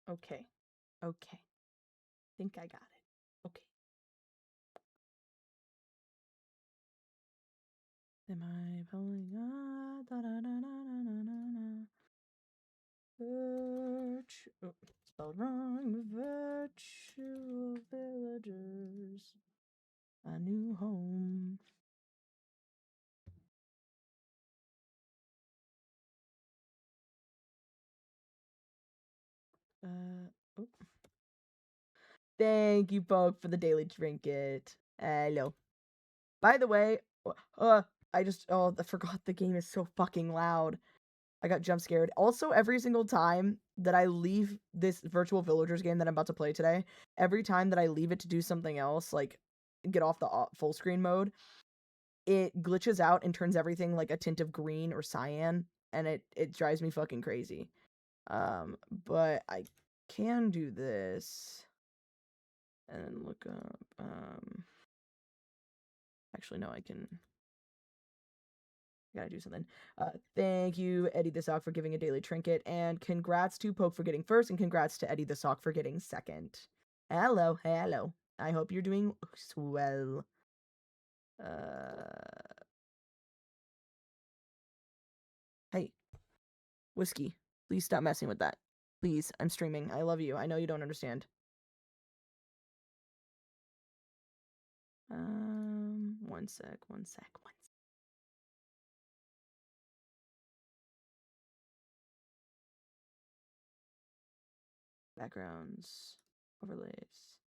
Okay. Okay. Think I got it. Okay. Am I pulling on? Da, da, da, da, da, da, da. Oh, spelled wrong. Virtual villagers. A new home. Oh. Thank you, Poke, for the daily trinket. Hello. By the way, I forgot the game is so fucking loud. I got jump scared. Also, every single time that I leave this virtual villagers game that I'm about to play today, every time that I leave it to do something else, like get off the full screen mode, it glitches out and turns everything like a tint of green or cyan, and it drives me fucking crazy. But I can do this and look up. Actually, no, I gotta do something. Thank you, Eddie the Sock, for giving a daily trinket, and congrats to Poke for getting first, and congrats to Eddie the Sock for getting second. Hello. I hope you're doing swell. Hey, Whiskey, please stop messing with that. Please, I'm streaming. I love you. I know you don't understand. One sec. Backgrounds, overlays.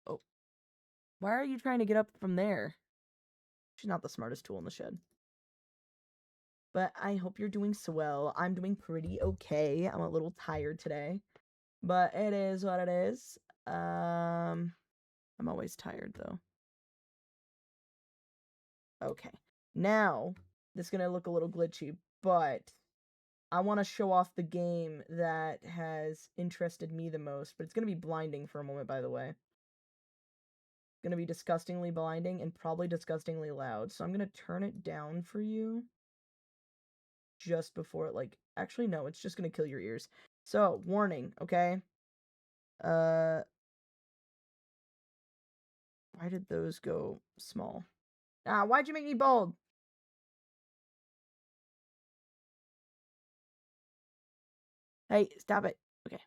Oh, why are you trying to get up from there? She's not the smartest tool in the shed. But I hope you're doing swell. I'm doing pretty okay. I'm a little tired today, but it is what it is. I'm always tired though. Okay, now this is gonna look a little glitchy, but I want to show off the game that has interested me the most. But it's gonna be blinding for a moment, by the way. It's gonna be disgustingly blinding and probably disgustingly loud. So I'm gonna turn it down for you. Just before it, like, actually no, it's just gonna kill your ears. So, warning, okay? Why did those go small? Ah, why'd you make me bold? Hey, stop it. Okay.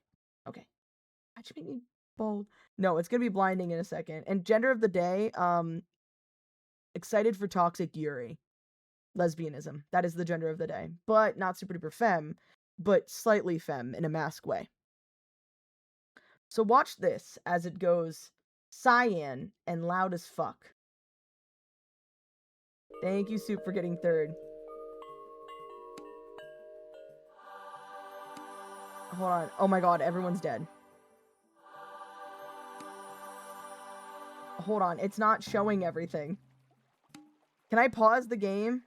Why'd you make me bold? No, it's gonna be blinding in a second. And gender of the day, excited for toxic Yuri. Lesbianism. That is the gender of the day. But not super duper femme, but slightly femme in a mask way. So watch this as it goes cyan and loud as fuck. Thank you, Soup, for getting third. Hold on. Oh my god, everyone's dead. Hold on, it's not showing everything. Can I pause the game?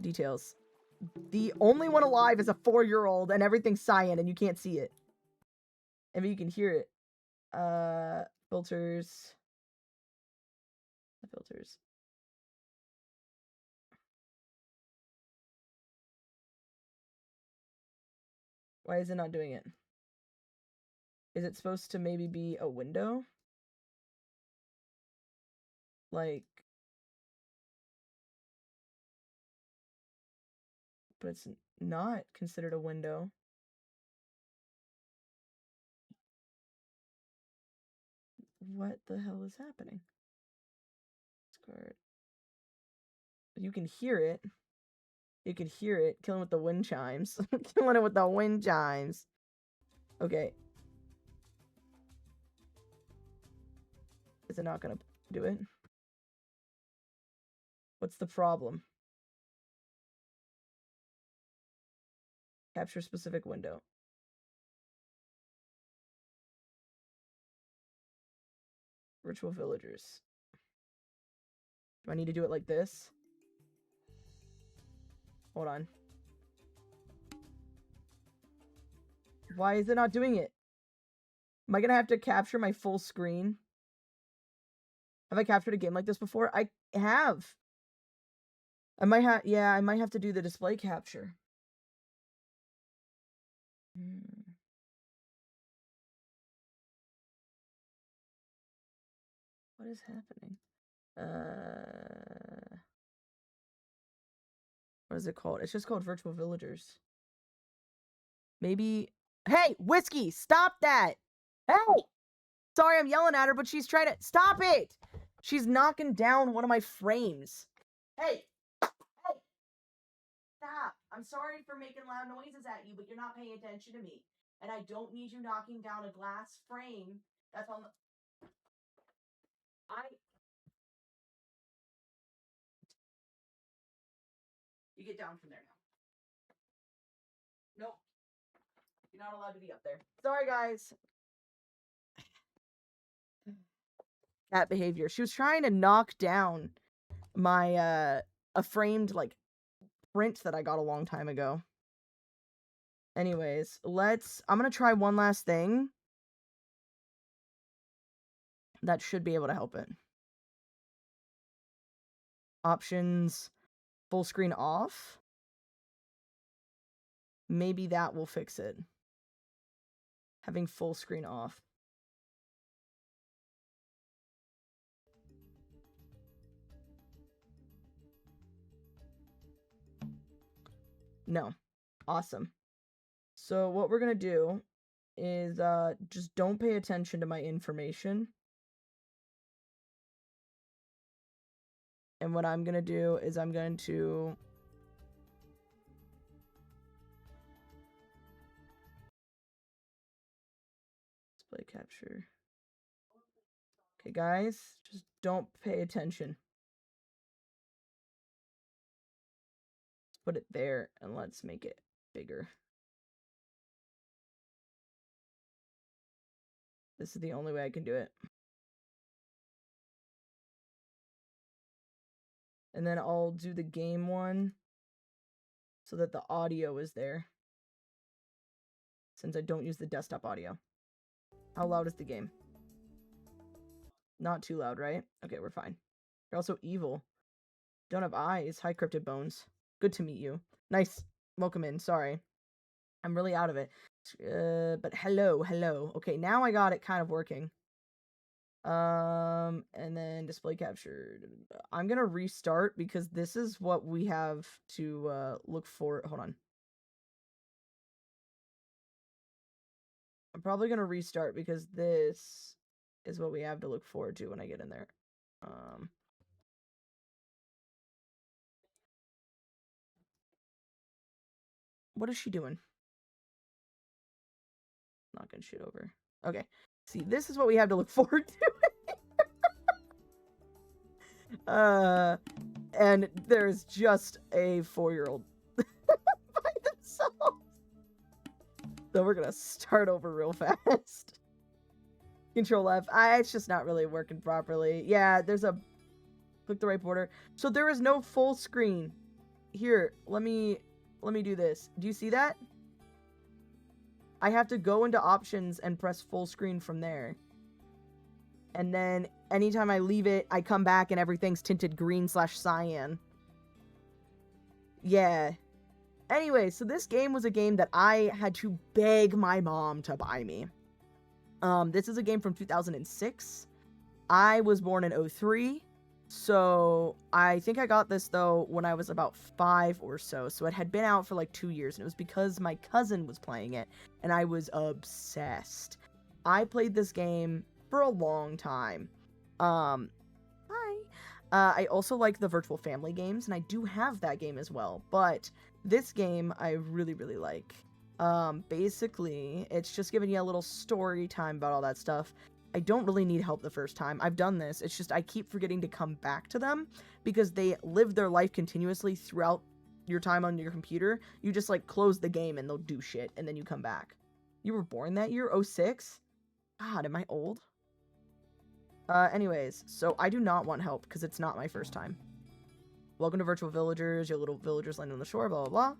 Details. The only one alive is a 4-year-old and everything's cyan and you can't see it. I mean, you can hear it. Filters. Filters. Why is it not doing it? Is it supposed to maybe be a window? Like... But it's not considered a window. What the hell is happening? Discard. You can hear it. You can hear it. Killing with the wind chimes. Killing it with the wind chimes. Okay. Is it not gonna do it? What's the problem? Capture specific window. Virtual villagers. Do I need to do it like this? Hold on. Why is it not doing it? Am I gonna have to capture my full screen? Have I captured a game like this before? I have. I might have to do the display capture. What is happening? What is it called? It's just called Virtual Villagers. Maybe... Hey, Whiskey, stop that! Hey! Sorry, I'm yelling at her, but she's trying to... Stop it! She's knocking down one of my frames. Hey! Hey! Stop! I'm sorry for making loud noises at you, but you're not paying attention to me. And I don't need you knocking down a glass frame that's on the... You get down from there now. Nope. You're not allowed to be up there. Sorry, guys. Cat behavior. She was trying to knock down my, a framed, like, print that I got a long time ago. Anyways, I'm gonna try one last thing. That should be able to help it. Options, full screen off. Maybe that will fix it. Having full screen off. No. Awesome. So what we're gonna do is just don't pay attention to my information. And what I'm gonna do is I'm going to display capture. Okay, guys, just don't pay attention. Let's put it there and let's make it bigger. This is the only way I can do it. And then I'll do the game one so that the audio is there. Since I don't use the desktop audio. How loud is the game? Not too loud, right? Okay, we're fine. You're also evil. Don't have eyes. Hi, Cryptid Bones. Good to meet you. Nice. Welcome in. Sorry. I'm really out of it. But hello. Okay, now I got it kind of working. And then display capture. I'm gonna restart because this is what we have to look for. Hold on. I'm probably gonna restart because this is what we have to look forward to when I get in there. What is she doing? Knocking shit over. Okay. See, this is what we have to look forward to. And there's just a 4-year-old by themselves. So we're gonna start over real fast. Control F. It's just not really working properly. Yeah, there's a... Click the right border. So there is no full screen. Here, let me do this. Do you see that? I have to go into options and press full screen from there. And then anytime I leave it, I come back and everything's tinted green/cyan. Yeah. Anyway, so this game was a game that I had to beg my mom to buy me. This is a game from 2006. I was born in 2003. So I think I got this though when I was about 5 or so. So it had been out for like 2 years, and it was because my cousin was playing it and I was obsessed. I played this game for a long time. Hi. I also like the virtual family games, and I do have that game as well, but this game I really, really like. Basically, it's just giving you a little story time about all that stuff. I don't really need help the first time. I've done this. It's just I keep forgetting to come back to them because they live their life continuously throughout your time on your computer. You just, like, close the game and they'll do shit, and then you come back. You were born that year? 06? God, am I old? Anyways, so I do not want help because it's not my first time. Welcome to Virtual Villagers. Your little villagers land on the shore, blah, blah, blah.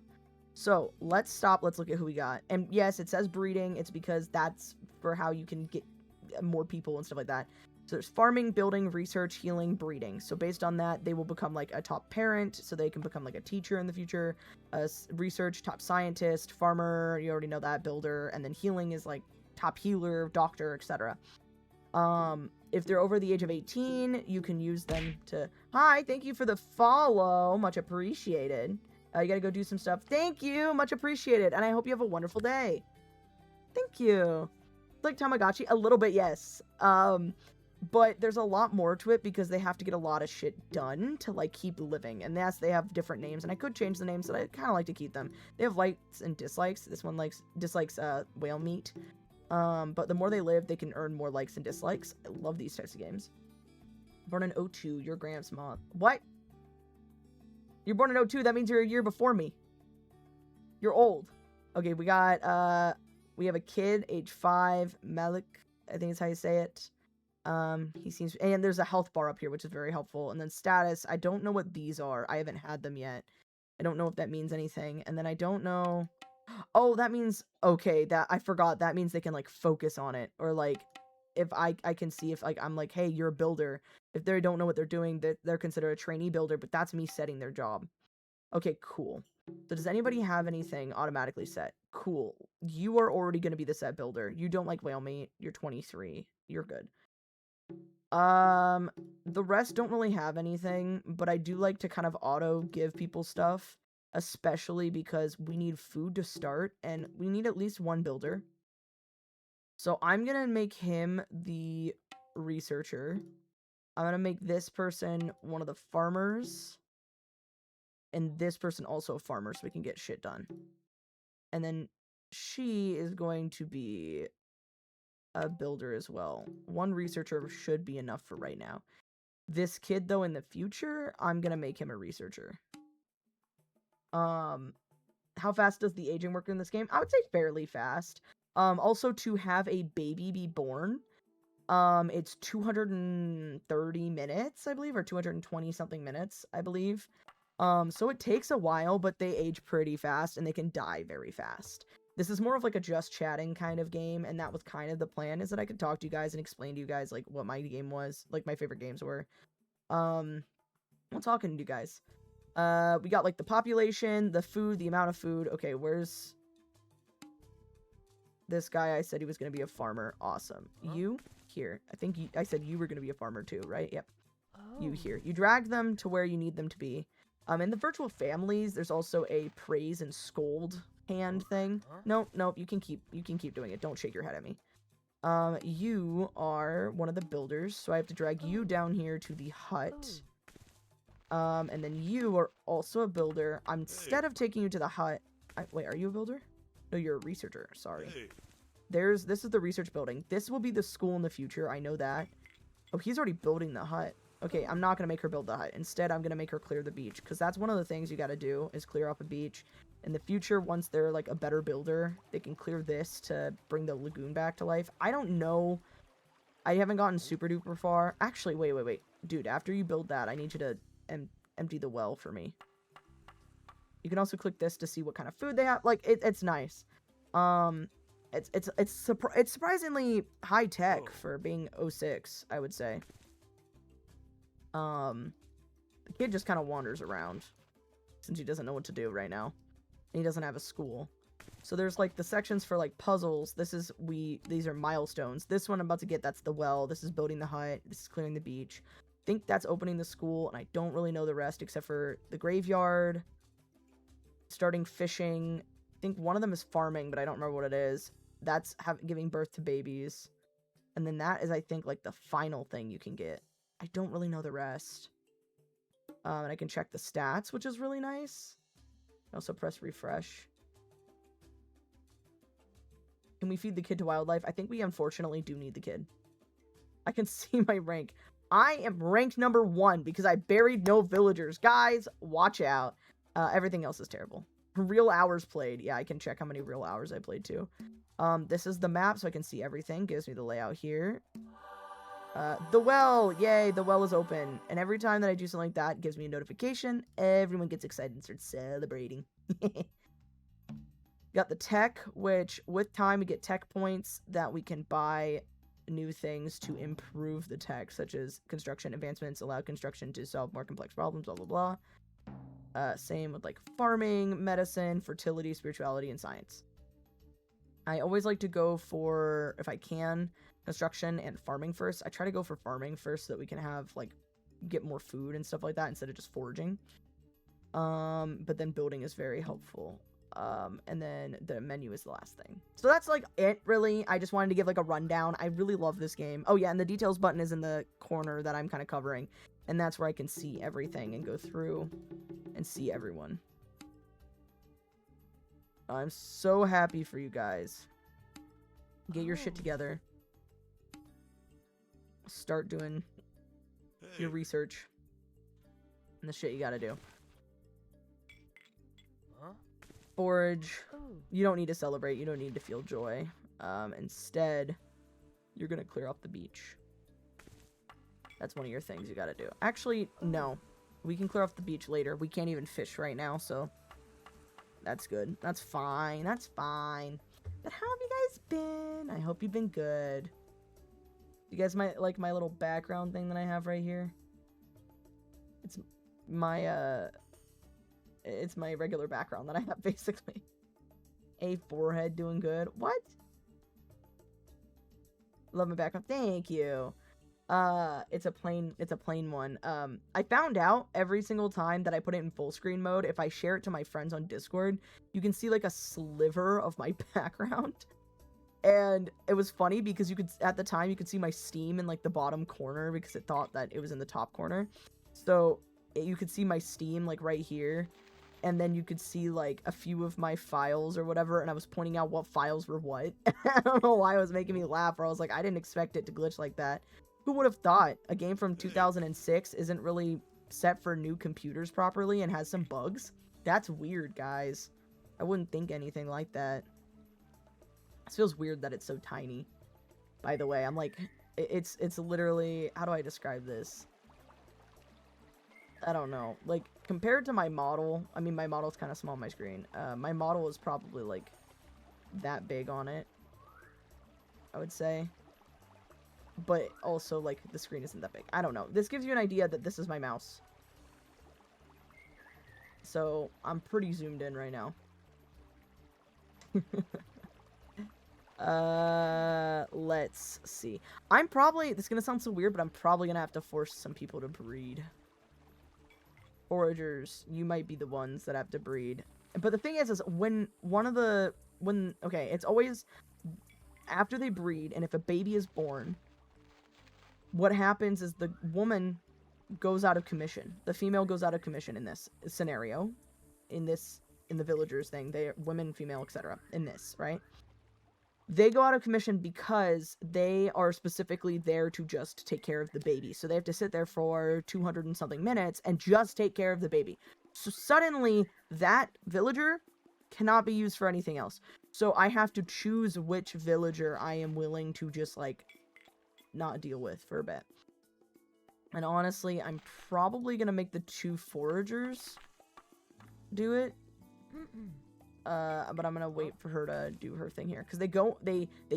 So, let's stop. Let's look at who we got. And yes, it says breeding. It's because that's for how you can get more people and stuff like that. So there's farming, building, research, healing, breeding. So based on that, they will become like a top parent, so they can become like a teacher in the future, research, top scientist, farmer, you already know that, builder, and then healing is like top healer, doctor, etc. If they're over the age of 18, you can use them to... Hi, thank you for the follow. Much appreciated. You gotta go do some stuff. Thank you, much appreciated. And I hope you have a wonderful day. Thank you. Like Tamagotchi? A little bit, yes. But there's a lot more to it because they have to get a lot of shit done to, like, keep living. And yes, they have different names, and I could change the names, but I kind of like to keep them. They have likes and dislikes. This one dislikes whale meat. But the more they live, they can earn more likes and dislikes. I love these types of games. Born in 02, your Gramps Moth. What? You're born in 02, that means you're a year before me. You're old. Okay, we got, we have a kid, age 5, Malik, I think is how you say it. He seems, and there's a health bar up here, which is very helpful. And then status, I don't know what these are. I haven't had them yet. I don't know if that means anything. And then I don't know. Oh, that means, okay, that, I forgot. That means they can, like, focus on it. Or, like, if I can see if, like, I'm like, hey, you're a builder. If they don't know what they're doing, they're considered a trainee builder, but that's me setting their job. Okay, cool. So does anybody have anything automatically set? Cool. You are already going to be the set builder. You don't like whale meat. You're 23. You're good. The rest don't really have anything, but I do like to kind of auto give people stuff, especially because we need food to start, and we need at least one builder. So I'm gonna make him the researcher. I'm gonna make this person one of the farmers, and this person also a farmer, so we can get shit done. And then she is going to be a builder as well. One researcher should be enough for right now. This kid, though, in the future, I'm gonna make him a researcher. How fast does the aging work in this game? I would say fairly fast. Also, to have a baby be born, it's 230 minutes, I believe, or 220 something minutes, I believe. So it takes a while, but they age pretty fast, and they can die very fast. This is more of like a just chatting kind of game, and that was kind of the plan, is that I could talk to you guys and explain to you guys, like, what my game was, like, my favorite games were. I'm talking to you guys. We got, like, the population, the food, the amount of food. Okay, where's this guy? I said he was going to be a farmer. Awesome. You? Here. I think I said you were going to be a farmer too, right? Yep. Oh. You here. You drag them to where you need them to be. In the virtual families, there's also a praise and scold hand thing. Nope, you can keep doing it. Don't shake your head at me. You are one of the builders, so I have to drag you down here to the hut. And then you are also a builder. Instead of taking you to the hut... wait, are you a builder? No, you're a researcher. Sorry. This is the research building. This will be the school in the future. I know that. Oh, he's already building the hut. Okay, I'm not going to make her build the hut. Instead, I'm going to make her clear the beach. Because that's one of the things you got to do, is clear up a beach. In the future, once they're, like, a better builder, they can clear this to bring the lagoon back to life. I don't know. I haven't gotten super duper far. Actually, wait. Dude, after you build that, I need you to empty the well for me. You can also click this to see what kind of food they have. Like, it's nice. It's surprisingly high tech for being 06, I would say. The kid just kind of wanders around since he doesn't know what to do right now. And he doesn't have a school. So there's, like, the sections for, like, puzzles. These are milestones. This one I'm about to get, that's the well. This is building the hut. This is clearing the beach. I think that's opening the school, and I don't really know the rest except for the graveyard, starting fishing. I think one of them is farming, but I don't remember what it is. That's giving birth to babies. And then that is, I think, like, the final thing you can get. I don't really know the rest. And I can check the stats, which is really nice. Also press refresh. Can we feed the kid to wildlife? I think we unfortunately do need the kid. I can see my rank. I am ranked number 1 because I buried no villagers. Guys, watch out. Everything else is terrible. Real hours played. Yeah, I can check how many real hours I played too. This is the map, so I can see everything. Gives me the layout here. The well! Yay, the well is open. And every time that I do something like that, it gives me a notification. Everyone gets excited and starts celebrating. Got the tech, which with time we get tech points that we can buy new things to improve the tech, such as construction advancements allow construction to solve more complex problems, blah, blah, blah. Same with like farming, medicine, fertility, spirituality, and science. I always like to go for, if I can, construction and farming first. I try to go for farming first so that we can have, like, get more food and stuff like that instead of just foraging. But then building is very helpful. And then the menu is the last thing. So that's, like, it, really. I just wanted to give, like, a rundown. I really love this game. Oh, yeah, and the details button is in the corner that I'm kind of covering. And that's where I can see everything and go through and see everyone. I'm so happy for you guys. Get your shit together. Start doing your research and the shit you gotta do. Forage. You don't need to celebrate. You don't need to feel joy. Instead, you're gonna clear off the beach. That's one of your things you gotta do. Actually, no. We can clear off the beach later. We can't even fish right now, so... That's good. That's fine. That's fine. But how have you guys been? I hope you've been good. You guys might like my little background thing that I have right here. It's my regular background that I have, basically. A forehead doing good. What? Love my background. Thank you. It's a plain one. I found out every single time that I put it in full screen mode, if I share it to my friends on Discord, you can see like a sliver of my background. And it was funny because you could, at the time, you could see my Steam in like the bottom corner because it thought that it was in the top corner. So you could see my Steam like right here. And then you could see like a few of my files or whatever. And I was pointing out what files were what. I don't know why it was making me laugh. Or I was like, I didn't expect it to glitch like that. Who would have thought a game from 2006 isn't really set for new computers properly and has some bugs? That's weird, guys. I wouldn't think anything like that. It feels weird that it's so tiny. By the way, I'm like, it's literally, how do I describe this? I don't know. Like, compared to my model, I mean, my model's kind of small on my screen. My model is probably, like, that big on it, I would say. But also, like, the screen isn't that big. I don't know. This gives you an idea that this is my mouse. So, I'm pretty zoomed in right now. Let's see. I'm probably, this is gonna sound so weird, but I'm probably gonna have to force some people to breed. Foragers, you might be the ones that have to breed. But the thing is when okay, it's always after they breed, and if a baby is born, what happens is the woman goes out of commission. The female goes out of commission in this scenario. In the villagers thing. They women, female, etc. in this, right? They go out of commission because they are specifically there to just take care of the baby. So they have to sit there for 200 and something minutes and just take care of the baby. So suddenly, that villager cannot be used for anything else. So I have to choose which villager I am willing to just, like, not deal with for a bit. And honestly, I'm probably gonna make the 2 foragers do it. But I'm gonna wait for her to do her thing here. Because they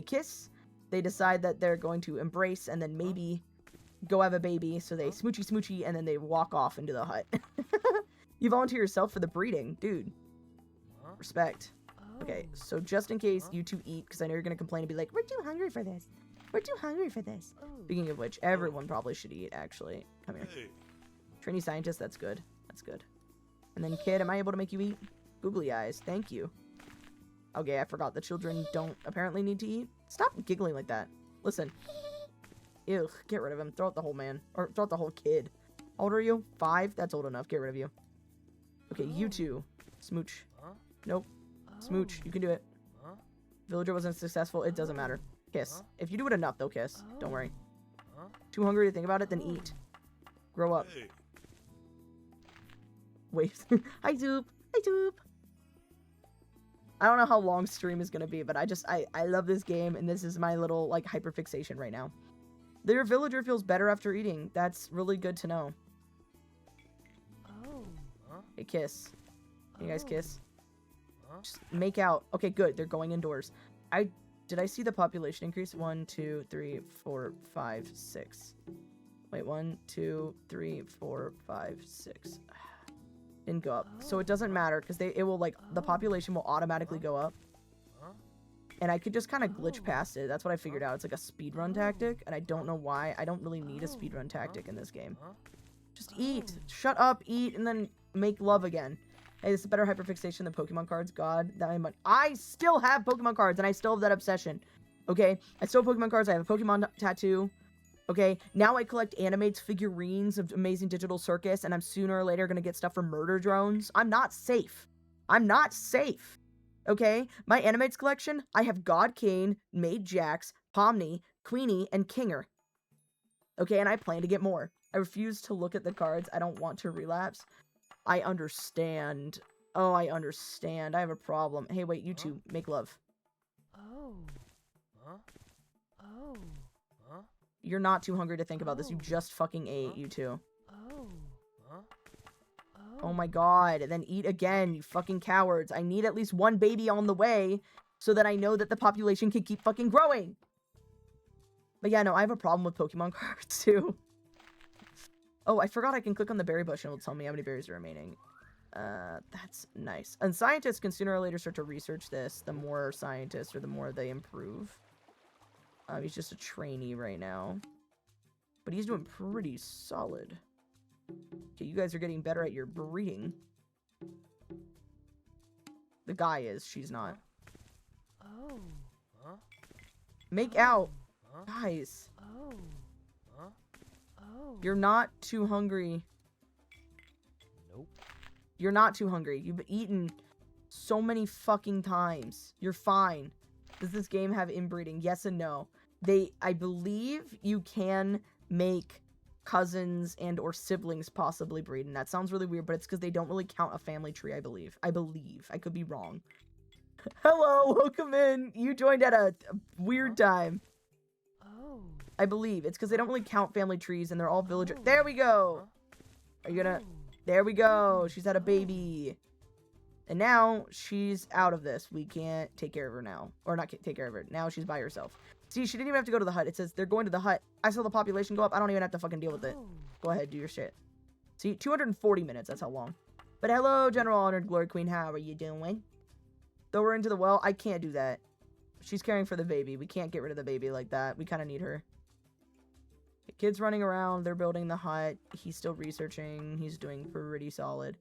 kiss, they decide that they're going to embrace, and then maybe go have a baby. So they smoochy, and then they walk off into the hut. You volunteer yourself for the breeding. Dude. Respect. Okay, so just in case you two eat, because I know you're gonna complain and be like, we're too hungry for this. We're too hungry for this. Speaking of which, everyone probably should eat, actually. Come here. Trainee scientist, that's good. That's good. And then, kid, am I able to make you eat? Googly eyes, thank you. Okay, I forgot the children don't apparently need to eat. Stop giggling like that. Listen. Ew, get rid of him. Throw out the whole man. Or throw out the whole kid. How old are you? 5? That's old enough. Get rid of you. Okay, you two. Smooch. Nope. Smooch. You can do it. Villager wasn't successful. It doesn't matter. Kiss. If you do it enough, they'll kiss. Don't worry. Too hungry to think about it? Then eat. Grow up. Wait. Hi, Zoop. Hi, Zoop. I don't know how long stream is gonna be, but I love this game, and this is my little, like, hyperfixation right now. Their villager feels better after eating. That's really good to know. Hey, kiss. Can you guys kiss? Just make out. Okay, good. They're going indoors. I did I see the population increase? 1, 2, 3, 4, 5, 6. Wait, 1, 2, 3, 4, 5, 6. Didn't go up. So it doesn't matter, because it will, like, the population will automatically go up. And I could just kind of glitch past it. That's what I figured out. It's like a speedrun tactic, and I don't know why. I don't really need a speedrun tactic in this game. Just eat. Shut up, eat, and then make love again. Hey, this is better hyperfixation than Pokemon cards. God, I still have Pokemon cards, and I still have that obsession. Okay? I still have Pokemon cards. I have a Pokemon tattoo. Okay? Now I collect Animates figurines of Amazing Digital Circus, and I'm sooner or later going to get stuff from Murder Drones. I'm not safe. I'm not safe. Okay? My Animates collection, I have God Kane, Maid Jax, Pomni, Queenie, and Kinger. Okay? And I plan to get more. I refuse to look at the cards. I don't want to relapse. I understand. Oh, I understand. I have a problem. Hey, wait, you two, make love. Oh. Oh. You're not too hungry to think about this. You just fucking ate, you two. Oh my god. And then eat again, you fucking cowards. I need at least one baby on the way so that I know that the population can keep fucking growing. But yeah, no, I have a problem with Pokemon cards too. Oh, I forgot I can click on the berry bush and it'll tell me how many berries are remaining. That's nice. And scientists can sooner or later start to research this. The more scientists or the more they improve. He's just a trainee right now. But he's doing pretty solid. Okay, you guys are getting better at your breeding. The guy is, she's not. Oh. Make out. Guys. You're not too hungry. Nope. You're not too hungry. You've eaten so many fucking times. You're fine. Does this game have inbreeding? Yes and no. I believe you can make cousins and or siblings possibly breed, and that sounds really weird, but it's because they don't really count a family tree, I believe. I could be wrong. Hello, welcome in. You joined at a weird time. Oh. I believe. It's because they don't really count family trees, and they're all villager. There we go! Are you gonna... There we go! She's had a baby. And now, she's out of this. We can't take care of her now. Or not take care of her. Now she's by herself. See, she didn't even have to go to the hut. It says they're going to the hut. I saw the population go up. I don't even have to fucking deal with it. Go ahead, do your shit. See, 240 minutes. That's how long. But hello, General Honored Glory Queen. How are you doing? Throw her into the well. I can't do that. She's caring for the baby. We can't get rid of the baby like that. We kind of need her. The kid's running around. They're building the hut. He's still researching. He's doing pretty solid.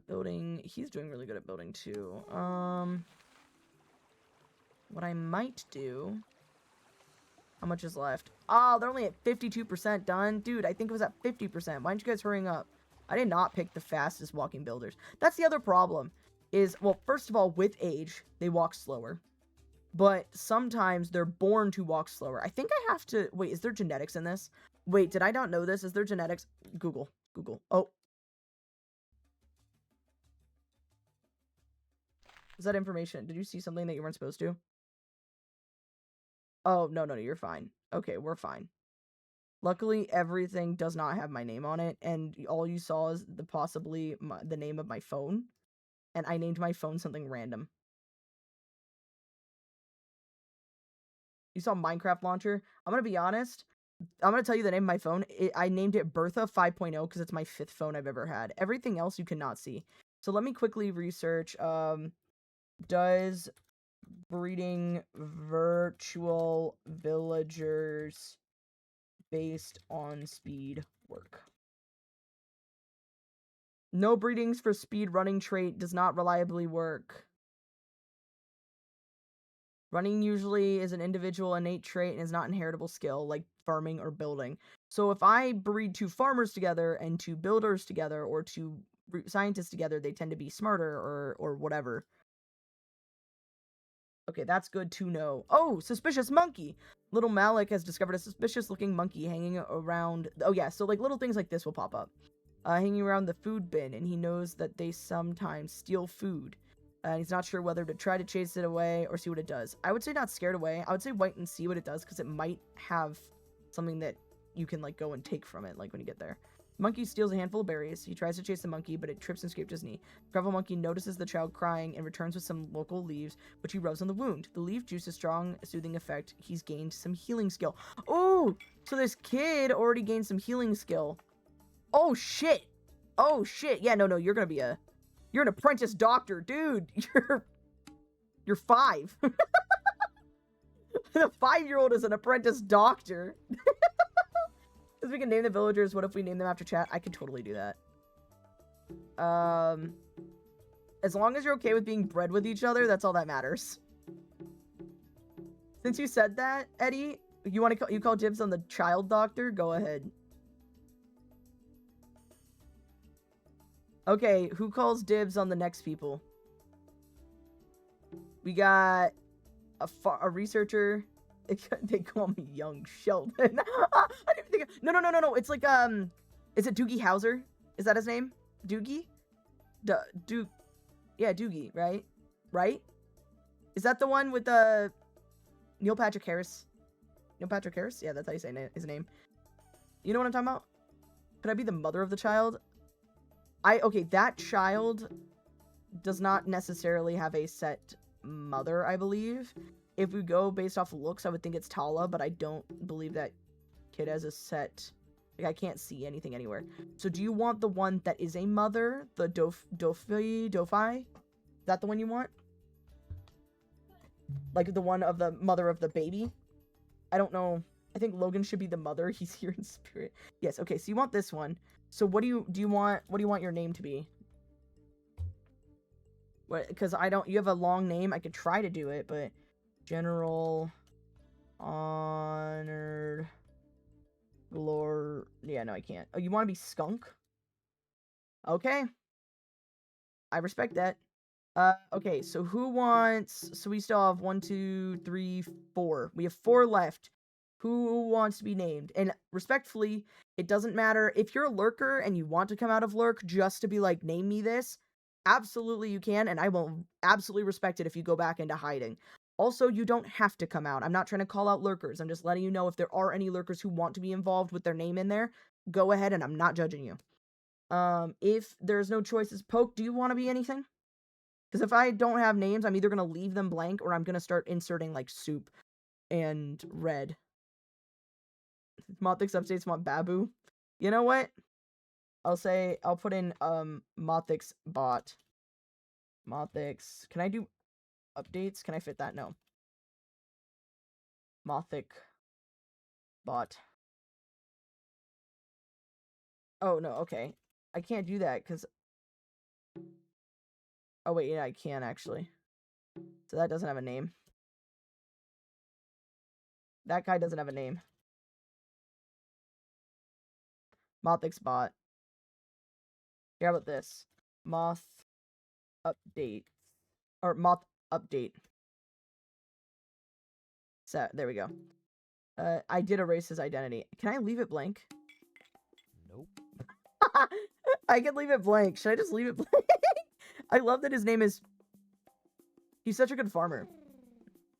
Building. He's doing really good at building too. What I might do... How much is left? Oh, they're only at 52% done. Dude, I think it was at 50%. Why aren't you guys hurrying up? I did not pick the fastest walking builders. That's the other problem. Is, well, first of all, with age, they walk slower. But sometimes they're born to walk slower. I think I have to... Wait, is there genetics in this? Wait, did I not know this? Is there genetics? Google. Oh. Is that information? Did you see something that you weren't supposed to? Oh, no, you're fine. Okay, we're fine. Luckily, everything does not have my name on it, and all you saw is the name of my phone, and I named my phone something random. You saw Minecraft Launcher? I'm gonna be honest. I'm gonna tell you the name of my phone. I named it Bertha 5.0 because it's my 5th phone I've ever had. Everything else you cannot see. So let me quickly research. Does breeding virtual villagers based on speed work? No breedings for speed running trait does not reliably work. Running usually is an individual innate trait and is not inheritable skill like farming or building. So if I breed 2 farmers together and 2 builders together or 2 scientists together, they tend to be smarter or whatever. Okay, that's good to know. Oh, suspicious monkey! Little Malik has discovered a suspicious-looking monkey hanging around... Oh, yeah, so, like, little things like this will pop up. Hanging around the food bin, and he knows that they sometimes steal food. He's not sure whether to try to chase it away or see what it does. I would say not scared away. I would say wait and see what it does, because it might have something that you can, like, go and take from it, like, when you get there. Monkey steals a handful of berries. He tries to chase the monkey, but it trips and scrapes his knee. The gravel monkey notices the child crying and returns with some local leaves, which he rubs on the wound. The leaf juice has strong, soothing effect. He's gained some healing skill. Oh, so this kid already gained some healing skill. Oh, shit. Oh, shit. Yeah, no, you're an apprentice doctor, dude. You're 5. The 5-year-old is an apprentice doctor. Because we can name the villagers. What if we name them after chat? I can totally do that. As long as you're okay with being bred with each other, that's all that matters. Since you said that, Eddie, you call dibs on the child doctor? Go ahead. Okay, who calls dibs on the next people? We got a researcher. They call me Young Sheldon. I didn't even think no. It's like, is it Doogie Howser? Is that his name? Doogie? Yeah, Doogie, right? Right? Is that the one with Neil Patrick Harris? Neil Patrick Harris? Yeah, that's how you say his name. You know what I'm talking about? Could I be the mother of the child? Okay, that child does not necessarily have a set mother, I believe. If we go based off looks, I would think it's Tala, but I don't believe that kid has a set. Like, I can't see anything anywhere. So do you want the one that is a mother? The Dofi? Is that the one you want? Like the one of the mother of the baby? I don't know. I think Logan should be the mother. He's here in spirit. Yes, okay, so you want this one. So what do you want your name to be? What, because you have a long name. I could try to do it, but General Honored Glory. Yeah, no, I can't. Oh, you want to be Skunk? Okay. I respect that. Okay, so who wants... So we still have 1, 2, 3, 4. We have 4 left. Who wants to be named? And respectfully, it doesn't matter. If you're a lurker and you want to come out of lurk just to be like, name me this, absolutely you can, and I will absolutely respect it if you go back into hiding. Also, you don't have to come out. I'm not trying to call out lurkers. I'm just letting you know if there are any lurkers who want to be involved with their name in there, go ahead, and I'm not judging you. If there's no choices, Poke, do you want to be anything? Because if I don't have names, I'm either going to leave them blank or I'm going to start inserting, like, soup and red. Mothix updates want Babu. You know what? I'll put in, Mothix bot. Mothix. Can I do updates? Can I fit that? No. Mothic bot. Oh, no, okay. I can't do that, because... Oh, wait, yeah, I can, actually. So that doesn't have a name. That guy doesn't have a name. Mothix bot. Here, how about this? Moth update. Or moth update. So, there we go. I did erase his identity. Can I leave it blank? Nope. I can leave it blank. Should I just leave it blank? I love that his name is... He's such a good farmer.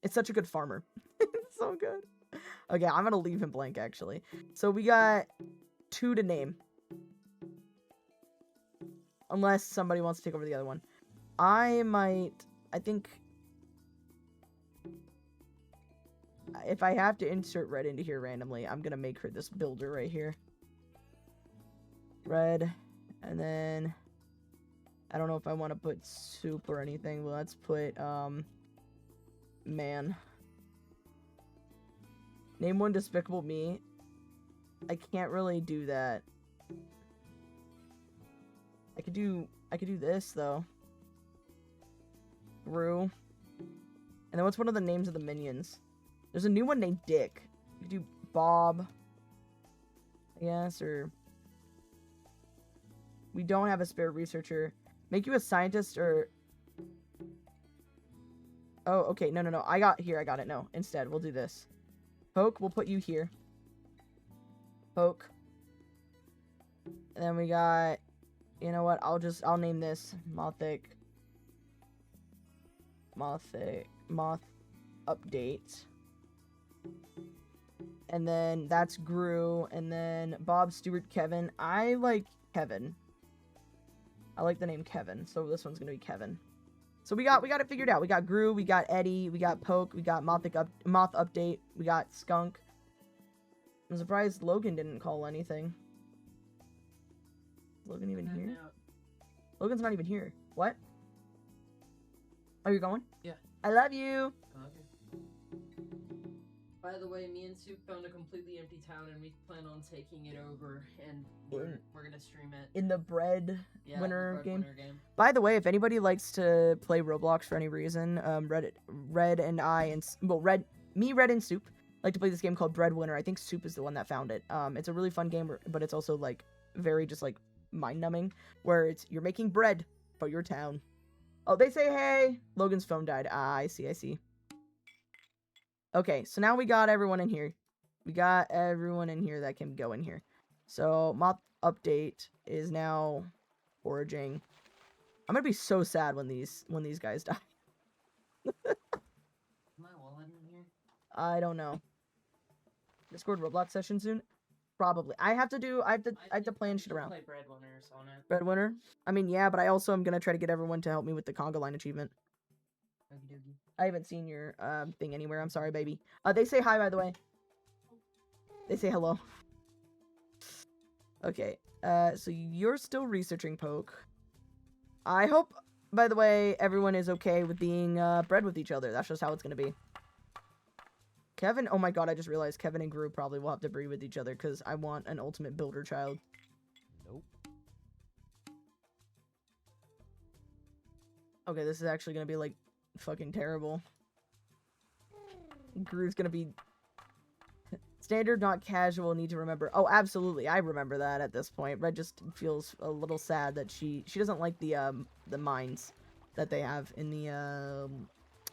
It's such a good farmer. It's so good. Okay, I'm gonna leave him blank, actually. So we got 2 to name. Unless somebody wants to take over the other one. I think... If I have to insert Red into here randomly, I'm gonna make her this builder right here. Red. And then... I don't know if I want to put soup or anything, but let's put, man. Name one Despicable Me. I can't really do that. I could do this, though. Gru. And then what's one of the names of the minions? There's a new one named Dick. You could do Bob. I guess, or... We don't have a spare researcher. Make you a scientist, or... Oh, okay. No. I got it. No. Instead, we'll do this. Poke, we'll put you here. Poke. And then we got... You know what? I'll name this Moth update. And then that's Gru. And then Bob, Stuart, Kevin. I like Kevin. I like the name Kevin. So this one's going to be Kevin. So we got it figured out. We got Gru, we got Eddie, we got Poke, we got Moth Update, we got Skunk. I'm surprised Logan didn't call anything. Is Logan even here? Logan's not even here. What? Are you going? Yeah. I love you. Okay. By the way, me and Soup found a completely empty town, and we plan on taking it over, and we're gonna stream it. In the bread winner game. By the way, if anybody likes to play Roblox for any reason, Red and I and Red and Soup like to play this game called Breadwinner. I think Soup is the one that found it. It's a really fun game, but it's also like very just like mind-numbing, where you're making bread for your town. Oh, they say hey. Logan's phone died. Ah, I see. Okay, so now we got everyone in here. We got everyone in here that can go in here. So Moth Update is now foraging. I'm gonna be so sad when these guys die. My wallet in here? I don't know. Discord Roblox session soon? Probably. I have to plan shit around. Play Breadwinners on it. Breadwinner? I mean, yeah, but I also am gonna try to get everyone to help me with the conga line achievement. Okie dokie. I haven't seen your thing anywhere. I'm sorry, baby. They say hi, by the way. They say hello. Okay. So you're still researching Poke. I hope, by the way, everyone is okay with being bred with each other. That's just how it's gonna be. Kevin, oh my god, I just realized Kevin and Gru probably will have to breed with each other because I want an ultimate builder child. Nope. Okay, this is actually gonna be like fucking terrible. Gru's gonna be standard, not casual. Need to remember. Oh, absolutely, I remember that at this point. Red just feels a little sad that she doesn't like the mines that they have in the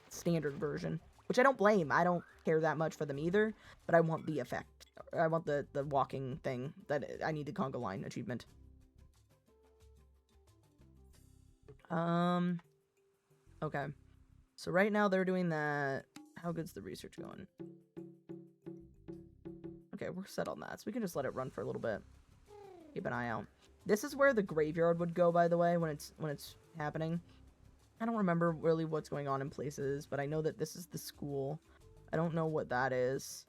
standard version, which I don't blame. I don't care that much for them either, but I want the effect. I want the walking thing that I need the conga line achievement. Okay. So right now they're doing that. How good's the research going? Okay, we're set on that. So we can just let it run for a little bit. Keep an eye out. This is where the graveyard would go, by the way, when it's happening. I don't remember really what's going on in places, but I know that this is the school. I don't know what that is.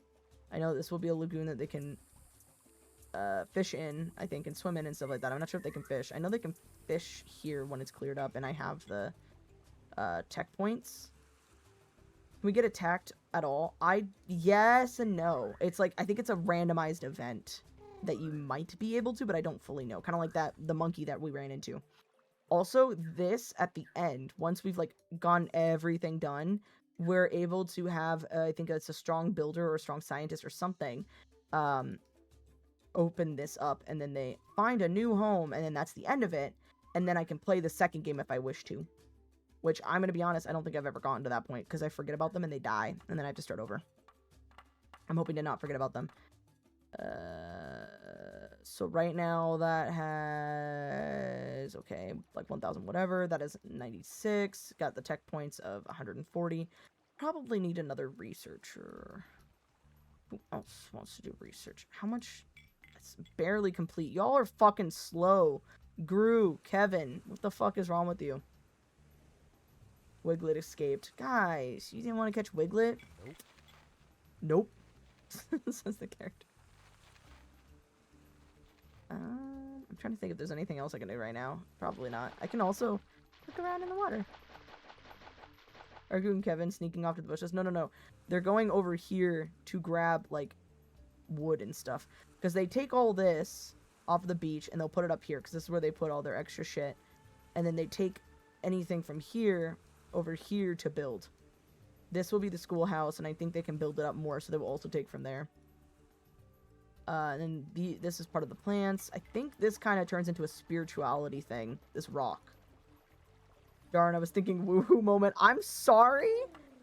I know this will be a lagoon that they can fish in, I think, and swim in and stuff like that. I'm not sure if they can fish. I know they can fish here when it's cleared up, and I have the tech points. Can we get attacked at all? Yes and no. It's like, I think it's a randomized event that you might be able to, but I don't fully know. Kind of like the monkey that we ran into. Also, this, at the end, once we've, like, gotten everything done, we're able to have, I think it's a strong builder or a strong scientist or something, open this up, and then they find a new home, and then that's the end of it, and then I can play the second game if I wish to. Which, I'm gonna be honest, I don't think I've ever gotten to that point, because I forget about them and they die, and then I have to start over. I'm hoping to not forget about them. So right now that has, okay, like 1,000 whatever, that is 96, got the tech points of 140, probably need another researcher. Who else wants to do research? How much? It's barely complete. Y'all are fucking slow. Gru, Kevin, what the fuck is wrong with you? Wiglet escaped. Guys, you didn't want to catch Wiglet? Nope. Says the character. I'm trying to think if there's anything else I can do right now. Probably not. I can also look around in the water. Argu and Kevin sneaking off to the bushes. No. They're going over here to grab, like, wood and stuff. Because they take all this off the beach and they'll put it up here. Because this is where they put all their extra shit. And then they take anything from here over here to build. This will be the schoolhouse, and I think they can build it up more, so they will also take from there. And then this is part of the plants. I think this kind of turns into a spirituality thing, this rock. Darn, I was thinking woohoo moment. I'm sorry?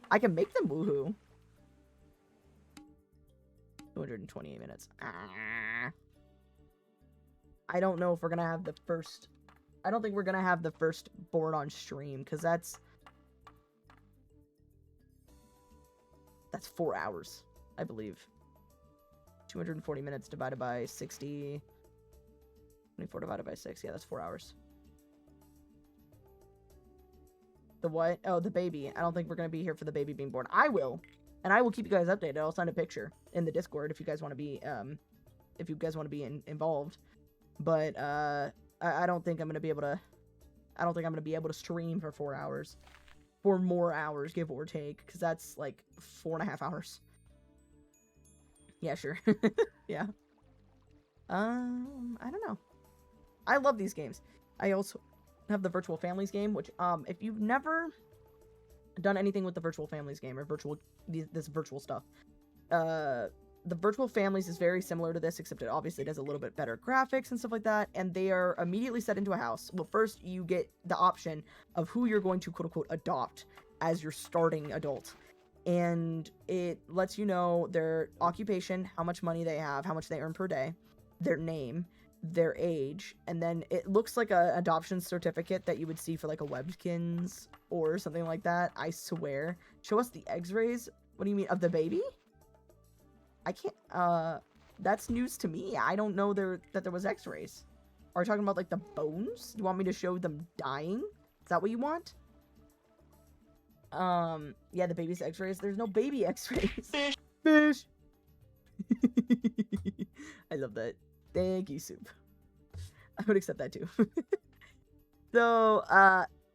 I can make them woohoo. 228 minutes. I don't know if we're gonna have the first... I don't think we're gonna have the first board on stream, because that's 4 hours, I believe. 240 minutes divided by 60. 24 divided by 6. Yeah, that's 4 hours. The what? Oh, the baby. I don't think we're going to be here for the baby being born. I will. And I will keep you guys updated. I'll send a picture in the Discord if you guys want to be, involved. But, I don't think I'm going to be able to, stream for 4 hours. 4 more hours, give or take. Because that's, like, 4.5 hours. Yeah, sure. Yeah. I don't know. I love these games. I also have the Virtual Families game, which, if you've never done anything with the Virtual Families game, or this virtual stuff, the Virtual Families is very similar to this, except it obviously does a little bit better graphics and stuff like that, and they are immediately set into a house. Well, first, you get the option of who you're going to, quote-unquote, adopt as your starting adult. And it lets you know their occupation, how much money they have, how much they earn per day, their name, their age, and then it looks like a adoption certificate that you would see for like a Webkins or something like that. I swear. Show us the x-rays. What do you mean, of the baby? I can't, that's news to me. I don't know that there was x-rays. Are you talking about like the bones? You want me to show them dying? Is that what you want? Yeah, the baby's x-rays. There's no baby x-rays. Fish. I love that. Thank you, Soup. I would accept that too. So,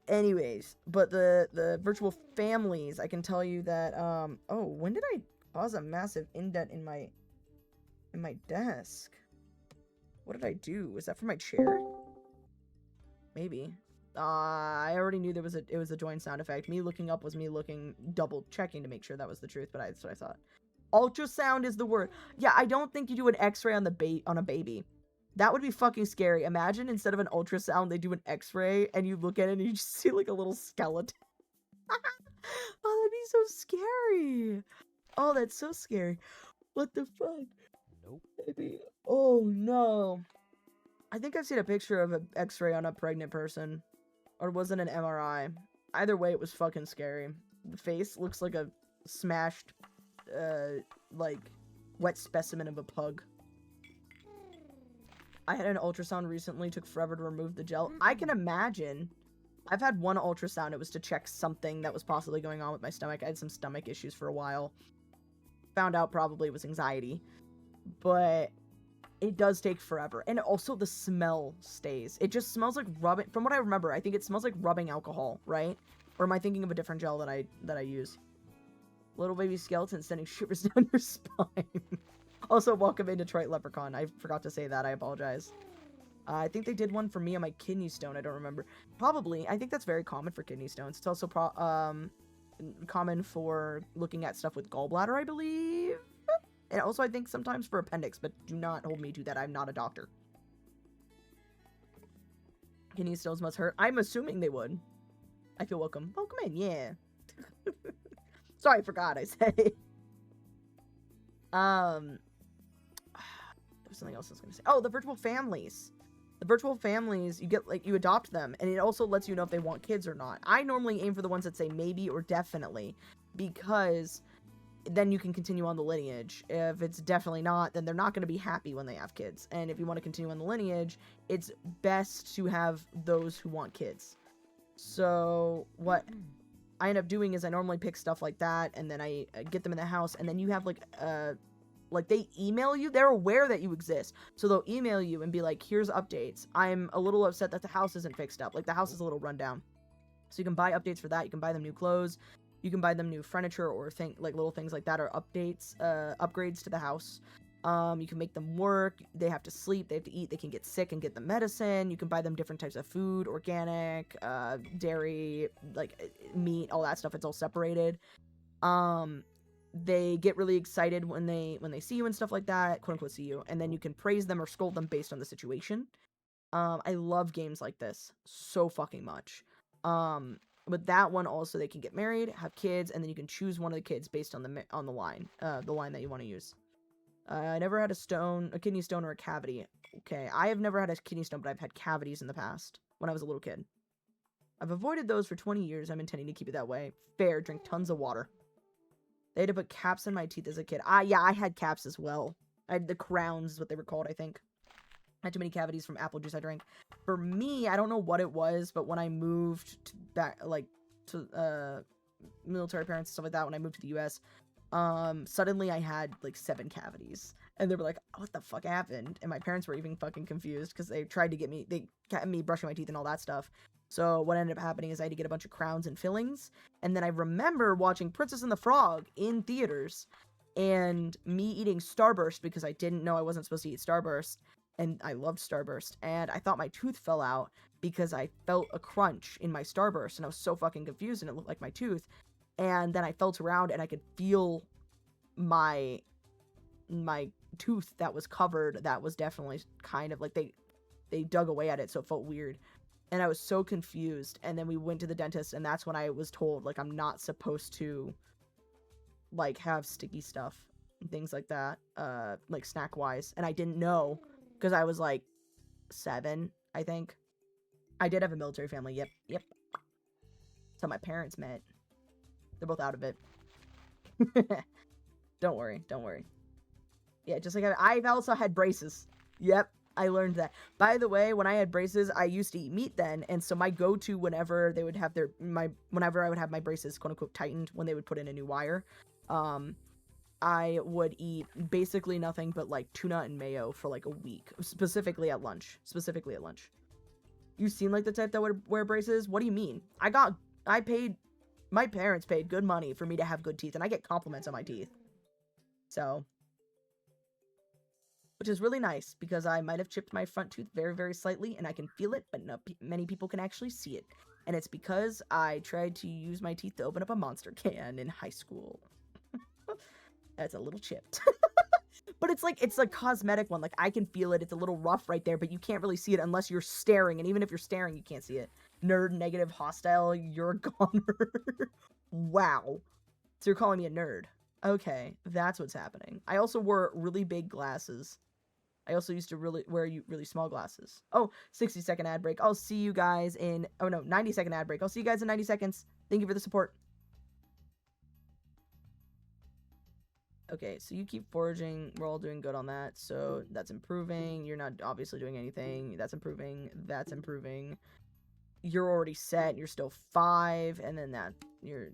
anyways, but the Virtual Families, I can tell you that, oh, when did I cause a massive indent in my desk? What did I do? Was that for my chair? Maybe. I already knew it was a joint sound effect. Me looking up was me double checking to make sure that was the truth, but that's what I thought. Ultrasound is the word. Yeah, I don't think you do an x-ray on a baby. That would be fucking scary. Imagine instead of an ultrasound, they do an x-ray, and you look at it and you just see like a little skeleton. Oh, that'd be so scary. Oh, that's so scary. What the fuck? Nope. Baby. Oh, no. I think I've seen a picture of an x-ray on a pregnant person. Or was it an MRI? Either way, it was fucking scary. The face looks like a smashed, like, wet specimen of a pug. I had an ultrasound recently, took forever to remove the gel. I can imagine. I've had one ultrasound, it was to check something that was possibly going on with my stomach. I had some stomach issues for a while. Found out probably it was anxiety. But it does take forever. And also the smell stays. It just smells like rubbing. From what I remember, I think it smells like rubbing alcohol, right? Or am I thinking of a different gel that I use? Little baby skeleton sending shivers down your spine. Also, welcome in Detroit Leprechaun. I forgot to say that. I apologize. I think they did one for me on my kidney stone. I don't remember. Probably. I think that's very common for kidney stones. It's also common for looking at stuff with gallbladder, I believe. And also, I think sometimes for appendix, but do not hold me to that. I'm not a doctor. Kidney stones must hurt. I'm assuming they would. I feel welcome. Welcome in, yeah. Sorry, I forgot, I said. There was something else I was going to say. Oh, the Virtual Families. The Virtual Families, you get, like, you adopt them, and it also lets you know if they want kids or not. I normally aim for the ones that say maybe or definitely, because then you can continue on the lineage. If it's definitely not, then they're not going to be happy when they have kids. And if you want to continue on the lineage, it's best to have those who want kids. So, what I end up doing is I normally pick stuff like that, and then I get them in the house, and then you have, like, they email you. They're aware that you exist. So they'll email you and be like, here's updates. I'm a little upset that the house isn't fixed up. Like, the house is a little rundown. So you can buy updates for that. You can buy them new clothes. You can buy them new furniture or little things like that, or updates, upgrades to the house. You can make them work. They have to sleep. They have to eat. They can get sick and get the medicine. You can buy them different types of food, organic, dairy, like meat, all that stuff. It's all separated. They get really excited when they see you and stuff like that, quote unquote see you, and then you can praise them or scold them based on the situation. I love games like this so fucking much. With that one also, they can get married, have kids, and then you can choose one of the kids based on the line that you want to use. I never had a kidney stone or a cavity. Okay, I have never had a kidney stone, but I've had cavities in the past when I was a little kid. I've avoided those for 20 years. I'm intending to keep it that way. Fair, drink tons of water. They had to put caps in my teeth as a kid. Yeah, I had caps as well. The crowns is what they were called, I think. I had too many cavities from apple juice I drank. For me, I don't know what it was, but when I moved back, like, to, military parents and stuff like that, when I moved to the US, suddenly I had, like, 7 cavities. And they were like, what the fuck happened? And my parents were even fucking confused, because they tried to get me, they kept me brushing my teeth and all that stuff. So what ended up happening is I had to get a bunch of crowns and fillings. And then I remember watching Princess and the Frog in theaters, and me eating Starburst, because I didn't know I wasn't supposed to eat Starburst. And I loved Starburst, and I thought my tooth fell out because I felt a crunch in my Starburst, and I was so fucking confused, and it looked like my tooth. And then I felt around, and I could feel my tooth that was covered, that was definitely kind of like, they dug away at it, so it felt weird. And I was so confused, and then we went to the dentist, and that's when I was told, like, I'm not supposed to, like, have sticky stuff and things like that, like, snack-wise, and I didn't know. Because I was, like, 7, I think. I did have a military family. Yep. That's how my parents met. They're both out of it. Don't worry. Yeah, just like I've also had braces. Yep, I learned that. By the way, when I had braces, I used to eat meat then, and so my go-to whenever they would have whenever I would have my braces, quote-unquote, tightened, when they would put in a new wire, I would eat basically nothing but, like, tuna and mayo for, like, a week. Specifically at lunch. You seem like the type that would wear braces? What do you mean? My parents paid good money for me to have good teeth, and I get compliments on my teeth. So. Which is really nice, because I might have chipped my front tooth very, very slightly, and I can feel it, but not many people can actually see it. And it's because I tried to use my teeth to open up a Monster can in high school. That's a little chipped. But it's a cosmetic one. Like, I can feel it. It's a little rough right there, but you can't really see it unless you're staring. And even if you're staring, you can't see it. Nerd, negative, hostile, you're a goner. Wow. So you're calling me a nerd. Okay, that's what's happening. I also wore really big glasses. I also used to wear really small glasses. Oh, 60-second ad break. I'll see you guys in... Oh, no, 90-second ad break. I'll see you guys in 90 seconds. Thank you for the support. Okay, so you keep foraging. We're all doing good on that, so that's improving. You're not obviously doing anything. That's improving. That's improving. You're already set. You're still 5, and then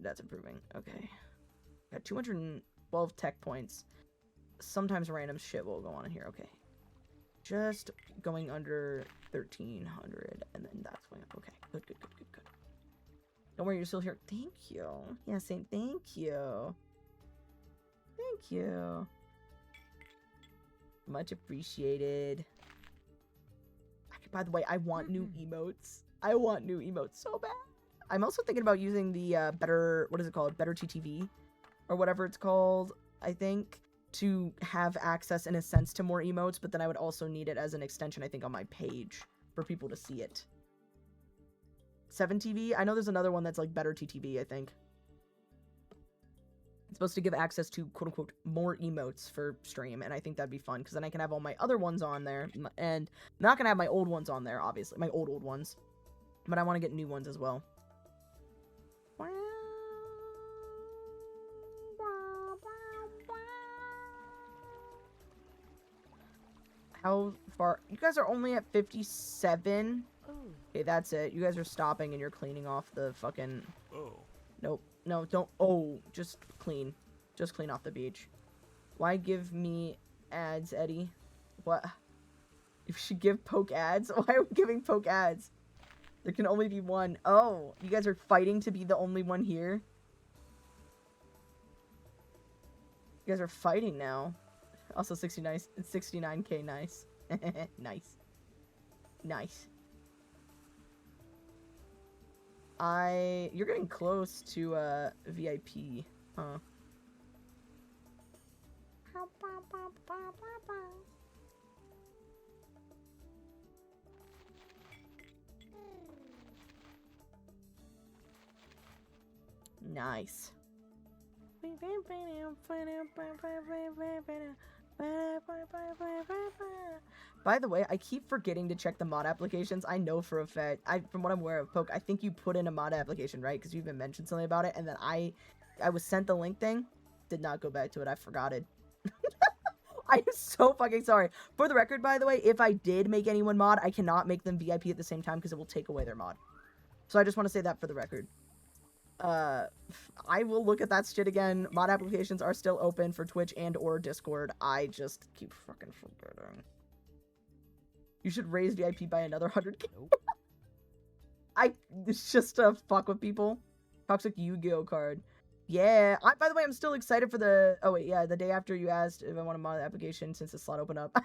that's improving. Okay. Got 212 tech points. Sometimes random shit will go on in here. Okay. Just going under 1,300, and then that's going up. Okay, good. Don't worry, you're still here. Thank you. Yeah, saying thank you. Thank you. Much appreciated. By the way, I want new emotes. I want new emotes so bad. I'm also thinking about using the better, what is it called? Better TTV? Or whatever it's called, I think, to have access, in a sense, to more emotes, but then I would also need it as an extension, I think, on my page for people to see it. 7TV? I know there's another one that's like Better TTV, I think. It's supposed to give access to, quote-unquote, more emotes for stream, and I think that'd be fun, because then I can have all my other ones on there, and I'm not gonna have my old ones on there, obviously, my old ones, but I want to get new ones as well. How far? You guys are only at 57? Okay, that's it. You guys are stopping and you're cleaning off the fucking... Nope. No, don't... Oh, just clean. Just clean off the beach. Why give me ads, Eddie? What? You should give poke ads? Why are we giving poke ads? There can only be one. Oh, you guys are fighting to be the only one here? You guys are fighting now. Also 69k, nice. Nice. You're getting close to, VIP, huh? Nice. By the way, I keep forgetting to check the mod applications. I know for a fact, from what I'm aware of, Poke, I think you put in a mod application, right? Because you even mentioned something about it, and then I was sent the link thing, did not go back to it, I forgot it. I am so fucking sorry. For the record, by the way, if I did make anyone mod, I cannot make them VIP at the same time because it will take away their mod. So I just want to say that for the record. I will look at that shit again. Mod applications are still open for Twitch and or Discord. I just keep fucking forgetting. You should raise VIP by another 100k. It's just to fuck with people. Toxic Yu-Gi-Oh card. Yeah. By the way, I'm still excited for the... Oh, wait, yeah. The day after you asked if I want to mod the application since the slot opened up.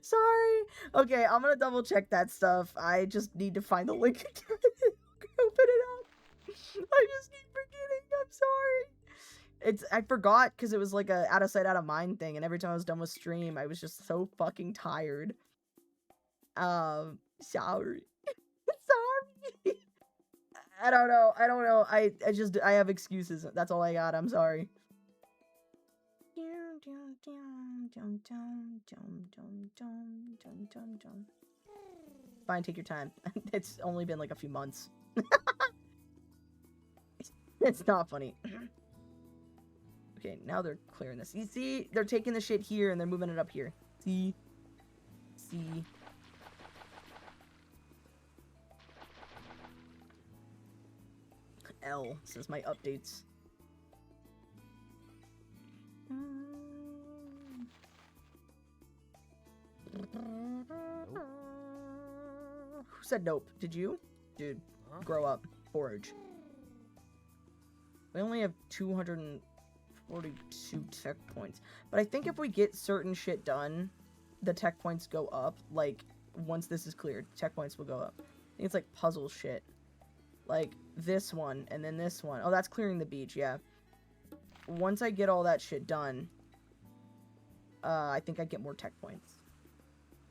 Sorry. Okay, I'm gonna double check that stuff. I just need to find the link again. Open it up. I just keep forgetting. I'm sorry. I forgot because it was like a out of sight, out of mind thing. And every time I was done with stream, I was just so fucking tired. Sorry. Sorry. I don't know. I have excuses. That's all I got. I'm sorry. Fine, take your time. It's only been like a few months. It's not funny. Okay, now they're clearing this. You see, they're taking the shit here and they're moving it up here. See? L says my updates. Who said nope? Did you? Dude, grow up. Forage. We only have 242 tech points. But I think if we get certain shit done, the tech points go up. Like, once this is cleared, tech points will go up. I think it's like puzzle shit. Like, this one, and then this one. Oh, that's clearing the beach, yeah. Once I get all that shit done, I think I get more tech points.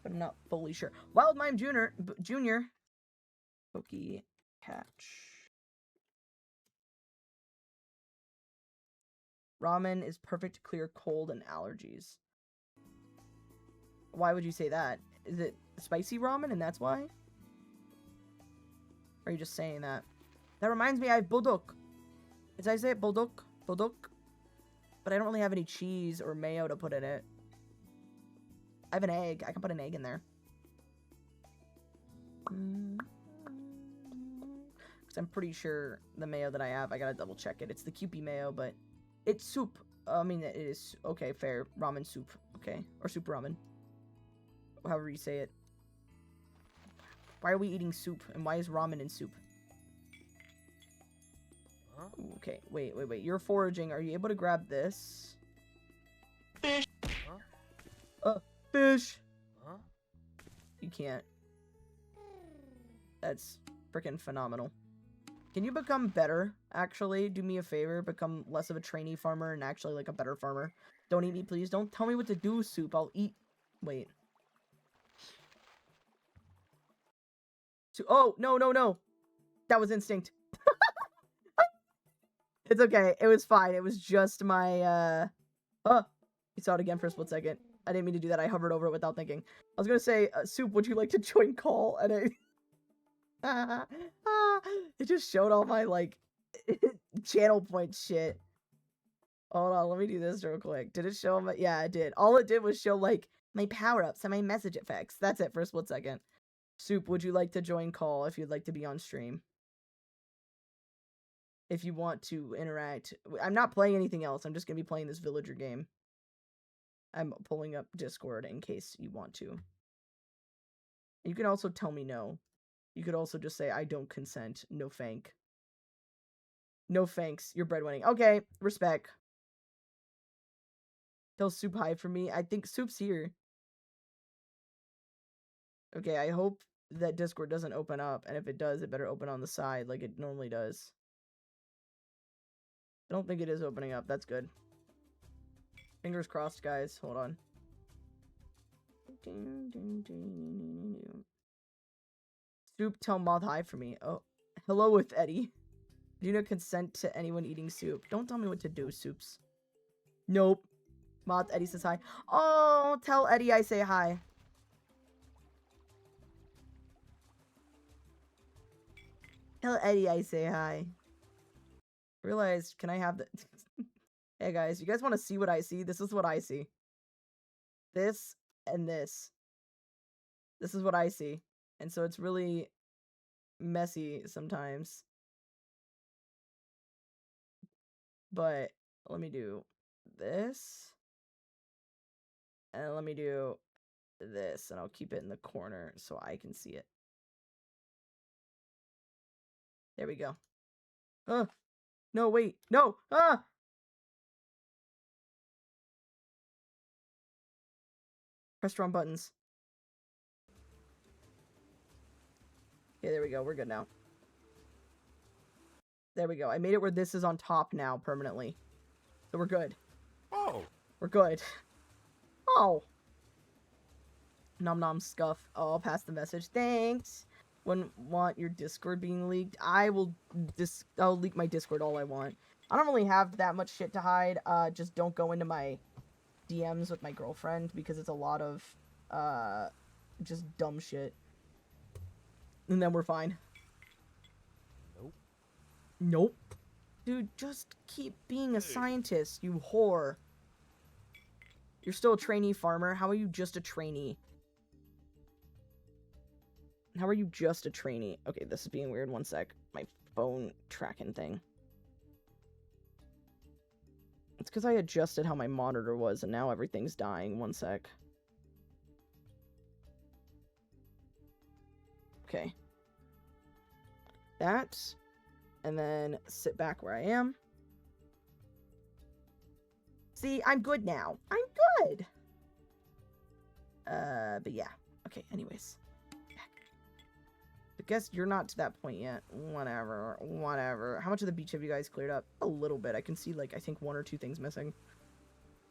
But I'm not fully sure. Wild Mime Junior. Pokey catch. Ramen is perfect to clear cold and allergies. Why would you say that? Is it spicy ramen and that's why? Or are you just saying that? That reminds me, I have bulldog. Did I say it? Bulldog? Bulldog? But I don't really have any cheese or mayo to put in it. I have an egg. I can put an egg in there. Because I'm pretty sure the mayo that I have, I gotta double check it. It's the Kewpie mayo, but it's soup. I mean, it is. Okay, fair. Ramen soup. Okay. Or soup ramen. However you say it. Why are we eating soup? And why is ramen in soup? Ooh, okay, wait. You're foraging. Are you able to grab this? Fish! Fish! You can't. That's freaking phenomenal. Can you become better, actually? Do me a favor. Become less of a trainee farmer and actually, like, a better farmer. Don't eat me, please. Don't tell me what to do, soup. I'll eat... Wait. Oh, no. That was instinct. It's okay. It was fine. It was just my, Oh! You saw it again for a split second. I didn't mean to do that. I hovered over it without thinking. I was gonna say, Soup, would you like to join call? And it just showed all my, like, channel point shit. Hold on, let me do this real quick. Did it show my... Yeah, it did. All it did was show, like, my power-ups and my message effects. That's it for a split second. Soup, would you like to join call if you'd like to be on stream? If you want to interact. I'm not playing anything else. I'm just going to be playing this villager game. I'm pulling up Discord in case you want to. You can also tell me no. You could also just say, I don't consent. No thank. No thanks. You're breadwinning. Okay, respect. Tell Soup hi for me. I think Soup's here. Okay, I hope that Discord doesn't open up. And if it does, it better open on the side like it normally does. I don't think it is opening up. That's good. Fingers crossed, guys. Hold on. Soup, tell Moth hi for me. Oh, hello with Eddie. Do not consent to anyone eating soup. Don't tell me what to do, Soups. Nope. Moth, Eddie says hi. Oh, tell Eddie I say hi. Tell Eddie I say hi. Realized, can I have the... Hey guys, you guys want to see what I see? This is what I see. this, and this. This is what I see. And so it's really messy sometimes. But let me do this. And let me do this. And I'll keep it in the corner so I can see it. There we go. No, wait. No! Ah! Press wrong buttons. Okay, there we go. We're good now. There we go. I made it where this is on top now permanently. So we're good. Oh. We're good. Oh. Nom nom scuff. Oh, I'll pass the message. Thanks. Wouldn't want your Discord being leaked. I'll leak my Discord all I want. I don't really have that much shit to hide. Just don't go into my DMs with my girlfriend because it's a lot of just dumb shit. And then we're fine. Nope. Dude, just keep being a scientist, you whore. You're still a trainee farmer. How are you just a trainee? How are you just a trainee? Okay, this is being weird. One sec. My phone tracking thing. It's because I adjusted how my monitor was, and now everything's dying. One sec. Okay. That. And then sit back where I am. See, I'm good now. I'm good! But yeah. Okay, anyways. I guess you're not to that point yet. Whatever. How much of the beach have you guys cleared up? A little bit. I can see, like, I think 1 or 2 things missing.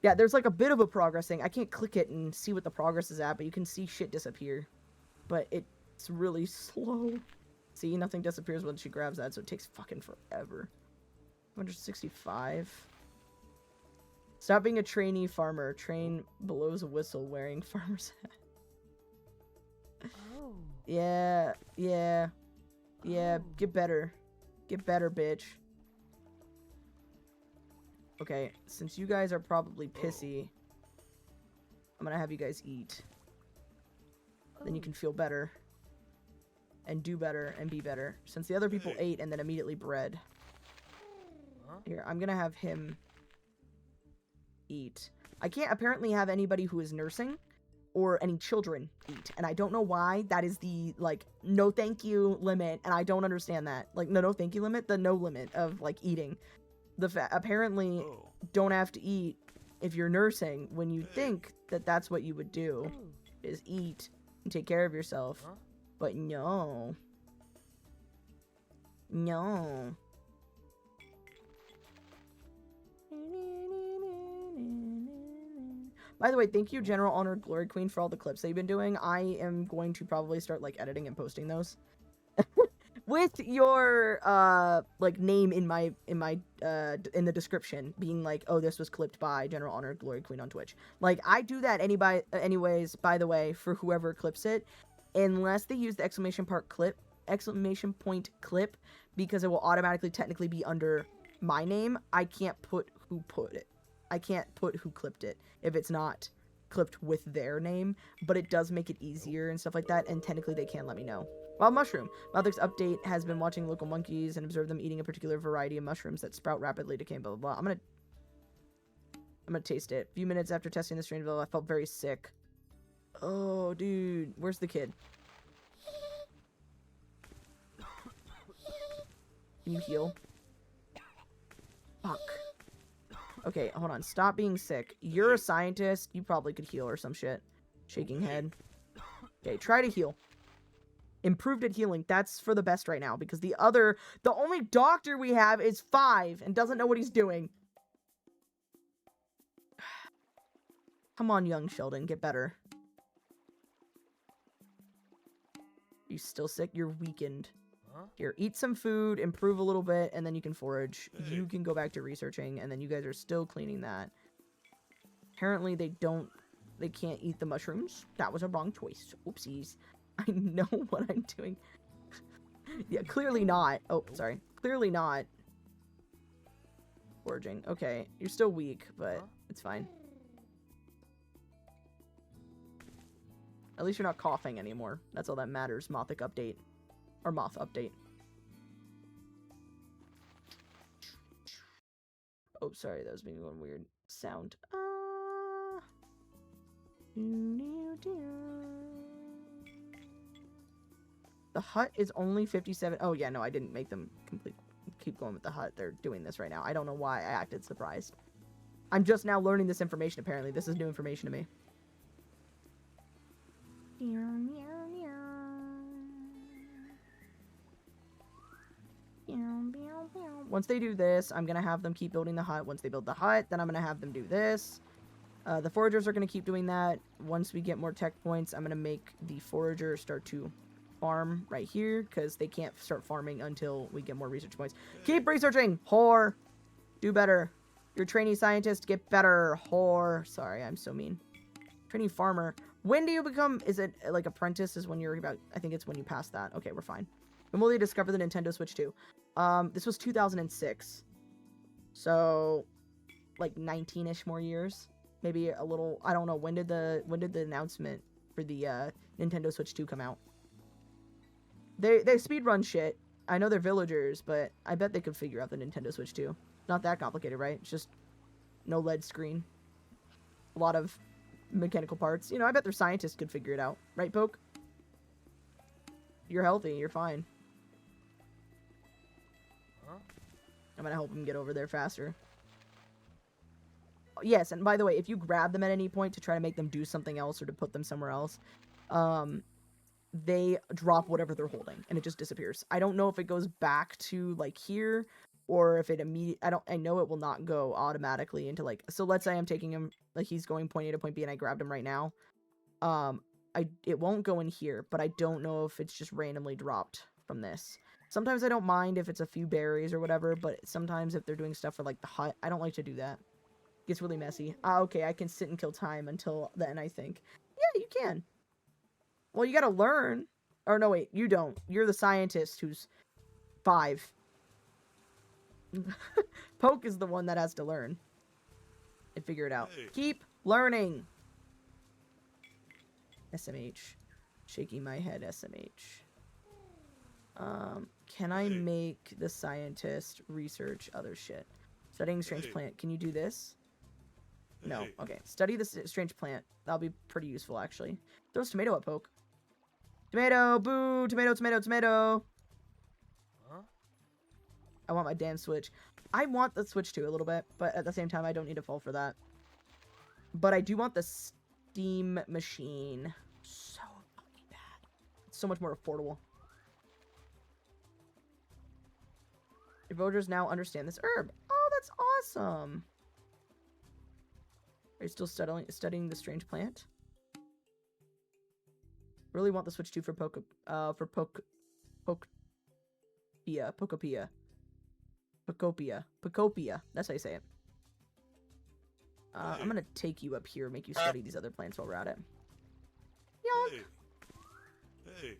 Yeah, there's, like, a bit of a progress thing. I can't click it and see what the progress is at, but you can see shit disappear. But it's really slow. See, nothing disappears when she grabs that, so it takes fucking forever. 165. Stop being a trainee farmer. Train blows a whistle wearing farmer's hat. Oh. Yeah. Get better. Get better, bitch. Okay, since you guys are probably pissy, I'm gonna have you guys eat. Then you can feel better. And do better and be better. Since the other people ate and then immediately bred. Here, I'm gonna have him eat. I can't apparently have anybody who is nursing or any children eat. And I don't know why. That is the, like, no thank you limit. And I don't understand that. Like, no thank you limit? The no limit of, like, eating. Apparently, don't have to eat if you're nursing when you think that that's what you would do. Is eat and take care of yourself. But no. No. By the way, thank you, General Honored Glory Queen, for all the clips that you've been doing. I am going to probably start, like, editing and posting those. With your, like, name in the description, being like, oh, this was clipped by General Honored Glory Queen on Twitch. Like, I do that anyways, by the way, for whoever clips it. Unless they use the exclamation point clip, because it will automatically technically be under my name, I can't put who put it. I can't put who clipped it if it's not clipped with their name, but it does make it easier and stuff like that, and technically they can let me know. Wild Mushroom. Maldek's update has been watching local monkeys and observed them eating a particular variety of mushrooms that sprout rapidly, decay, blah, blah, blah. I'm gonna taste it. A few minutes after testing the strain, I felt very sick. Oh, dude. Where's the kid? Can you heal? Fuck. Okay, hold on. Stop being sick. You're a scientist. You probably could heal or some shit. Shaking head. Okay, try to heal. Improved at healing. That's for the best right now, because the only doctor we have is 5 and doesn't know what he's doing. Come on, young Sheldon. Get better. You still sick? You're weakened. Here, eat some food, improve a little bit, and then you can forage. You can go back to researching, and then you guys are still cleaning that. Apparently, they can't eat the mushrooms. That was a wrong choice. Oopsies. I know what I'm doing. Yeah, clearly not. Oh, sorry. Clearly not. Foraging. Okay, you're still weak, but it's fine. At least you're not coughing anymore. That's all that matters. Mothic update. Or moth update. Oh, sorry, that was being one weird sound. The hut is only 57. Oh, yeah, no, I didn't make them keep going with the hut. They're doing this right now. I don't know why I acted surprised. I'm just now learning this information, apparently. This is new information to me. Once they do this, I'm going to have them keep building the hut. Once they build the hut, then I'm going to have them do this. The foragers are going to keep doing that. Once we get more tech points, I'm going to make the foragers start to farm right here, because they can't start farming until we get more research points. Keep researching! Whore! Do better. You're a trainee scientist. Get better. Whore. Sorry, I'm so mean. Trainee farmer. When do you become... Is it like apprentice is when you're about... I think it's when you pass that. Okay, we're fine. When will they discover the Nintendo Switch 2? This was 2006. So, like 19-ish more years. Maybe a little... I don't know. When did the announcement for the Nintendo Switch 2 come out? They speedrun shit. I know they're villagers, but I bet they could figure out the Nintendo Switch 2. Not that complicated, right? It's just no LED screen. A lot of mechanical parts. You know, I bet their scientists could figure it out. Right, Poke? You're healthy. You're fine. Huh? I'm gonna help them get over there faster. Yes, and by the way, if you grab them at any point to try to make them do something else or to put them somewhere else, they drop whatever they're holding, and it just disappears. I don't know if it goes back to, like, here, or if it I know it will not go automatically into, like, so let's say I'm taking him, like, he's going point A to point B, and I grabbed him right now. It won't go in here, but I don't know if it's just randomly dropped from this. Sometimes I don't mind if it's a few berries or whatever, but sometimes if they're doing stuff for, like, the hut, I don't like to do that. It gets really messy. Okay, I can sit and kill time until then, I think. Yeah, you can. Well, you gotta learn. Or no, wait, you don't. You're the scientist who's 5. Poke is the one that has to learn and figure it out. Hey. Keep learning. SMH. Shaking my head, SMH. Can I make the scientist research other shit? Studying strange plant. Can you do this? No. Okay. Study this strange plant. That'll be pretty useful, actually. Throw this tomato at Poke. Tomato! Boo! Tomato, tomato, tomato! Huh? I want my damn Switch. I want the Switch too, a little bit, but at the same time, I don't need to fall for that. But I do want the Steam machine. So fucking bad. It's so much more affordable. Your villagers now understand this herb. Oh, that's awesome! Are you still studying the strange plant? Really want the Switch 2 for Pokopia. That's how you say it. I'm gonna take you up here, make you study these other plants while we're at it. Yonk! Hey.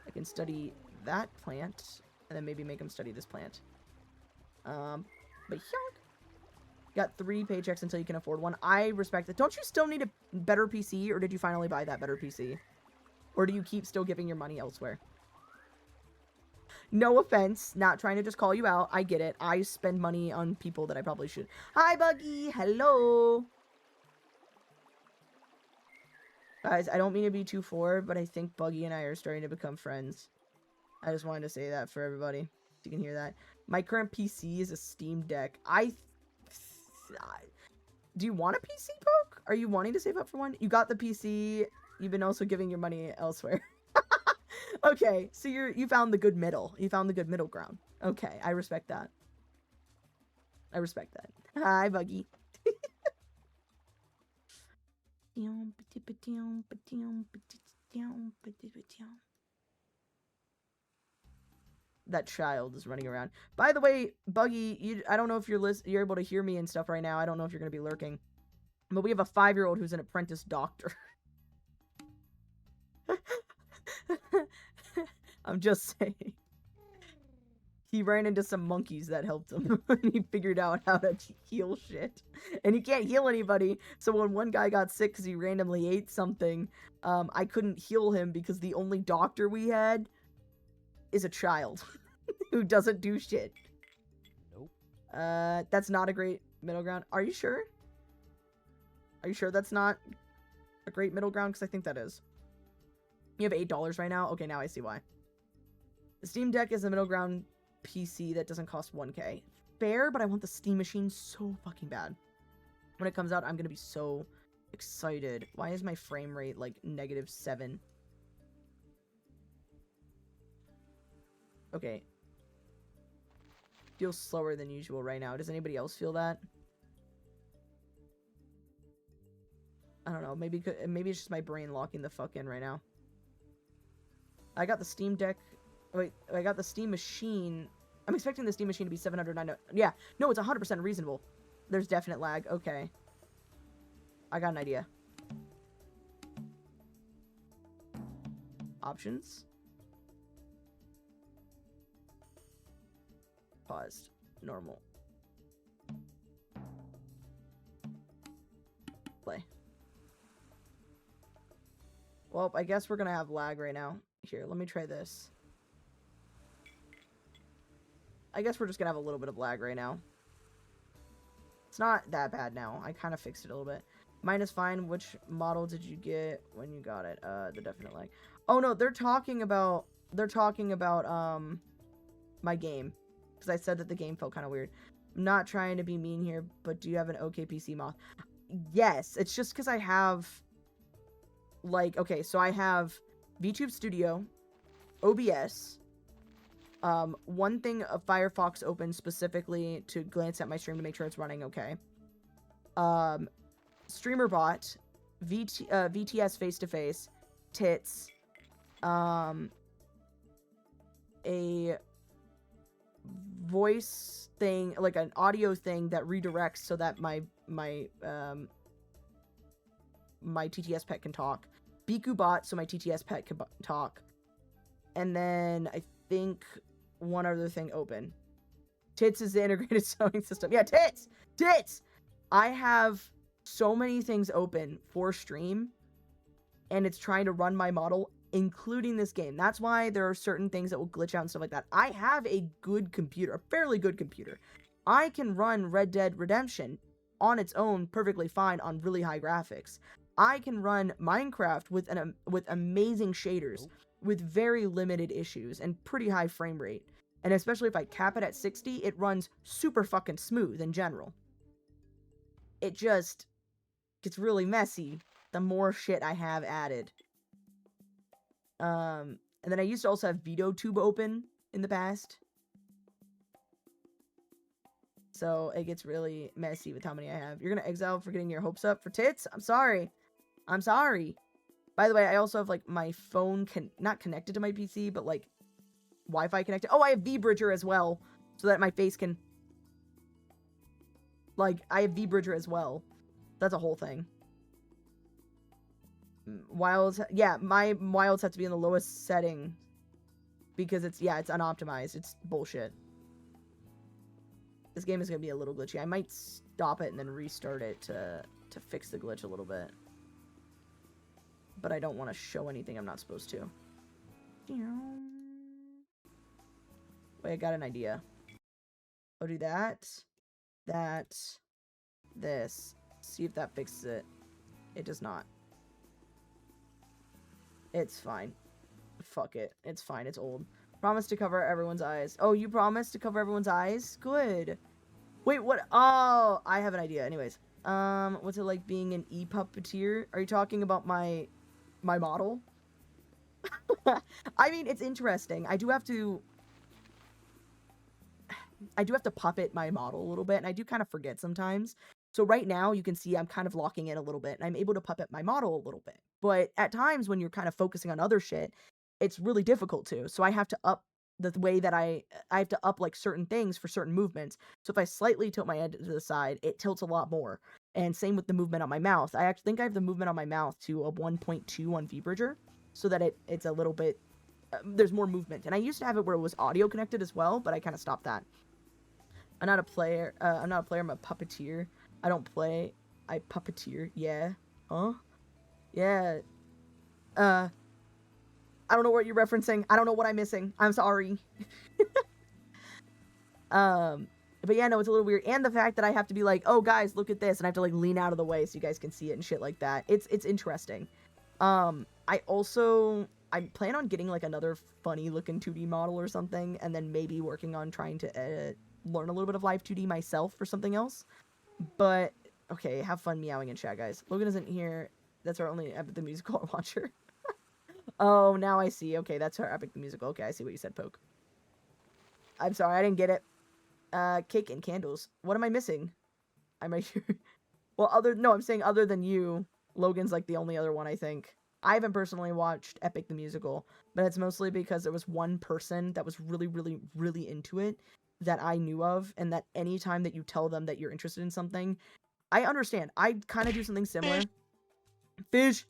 I can study that plant, and then maybe make him study this plant. But yonk! Got 3 paychecks until you can afford one. I respect it. Don't you still need a better PC, or did you finally buy that better PC? Or do you keep still giving your money elsewhere? No offense, not trying to just call you out. I get it. I spend money on people that I probably should. Hi, Buggy. Hello. Guys, I don't mean to be too forward, but I think Buggy and I are starting to become friends. I just wanted to say that for everybody. So you can hear that. My current PC is a Steam Deck. Do you want a PC, Poke? Are you wanting to save up for one? You got the PC. You've been also giving your money elsewhere. Okay, so you found the good middle. You found the good middle ground. Okay, I respect that. I respect that. Hi, Buggy. That child is running around. By the way, Buggy, I don't know if you're able to hear me and stuff right now. I don't know if you're going to be lurking. But we have a 5-year-old who's an apprentice doctor. I'm just saying. He ran into some monkeys that helped him. And he figured out how to heal shit. And he can't heal anybody. So when one guy got sick because he randomly ate something, I couldn't heal him because the only doctor we had is a child who doesn't do shit. Nope. That's not a great middle ground. Are you sure? Are you sure that's not a great middle ground? Because I think that is. You have $8 right now? Okay, now I see why. The Steam Deck is the middle ground PC that doesn't cost 1K. Fair, but I want the Steam Machine so fucking bad. When it comes out, I'm gonna be so excited. Why is my frame rate like -7? Okay. Feels slower than usual right now. Does anybody else feel that? I don't know. Maybe it's just my brain locking the fuck in right now. I got the Steam Deck. Wait, I got the Steam Machine. I'm expecting the Steam Machine to be $709. Yeah, no, it's 100% reasonable. There's definite lag. Okay. I got an idea. Options. Paused. Normal. Play. Well, I guess we're gonna have lag right now. Here, let me try this. I guess we're just gonna have a little bit of lag right now. It's not that bad now. I kind of fixed it a little bit. Mine is fine. Which model did you get when you got it? The definite lag. Oh no, they're talking about my game. Because I said that the game felt kind of weird. I'm not trying to be mean here, but do you have an okay PC mod? Yes, it's just because I have like, okay, so I have VTube Studio, OBS, one thing of Firefox open specifically to glance at my stream to make sure it's running okay. StreamerBot, VTS face-to-face, tits, a voice thing, like an audio thing that redirects so that my TTS pet can talk. BikuBot, so my TTS pet can talk. And then I think one other thing open. Tits is the integrated sewing system. Yeah, tits! Tits! I have so many things open for stream, and it's trying to run my model, including this game. That's why there are certain things that will glitch out and stuff like that. I have a good computer, a fairly good computer. I can run Red Dead Redemption on its own perfectly fine on really high graphics. I can run Minecraft with amazing shaders, with very limited issues and pretty high frame rate. And especially if I cap it at 60, it runs super fucking smooth in general. It just gets really messy the more shit I have added. And then I used to also have VideoTube open in the past. So it gets really messy with how many I have. You're gonna exile for getting your hopes up for tits? I'm sorry. I'm sorry. By the way, I also have, like, my phone not connected to my PC, but, like, Wi-Fi connected. Oh, I have V-Bridger as well, so that my face can... Like, I have V-Bridger as well. That's a whole thing. Wilds... Yeah, my wilds have to be in the lowest setting. Because it's unoptimized. It's bullshit. This game is going to be a little glitchy. I might stop it and then restart it to fix the glitch a little bit. But I don't want to show anything I'm not supposed to. Wait, I got an idea. I'll do that. This. See if that fixes it. It does not. It's fine. Fuck it. It's fine. It's old. Promise to cover everyone's eyes. Oh, you promised to cover everyone's eyes? Good. Wait, what? Oh, I have an idea. Anyways. What's it like being an e-puppeteer? Are you talking about my model? I mean, it's interesting. I do have to puppet my model a little bit, and I do kind of forget sometimes. So right now, you can see I'm kind of locking in a little bit, and I'm able to puppet my model a little bit. But at times, when you're kind of focusing on other shit, it's really difficult to. So I have to up the way that I have to up, like, certain things for certain movements. So if I slightly tilt my head to the side, it tilts a lot more. And same with the movement on my mouth. I actually think I have the movement on my mouth to a 1.2 on V-Bridger, so that it's a little bit there's more movement. And I used to have it where it was audio connected as well, but I kind of stopped that. I'm not a player. I'm not a player. I'm a puppeteer. I don't play. I puppeteer. Yeah. Huh? Yeah. I don't know what you're referencing. I don't know what I'm missing. I'm sorry. But yeah, no, it's a little weird. And the fact that I have to be like, oh, guys, look at this. And I have to, like, lean out of the way so you guys can see it and shit like that. It's interesting. I plan on getting, like, another funny-looking 2D model or something. And then maybe working on trying to learn a little bit of live 2D myself for something else. But, okay, have fun meowing in chat, guys. Logan isn't here. That's our only Epic the Musical watcher. Oh, now I see. Okay, that's our Epic the Musical. Okay, I see what you said, Poke. I'm sorry, I didn't get it. Cake and candles. What am I missing? I'm right here. Well, I'm saying other than you. Logan's, like, the only other one, I think. I haven't personally watched Epic the Musical, but it's mostly because there was one person that was really, really, really into it that I knew of, and that anytime that you tell them that you're interested in something, I understand. I kind of do something similar. Fish!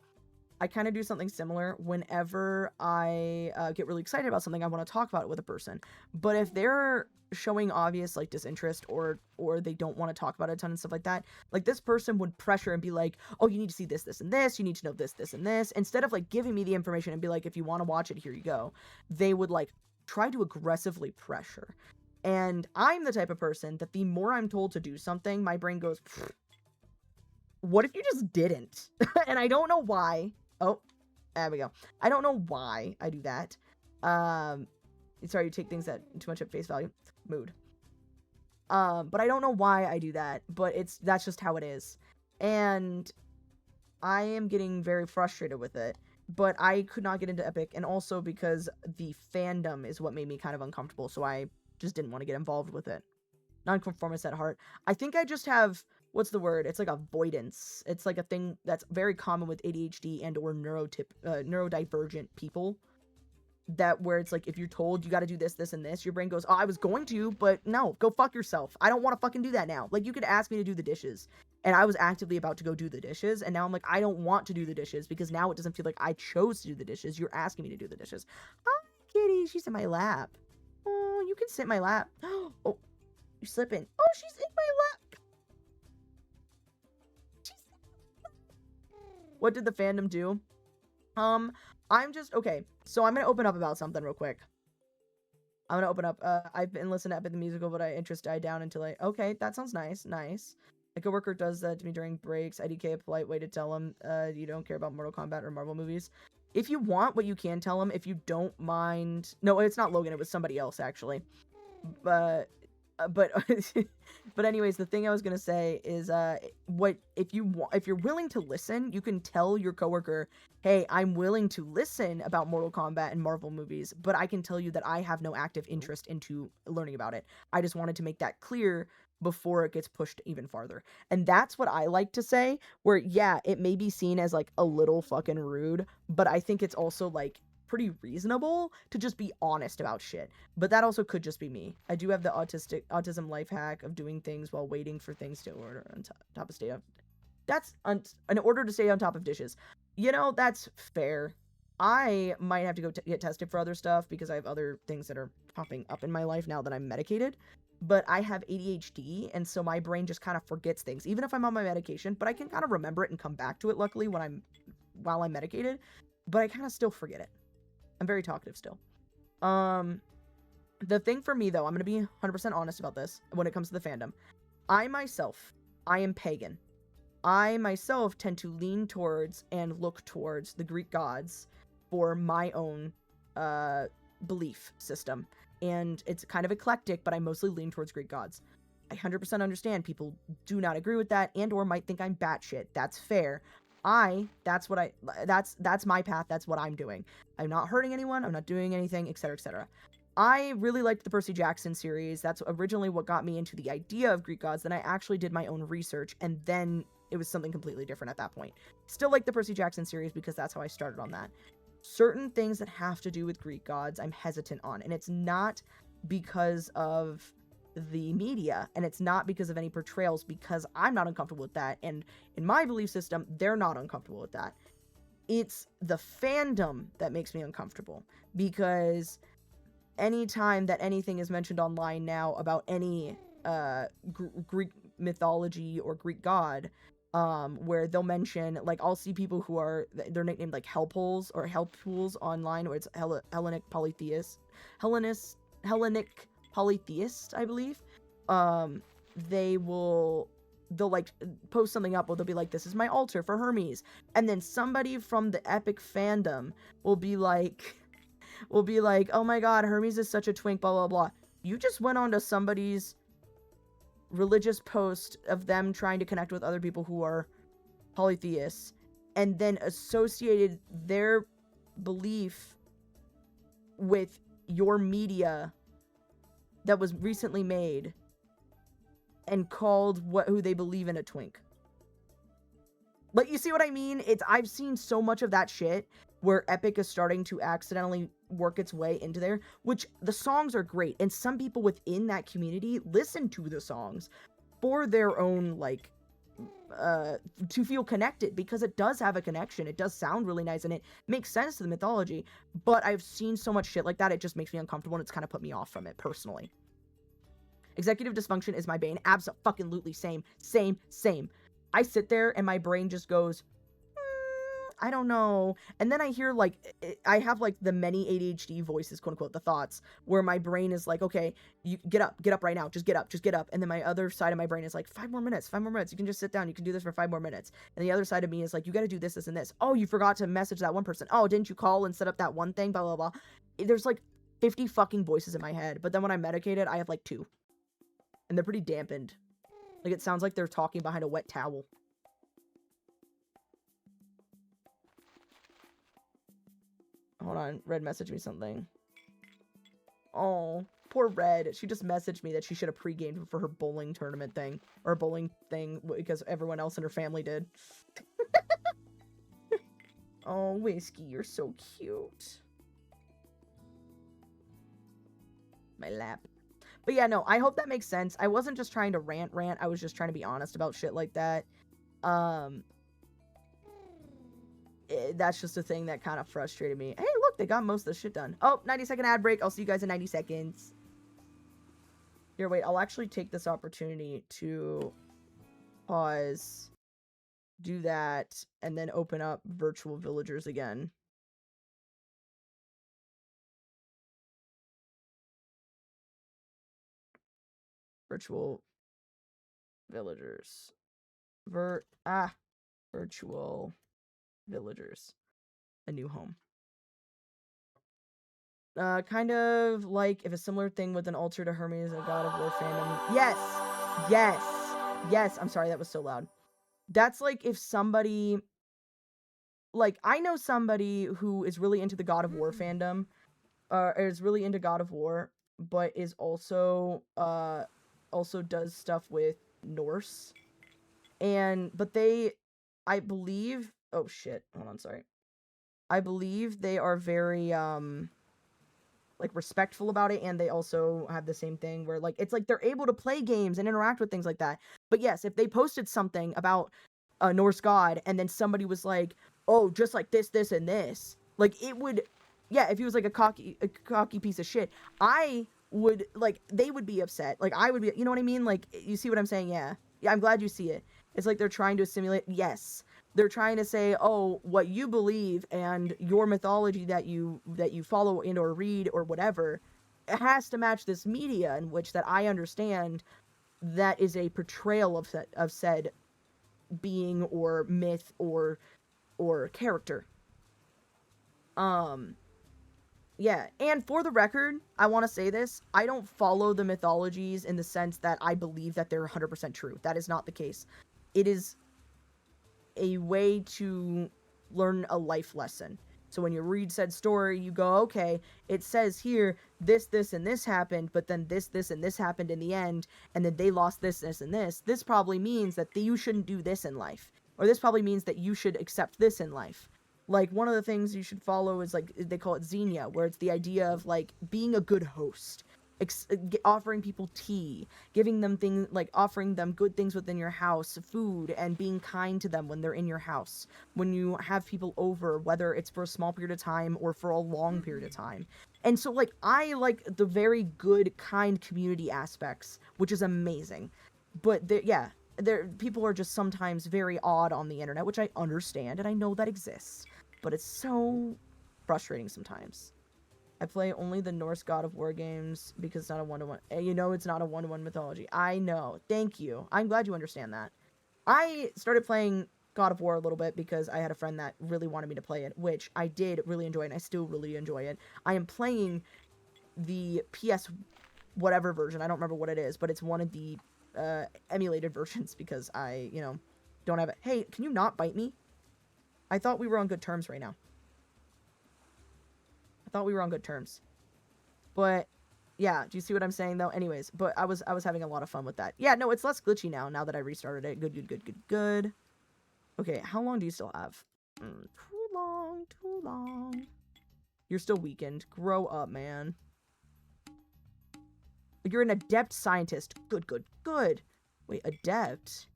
I kind of do something similar whenever I get really excited about something. I want to talk about it with a person. But if they're showing obvious, like, disinterest or they don't want to talk about it a ton and stuff like that, like, this person would pressure and be like, oh, you need to see this, this, and this. You need to know this, this, and this. Instead of, like, giving me the information and be like, if you want to watch it, here you go. They would, like, try to aggressively pressure. And I'm the type of person that the more I'm told to do something, my brain goes, what if you just didn't? And I don't know why. Oh, there we go. I don't know why I do that. Sorry, you take things that too much at face value. Mood. But I don't know why I do that, but that's just how it is. And I am getting very frustrated with it, but I could not get into Epic, and also because the fandom is what made me kind of uncomfortable, so I just didn't want to get involved with it. Nonconformist at heart. I think I just have, what's the word? It's like avoidance. It's like a thing that's very common with ADHD and or neurodivergent people. That where it's like, if you're told you got to do this, this, and this, your brain goes, oh, I was going to, but no, go fuck yourself. I don't want to fucking do that now. Like, you could ask me to do the dishes, and I was actively about to go do the dishes, and now I'm like, I don't want to do the dishes, because now it doesn't feel like I chose to do the dishes. You're asking me to do the dishes. Hi, kitty. She's in my lap. Oh, you can sit in my lap. Oh, you're slipping. Oh, she's in my lap. What did the fandom do? Okay, so I'm gonna open up about something real quick. I'm gonna open up, I've been listening to Epic the Musical, but my interest died down until okay, that sounds nice, nice. A coworker does that to me during breaks. IDK, a polite way to tell him, you don't care about Mortal Kombat or Marvel movies. If you want, what you can tell him, if you don't mind, no, it's not Logan, it was somebody else, actually. But anyways, the thing I was gonna say is, if you're willing to listen, you can tell your coworker, hey, I'm willing to listen about Mortal Kombat and Marvel movies, but I can tell you that I have no active interest into learning about it. I just wanted to make that clear before it gets pushed even farther. And that's what I like to say, where, yeah, it may be seen as, like, a little fucking rude, but I think it's also, like, pretty reasonable to just be honest about shit. But that also could just be me. I do have the autism life hack of doing things while waiting for things to order on top of in order to stay on top of dishes. You know, that's fair. I might have to go get tested for other stuff because I have other things that are popping up in my life now that I'm medicated. But I have ADHD, and so my brain just kind of forgets things, even if I'm on my medication. But I can kind of remember it and come back to it, luckily, while I'm medicated. But I kind of still forget it. I'm very talkative still. The thing for me, though, I'm going to be 100% honest about this when it comes to the fandom. I am pagan. I myself tend to lean towards and look towards the Greek gods for my own belief system. And it's kind of eclectic, but I mostly lean towards Greek gods. I 100% understand people do not agree with that and or might think I'm batshit. That's fair. That's my path, that's what I'm doing. I'm not hurting anyone, I'm not doing anything, etc., etc. I really liked the Percy Jackson series. That's originally what got me into the idea of Greek gods. Then I actually did my own research, and then it was something completely different at that point. Still like the Percy Jackson series because that's how I started on that. Certain things that have to do with Greek gods, I'm hesitant on, and it's not because of the media, and it's not because of any portrayals, because I'm not uncomfortable with that, and in my belief system, they're not uncomfortable with that. it's the fandom that makes me uncomfortable, because anytime that anything is mentioned online now about any Greek mythology or Greek god, where they'll mention, like, I'll see people who are, they're nicknamed like Hellpoles or Hellpools online, where it's Hellenic polytheist, I believe. They'll like post something up where they'll be like, this is my altar for Hermes, and then somebody from the epic fandom will be like, oh my god, Hermes is such a twink, blah blah blah. You just went on to somebody's religious post of them trying to connect with other people who are polytheists, and then associated their belief with your media that was recently made, and called who they believe in a twink. Like, you see what I mean? I've seen so much of that shit where Epic is starting to accidentally work its way into there, which the songs are great, and some people within that community listen to the songs for their own, like, to feel connected, because it does have a connection, it does sound really nice, and it makes sense to the mythology. But I've seen so much shit like that, it just makes me uncomfortable, and it's kind of put me off from it, personally. Executive dysfunction is my bane. Abso-fucking-lutely same. I sit there and my brain just goes, I don't know. And then I hear, like, I have, like, the many ADHD voices, quote unquote, the thoughts, where my brain is like, okay, you get up right now, just get up. And then my other side of my brain is like, 5 more minutes. You can just sit down, you can do this for 5 more minutes. And the other side of me is like, you gotta do this, and this. Oh, you forgot to message that one person. Oh, didn't you call and set up that one thing, blah, blah, blah. There's, like, 50 fucking voices in my head. But then when I'm medicated, I have, like, 2. And they're pretty dampened. Like, it sounds like they're talking behind a wet towel. Hold on, Red messaged me something. Oh, poor Red. She just messaged me that she should have pre-gamed for her bowling tournament thing. Or bowling thing, because everyone else in her family did. Oh, Whiskey, you're so cute. My lap. But yeah, no, I hope that makes sense. I wasn't just trying to rant. I was just trying to be honest about shit like that. That's just a thing that kind of frustrated me. Hey, look, they got most of the shit done. Oh, 90-second ad break. I'll see you guys in 90 seconds. Here, wait, I'll actually take this opportunity to pause, do that, and then open up virtual villagers again. Virtual villagers. Virtual villagers. A new home. Kind of like if a similar thing with an altar to Hermes, a god of war fandom. Yes. I'm sorry, that was so loud. That's like if somebody, like, I know somebody who is really into the God of War fandom, is really into God of War, but is also does stuff with Norse. But I believe, oh shit, hold on, sorry. I believe they are very, like, respectful about it, and they also have the same thing where, like, it's like they're able to play games and interact with things like that. But yes, if they posted something about a Norse god, and then somebody was like, oh, just like this, and this, like, it would, yeah, if he was like a cocky piece of shit, I would, like, they would be upset. Like, I would be, you know what I mean? Like, you see what I'm saying? Yeah, I'm glad you see it. It's like they're trying to assimilate, yes. They're trying to say, oh, what you believe and your mythology that you follow and or read or whatever, it has to match this media in which that I understand that is a portrayal of said being or myth or character. Yeah, and for the record, I want to say this, I don't follow the mythologies in the sense that I believe that they're 100% true. That is not the case. It is a way to learn a life lesson. So when you read said story, you go, okay, it says here, this, and this happened, but then this, and this happened in the end, and then they lost this, and this. This probably means that you shouldn't do this in life. Or this probably means that you should accept this in life. Like, one of the things you should follow is, like, they call it Xenia, where it's the idea of, like, being a good host. offering people tea, giving them things, like offering them good things within your house, food, and being kind to them when they're in your house. When you have people over, whether it's for a small period of time or for a long period of time. And so, like, I like the very good, kind community aspects, which is amazing. But, yeah, people are just sometimes very odd on the internet, which I understand, and I know that exists. But it's so frustrating sometimes. I play only the Norse God of War games because it's not a one-to-one. You know it's not a one-to-one mythology. I know. Thank you. I'm glad you understand that. I started playing God of War a little bit because I had a friend that really wanted me to play it, which I did really enjoy, and I still really enjoy it. I am playing the PS whatever version. I don't remember what it is, but it's one of the emulated versions because I, don't have it. Hey, can you not bite me? I thought we were on good terms right now. Thought we were on good terms. But yeah, do you see what I'm saying though? Anyways, but I was having a lot of fun with that. Yeah, no, it's less glitchy now that I restarted it. Good. Okay, how long do you still have? Too long. You're still weakened. Grow up, man. You're an adept scientist. Good. Wait, adept?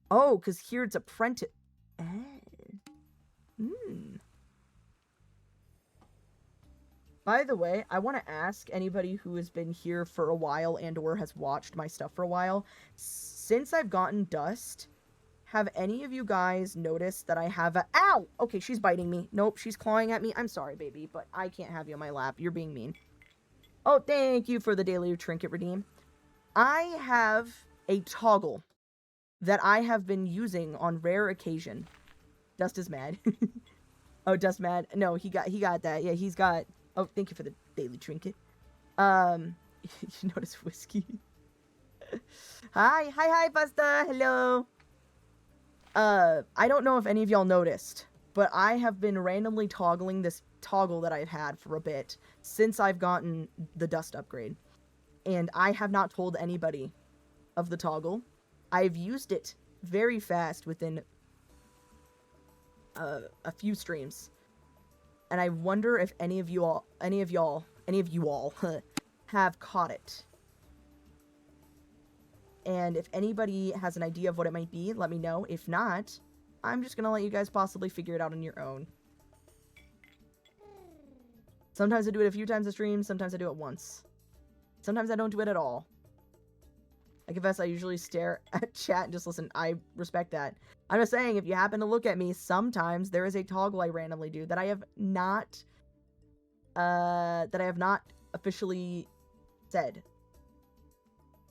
Oh, because here it's apprentice. By the way, I want to ask anybody who has been here for a while and or has watched my stuff for a while, since I've gotten dust, have any of you guys noticed that I have a— Ow! Okay, she's biting me. Nope, she's clawing at me. I'm sorry, baby, but I can't have you on my lap. You're being mean. Oh, thank you for the daily trinket redeem. I have a toggle that I have been using on rare occasion. Dust is mad. Oh, Dust mad. No, he got that. Yeah, he's got— Oh, thank you for the daily trinket. You notice whiskey. Hi, Busta. Hello. I don't know if any of y'all noticed, but I have been randomly toggling this toggle that I've had for a bit since I've gotten the dust upgrade. And I have not told anybody of the toggle. I've used it very fast within a few streams. And I wonder if any of you all have caught it. And if anybody has an idea of what it might be, let me know. If not, I'm just gonna let you guys possibly figure it out on your own. Sometimes I do it a few times a stream, sometimes I do it once. Sometimes I don't do it at all. I confess I usually stare at chat and just listen. I respect that. I'm just saying, if you happen to look at me, sometimes there is a toggle I randomly do that I have not officially said.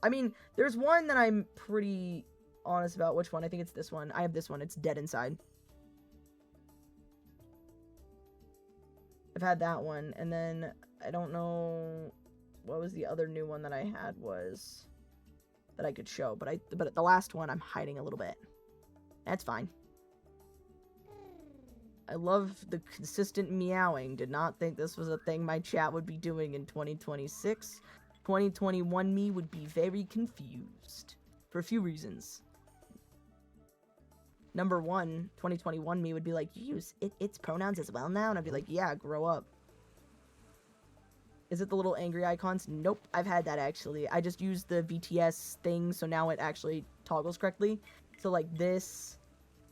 I mean, there's one that I'm pretty honest about. Which one? I think it's this one. I have this one. It's dead inside. I've had that one, and then I don't know what was the other new one that I had was that I could show, but the last one I'm hiding a little bit. That's fine. I love the consistent meowing. Did not think this was a thing my chat would be doing in 2026. 2021 me would be very confused for a few reasons. Number one, 2021 me would be like, you use its pronouns as well now? And I'd be like, yeah, grow up. Is it the little angry icons? Nope, I've had that actually. I just used the VTS thing, so now it actually toggles correctly. So like this,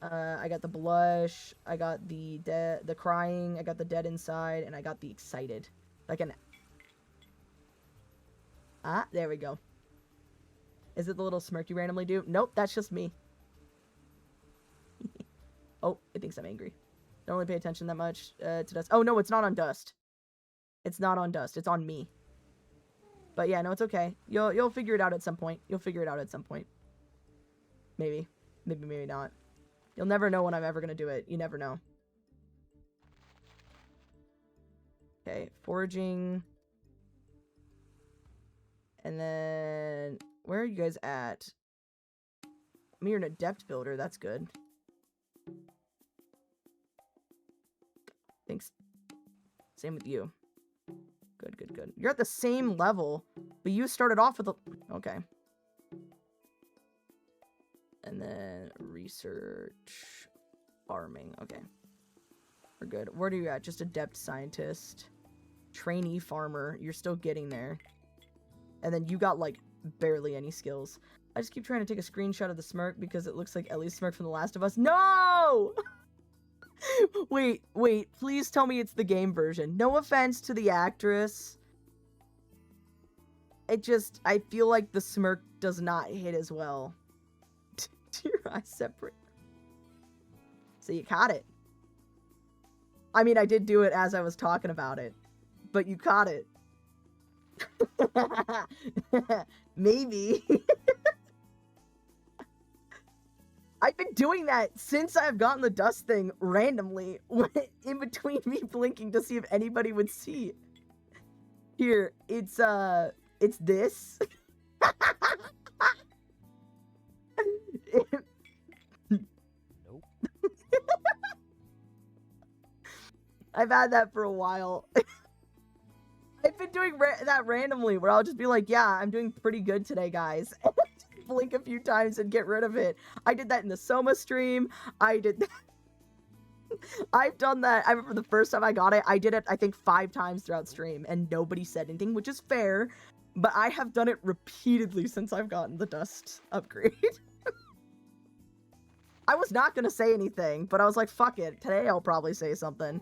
I got the blush, I got the crying, I got the dead inside, and I got the excited. Like an— Ah, there we go. Is it the little smirk you randomly do? Nope, that's just me. Oh, it thinks I'm angry. Don't really pay attention that much to dust. Oh, no, it's not on dust. It's not on dust. It's on me. But yeah, no, it's okay. You'll figure it out at some point. You'll figure it out at some point. Maybe. Maybe not. You'll never know when I'm ever gonna do it. You never know. Okay, foraging. And then, where are you guys at? I mean, you're an adept builder. That's good. Thanks. Same with you. Good. You're at the same level, but you started off with a— Okay. And then research, farming. Okay. We're good. Where are you at? Just adept scientist. Trainee farmer. You're still getting there. And then you got, like, barely any skills. I just keep trying to take a screenshot of the smirk because it looks like Ellie's smirk from The Last of Us. No! Wait, please tell me it's the game version. No offense to the actress. I feel like the smirk does not hit as well. Do your eyes separate? So you caught it. I mean, I did do it as I was talking about it, but you caught it. Maybe. I've been doing that since I've gotten the dust thing randomly in between me blinking to see if anybody would see. Here, it's this. Nope. I've had that for a while. I've been doing that randomly where I'll just be like, yeah, I'm doing pretty good today, guys. And just blink a few times and get rid of it. I did that in the Soma stream. I did that. I've done that. I remember the first time I got it, I did it, I think, 5 times throughout stream, and nobody said anything, which is fair, but I have done it repeatedly since I've gotten the dust upgrade. I was not gonna say anything, but I was like, fuck it. Today I'll probably say something.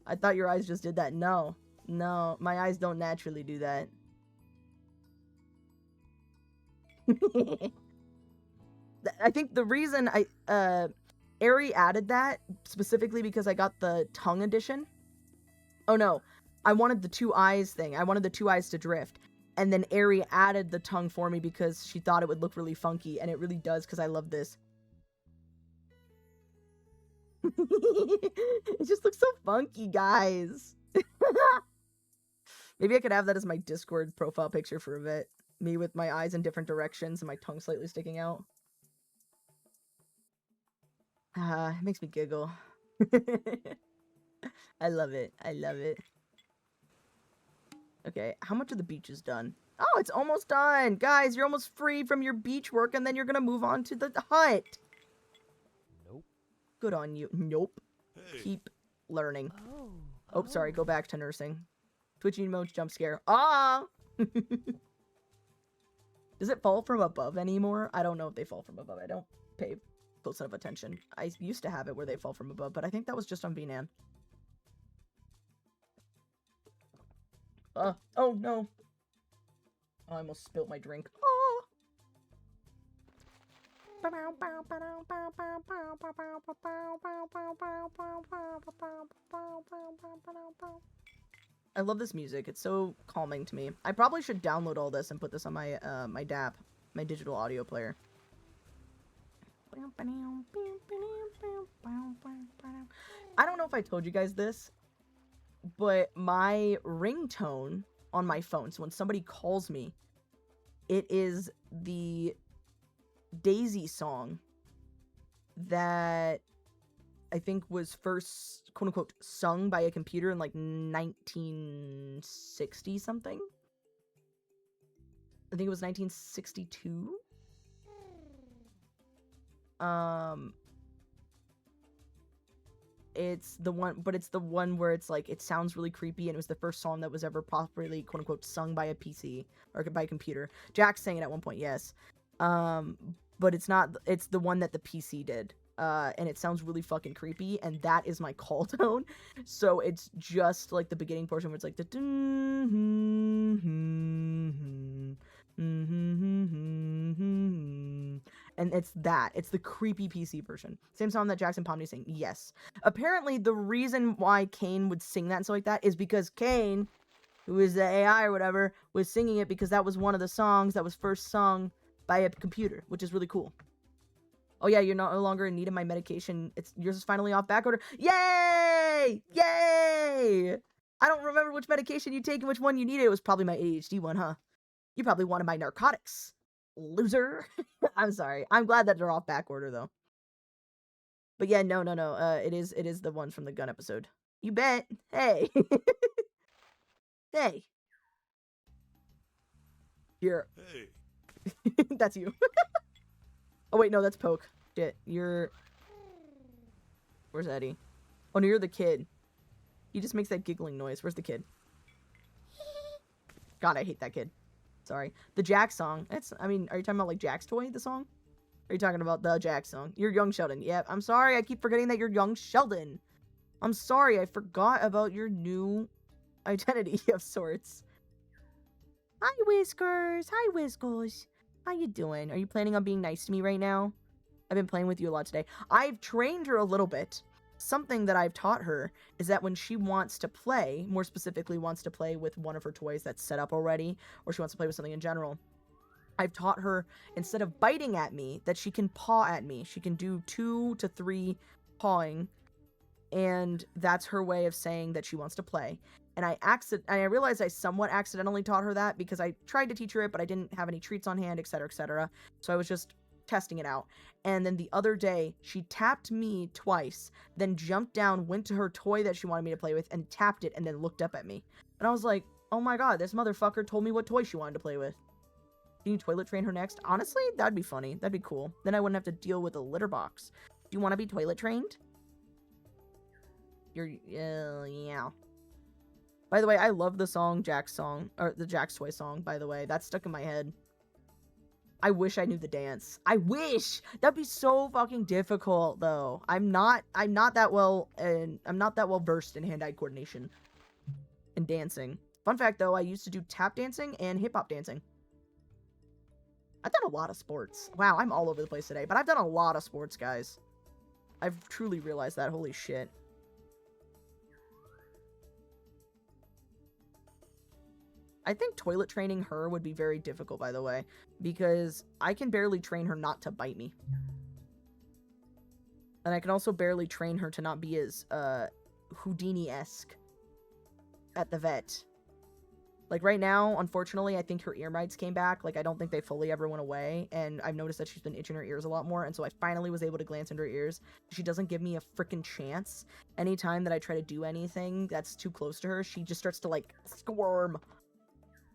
I thought your eyes just did that. No, my eyes don't naturally do that. I think the reason Ari added that specifically because I got the tongue edition. Oh no, I wanted the 2 eyes thing. I wanted the 2 eyes to drift. And then Ari added the tongue for me because she thought it would look really funky, and it really does because I love this. It just looks so funky, guys. Maybe I could have that as my Discord profile picture for a bit. Me with my eyes in different directions and my tongue slightly sticking out. It makes me giggle. I love it. I love it. Okay, how much of the beach is done? Oh, it's almost done! Guys, you're almost free from your beach work, and then you're gonna move on to the hut! Nope. Good on you. Nope. Hey. Keep learning. Oh. Oh, sorry, go back to nursing. Twitchy emotes, jump scare. Ah! Does it fall from above anymore? I don't know if they fall from above. I don't pay close enough attention. I used to have it where they fall from above, but I think that was just on VNAN. Oh no. Oh, I almost spilled my drink. Oh. I love this music. It's so calming to me. I probably should download all this and put this on my my DAP, my digital audio player. I don't know if I told you guys this, but my ringtone on my phone, so when somebody calls me, it is the Daisy song that I think was first, quote unquote, sung by a computer in like 1960 something. I think it was 1962. It's the one, but it's the one where it's like, it sounds really creepy, and it was the first song that was ever properly, quote unquote, sung by a PC, or by a computer. Jack sang it at one point, yes. But it's not, it's the one that the PC did. And it sounds really fucking creepy, and that is my call tone. So it's just like the beginning portion where it's like the and it's that. It's the creepy PC version. Same song that Jackson Pomney sang. Yes. Apparently, the reason why Kane would sing that and stuff like that is because Kane, who is the AI or whatever, was singing it because that was one of the songs that was first sung by a computer, which is really cool. Oh yeah, you're no longer in need of my medication. Yours is finally off back order. Yay! Yay! I don't remember which medication you take and which one you needed. It was probably my ADHD one, huh? You probably wanted my narcotics. Loser. I'm sorry. I'm glad that they're off back order though. But yeah, no. It is the ones from the gun episode. You bet. Hey. Hey. Here. Hey. That's you. Oh wait, no, that's Poke. Shit, you're... Where's Eddie? Oh no, you're the kid. He just makes that giggling noise. Where's the kid? God, I hate that kid. Sorry. The Jack song. I mean, are you talking about like Jack's Toy, the song? Are you talking about the Jack song? You're young Sheldon. Yep. I'm sorry. I keep forgetting that you're young Sheldon. I'm sorry. I forgot about your new identity of sorts. Hi, Whiskers. Hi, Whiskers. How you doing? Are you planning on being nice to me right now? I've been playing with you a lot today. I've trained her a little bit. Something that I've taught her is that when she wants to play, more specifically wants to play with one of her toys that's set up already, or she wants to play with something in general, I've taught her, instead of biting at me, that she can paw at me. She can do 2 to 3 pawing, and that's her way of saying that she wants to play. And I realized I somewhat accidentally taught her that because I tried to teach her it, but I didn't have any treats on hand, etc., etc. So I was just testing it out. And then the other day, she tapped me twice, then jumped down, went to her toy that she wanted me to play with, and tapped it, and then looked up at me. And I was like, oh my god, this motherfucker told me what toy she wanted to play with. Can you toilet train her next? Honestly, that'd be funny. That'd be cool. Then I wouldn't have to deal with a litter box. Do you want to be toilet trained? Yeah. By the way, I love the song Jack's song, or the Jack's Toy song, by the way. That's stuck in my head. I wish I knew the dance. I wish! That'd be so fucking difficult, though. I'm not that well versed in hand-eye coordination and dancing. Fun fact, though, I used to do tap dancing and hip-hop dancing. I've done a lot of sports. Wow, I'm all over the place today, but I've done a lot of sports, guys. I've truly realized that. Holy shit. I think toilet training her would be very difficult, by the way, because I can barely train her not to bite me. And I can also barely train her to not be as, Houdini-esque at the vet. Like, right now, unfortunately, I think her ear mites came back. Like, I don't think they fully ever went away, and I've noticed that she's been itching her ears a lot more, and so I finally was able to glance into her ears. She doesn't give me a freaking chance. Anytime that I try to do anything that's too close to her, she just starts to, like, squirm.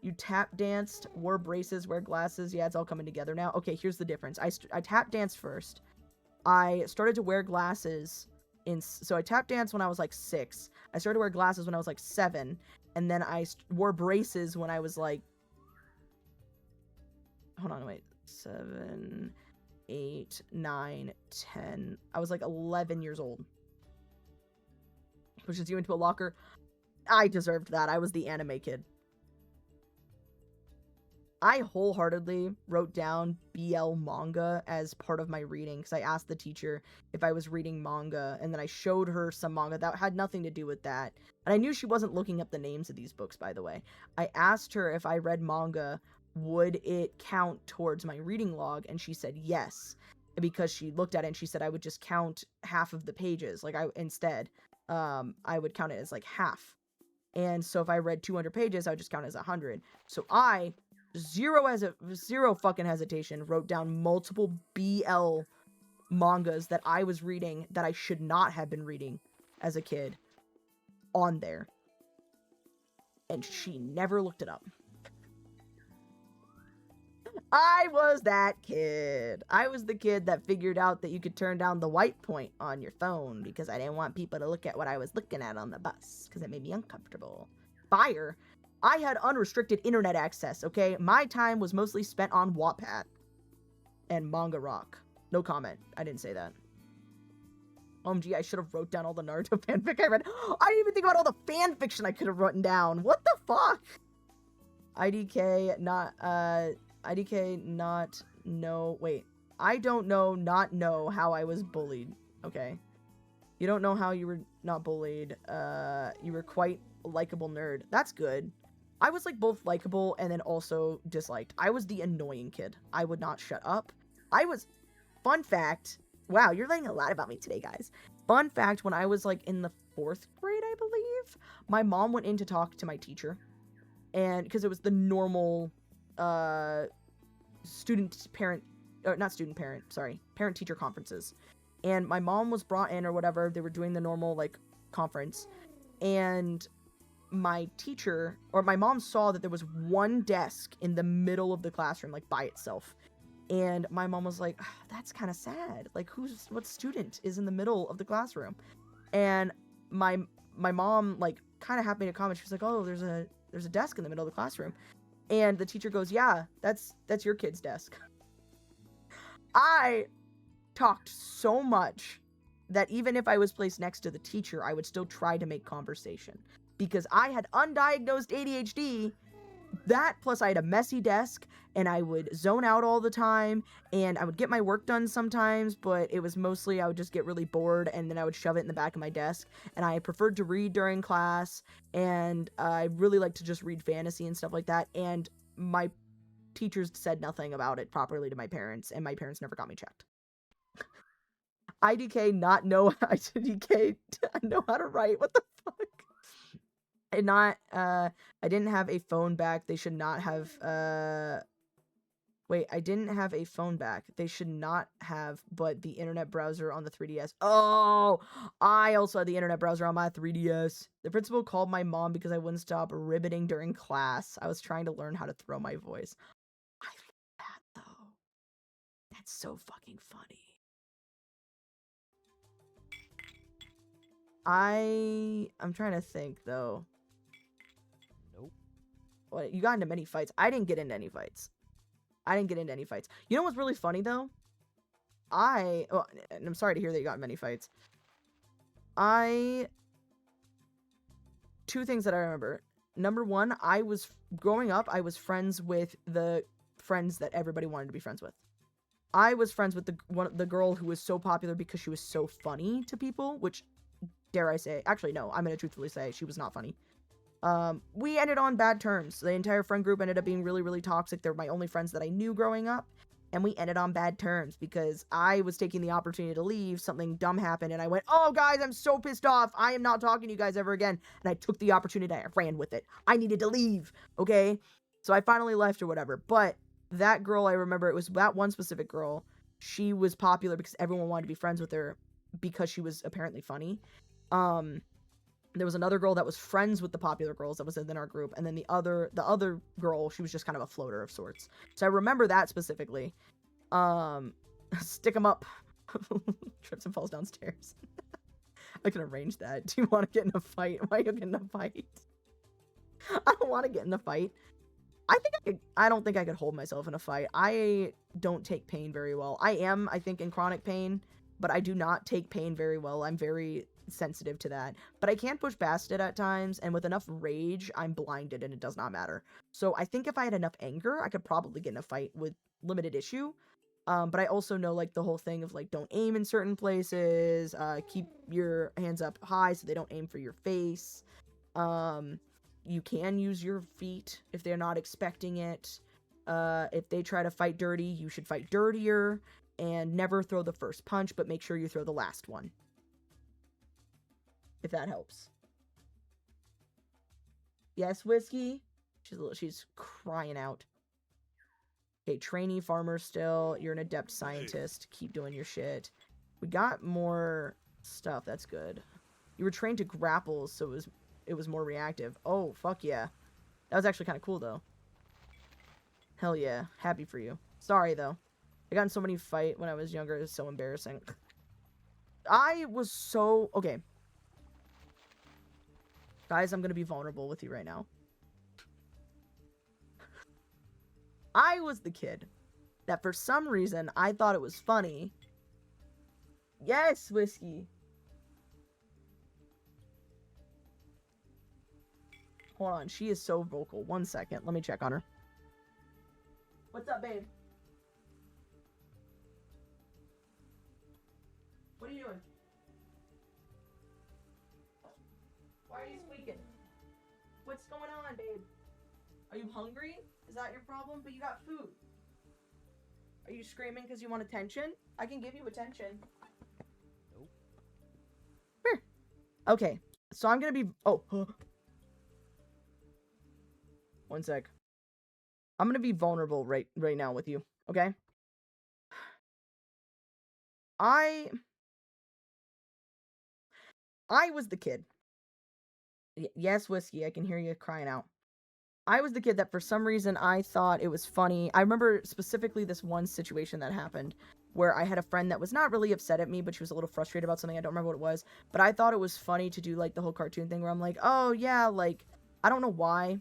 You tap danced, wore braces, wear glasses. Yeah, it's all coming together now. Okay, here's the difference. I tap danced first. I started to wear glasses so I tap danced when I was like 6. I started to wear glasses when I was like 7. And then I wore braces when I was like... Hold on, wait. 7, 8, 9, 10. I was like 11 years old. Pushes you into a locker. I deserved that. I was the anime kid. I wholeheartedly wrote down BL manga as part of my reading because I asked the teacher if I was reading manga, and then I showed her some manga that had nothing to do with that. And I knew she wasn't looking up the names of these books, by the way. I asked her if I read manga, would it count towards my reading log, and she said yes. Because she looked at it and she said I would just count half of the pages. Like, instead, I would count it as like half. And so if I read 200 pages, I would just count it as 100. So I... zero fucking hesitation, wrote down multiple BL mangas that I was reading that I should not have been reading as a kid on there. And she never looked it up. I was that kid. I was the kid that figured out that you could turn down the white point on your phone because I didn't want people to look at what I was looking at on the bus because it made me uncomfortable. Fire. I had unrestricted internet access, okay? My time was mostly spent on Wattpad and Manga Rock. No comment. I didn't say that. OMG, I should have wrote down all the Naruto fanfic I read. I didn't even think about all the fanfiction I could have written down. What the fuck? IDK not know. Wait. I don't know, not know how I was bullied. Okay. You don't know how you were not bullied. You were quite a likable nerd. That's good. I was, like, both likable and then also disliked. I was the annoying kid. I would not shut up. Fun fact. Wow, you're learning a lot about me today, guys. Fun fact, when I was, like, in the 4th grade, I believe, my mom went in to talk to my teacher. And, because it was the normal, parent-teacher conferences. And my mom was brought in or whatever. They were doing the normal, like, conference. And... my mom saw that there was one desk in the middle of the classroom, like, by itself. And my mom was like, oh, that's kind of sad. Like, what student is in the middle of the classroom? And my mom, like, kind of happened to comment. She was like, oh, there's there's a desk in the middle of the classroom. And the teacher goes, yeah, that's your kid's desk. I talked so much that even if I was placed next to the teacher, I would still try to make conversation. Because I had undiagnosed ADHD. That, plus I had a messy desk, and I would zone out all the time, and I would get my work done sometimes, but it was mostly I would just get really bored, and then I would shove it in the back of my desk, and I preferred to read during class, and I really liked to just read fantasy and stuff like that, and my teachers said nothing about it properly to my parents, and my parents never got me checked. IDK not know IDK know how to write. What the fuck? And not I didn't have a phone back. They should not have wait, I didn't have a phone back. They should not have, but the internet browser on the 3DS. Oh, I also had the internet browser on my 3DS. The principal called my mom because I wouldn't stop ribbiting during class. I was trying to learn how to throw my voice. I like that though. That's so fucking funny. I'm trying to think though. Nope. What, you got into many fights? I didn't get into any fights. You know what's really funny though? And I'm sorry to hear that you got in many fights. Two things that I remember. Number one, growing up, I was friends with the friends that everybody wanted to be friends with. I was friends with the girl who was so popular because she was so funny to people, which, dare I say, actually no, I'm gonna truthfully say she was not funny. We ended on bad terms. The entire friend group ended up being really, really toxic. They were my only friends that I knew growing up, and we ended on bad terms because I was taking the opportunity to leave. Something dumb happened, and I went, oh, guys, I'm so pissed off. I am not talking to you guys ever again. And I took the opportunity. I ran with it. I needed to leave, okay? So I finally left or whatever. But that girl, I remember, it was that one specific girl. She was popular because everyone wanted to be friends with her because she was apparently funny. There was another girl that was friends with the popular girls that was in our group, and then the other girl, she was just kind of a floater of sorts. So I remember that specifically. Stick 'em up. Trips and falls downstairs. I can arrange that. Do you want to get in a fight? Why are you getting in a fight? I don't want to get in a fight. I don't think I could hold myself in a fight. I don't take pain very well. I am, I think, in chronic pain, but I do not take pain very well. I'm very sensitive to that, but I can push past it at times, and with enough rage, I'm blinded and it does not matter. So I think if I had enough anger, I could probably get in a fight with limited issue. But I also know, like, the whole thing of, like, don't aim in certain places, keep your hands up high so they don't aim for your face. You can use your feet if they're not expecting it. If they try to fight dirty, you should fight dirtier, and never throw the first punch, but make sure you throw the last one. If that helps. Yes, Whiskey? She's crying out. Okay, trainee farmer still. You're an adept scientist. Keep doing your shit. We got more stuff. That's good. You were trained to grapple, so it was more reactive. Oh, fuck yeah. That was actually kind of cool, though. Hell yeah. Happy for you. Sorry, though. I got in so many fights when I was younger. It was so embarrassing. I was so... Okay. Guys, I'm gonna be vulnerable with you right now. I was the kid that for some reason I thought it was funny. Yes, Whiskey. Hold on, she is so vocal. 1 second, let me check on her. What's up, babe? What are you doing? Why are you squeaking? What's going on, babe? Are you hungry? Is that your problem? But you got food. Are you screaming because you want attention? I can give you attention. Nope. Here. Okay, so I'm gonna be... Oh. 1 sec. I'm gonna be vulnerable right now with you, okay? I was the kid. Yes, Whiskey, I can hear you crying out. I was the kid that for some reason I thought it was funny. I remember specifically this one situation that happened where I had a friend that was not really upset at me, but she was a little frustrated about something. I don't remember what it was, but I thought it was funny to do like the whole cartoon thing where I'm like, oh yeah, like, I don't know why,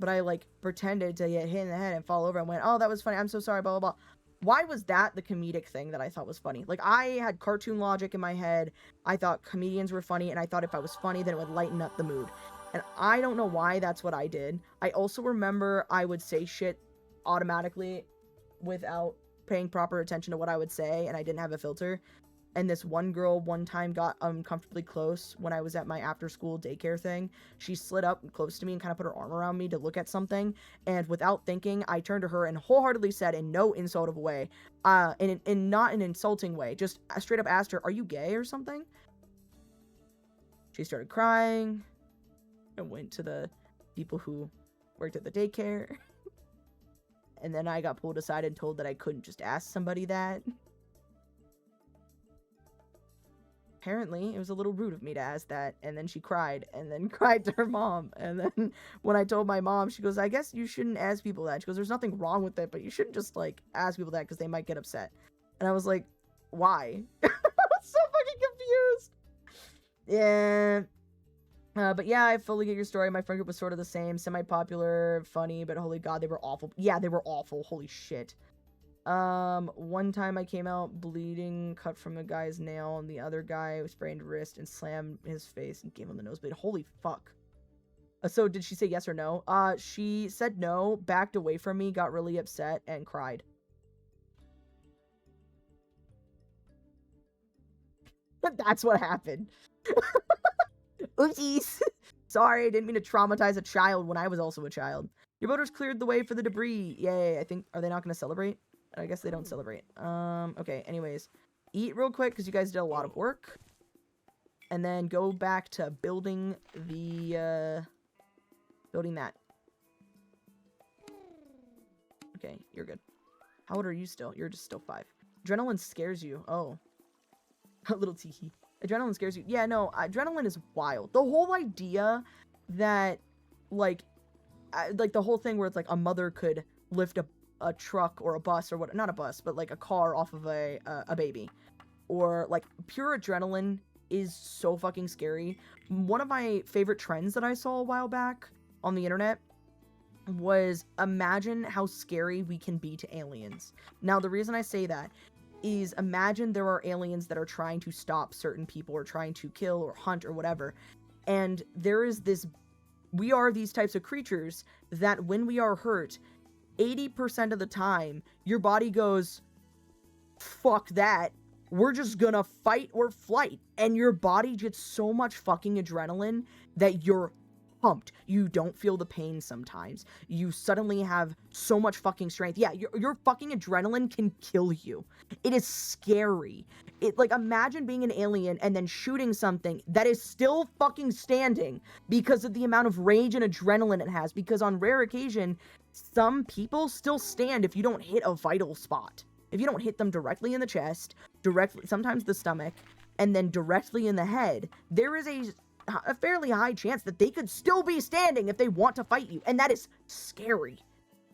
but I like pretended to get hit in the head and fall over and went, oh, that was funny. I'm so sorry, blah, blah, blah. Why was that the comedic thing that I thought was funny? Like, I had cartoon logic in my head. I thought comedians were funny, and I thought if I was funny, then it would lighten up the mood. And I don't know why that's what I did. I also remember I would say shit automatically without paying proper attention to what I would say, and I didn't have a filter. And this one girl one time got uncomfortably close when I was at my after-school daycare thing. She slid up close to me and kind of put her arm around me to look at something. And without thinking, I turned to her and wholeheartedly said, in no insult of a way, in not an insulting way, just straight up asked her, are you gay or something? She started crying and went to the people who worked at the daycare. And then I got pulled aside and told that I couldn't just ask somebody that. Apparently, it was a little rude of me to ask that, and then she cried, and then cried to her mom, and then when I told my mom, she goes, I guess you shouldn't ask people that. She goes, there's nothing wrong with it, but you shouldn't just, like, ask people that because they might get upset. And I was like, why? I was so fucking confused. Yeah. But yeah, I fully get your story. My friend group was sort of the same, semi-popular, funny, but holy god, they were awful. Yeah, they were awful. Holy shit. One time I came out bleeding, cut from a guy's nail, and the other guy sprained wrist and slammed his face and gave him the nosebleed. Holy fuck. So did she say yes or no? She said no, backed away from me, got really upset, and cried. That's what happened. Oopsies. Sorry, I didn't mean to traumatize a child when I was also a child. Your voters cleared the way for the debris. Yay, I think, are they not going to celebrate? I guess they don't celebrate. Okay, anyways. Eat real quick, because you guys did a lot of work. And then go back to building the, building that. Okay, you're good. How old are you still? You're just still 5. Adrenaline scares you. Oh. A little teehee. Adrenaline scares you. Yeah, no, adrenaline is wild. The whole idea that, like the whole thing where it's like a mother could lift a truck or a bus or what, not a bus, but like a car off of a baby, or like pure adrenaline is so fucking scary. One of my favorite trends that I saw a while back on the internet was imagine how scary we can be to aliens. Now, the reason I say that is imagine there are aliens that are trying to stop certain people or trying to kill or hunt or whatever. And there is this, we are these types of creatures that when we are hurt, 80% of the time, your body goes, fuck that. We're just gonna fight or flight. And your body gets so much fucking adrenaline that you're pumped. You don't feel the pain sometimes. You suddenly have so much fucking strength. Yeah, your fucking adrenaline can kill you. It is scary. Like, imagine being an alien and then shooting something that is still fucking standing because of the amount of rage and adrenaline it has. Because on rare occasion, some people still stand if you don't hit a vital spot. If you don't hit them directly in the chest, directly, sometimes the stomach, and then directly in the head, there is a fairly high chance that they could still be standing if they want to fight you. And that is scary.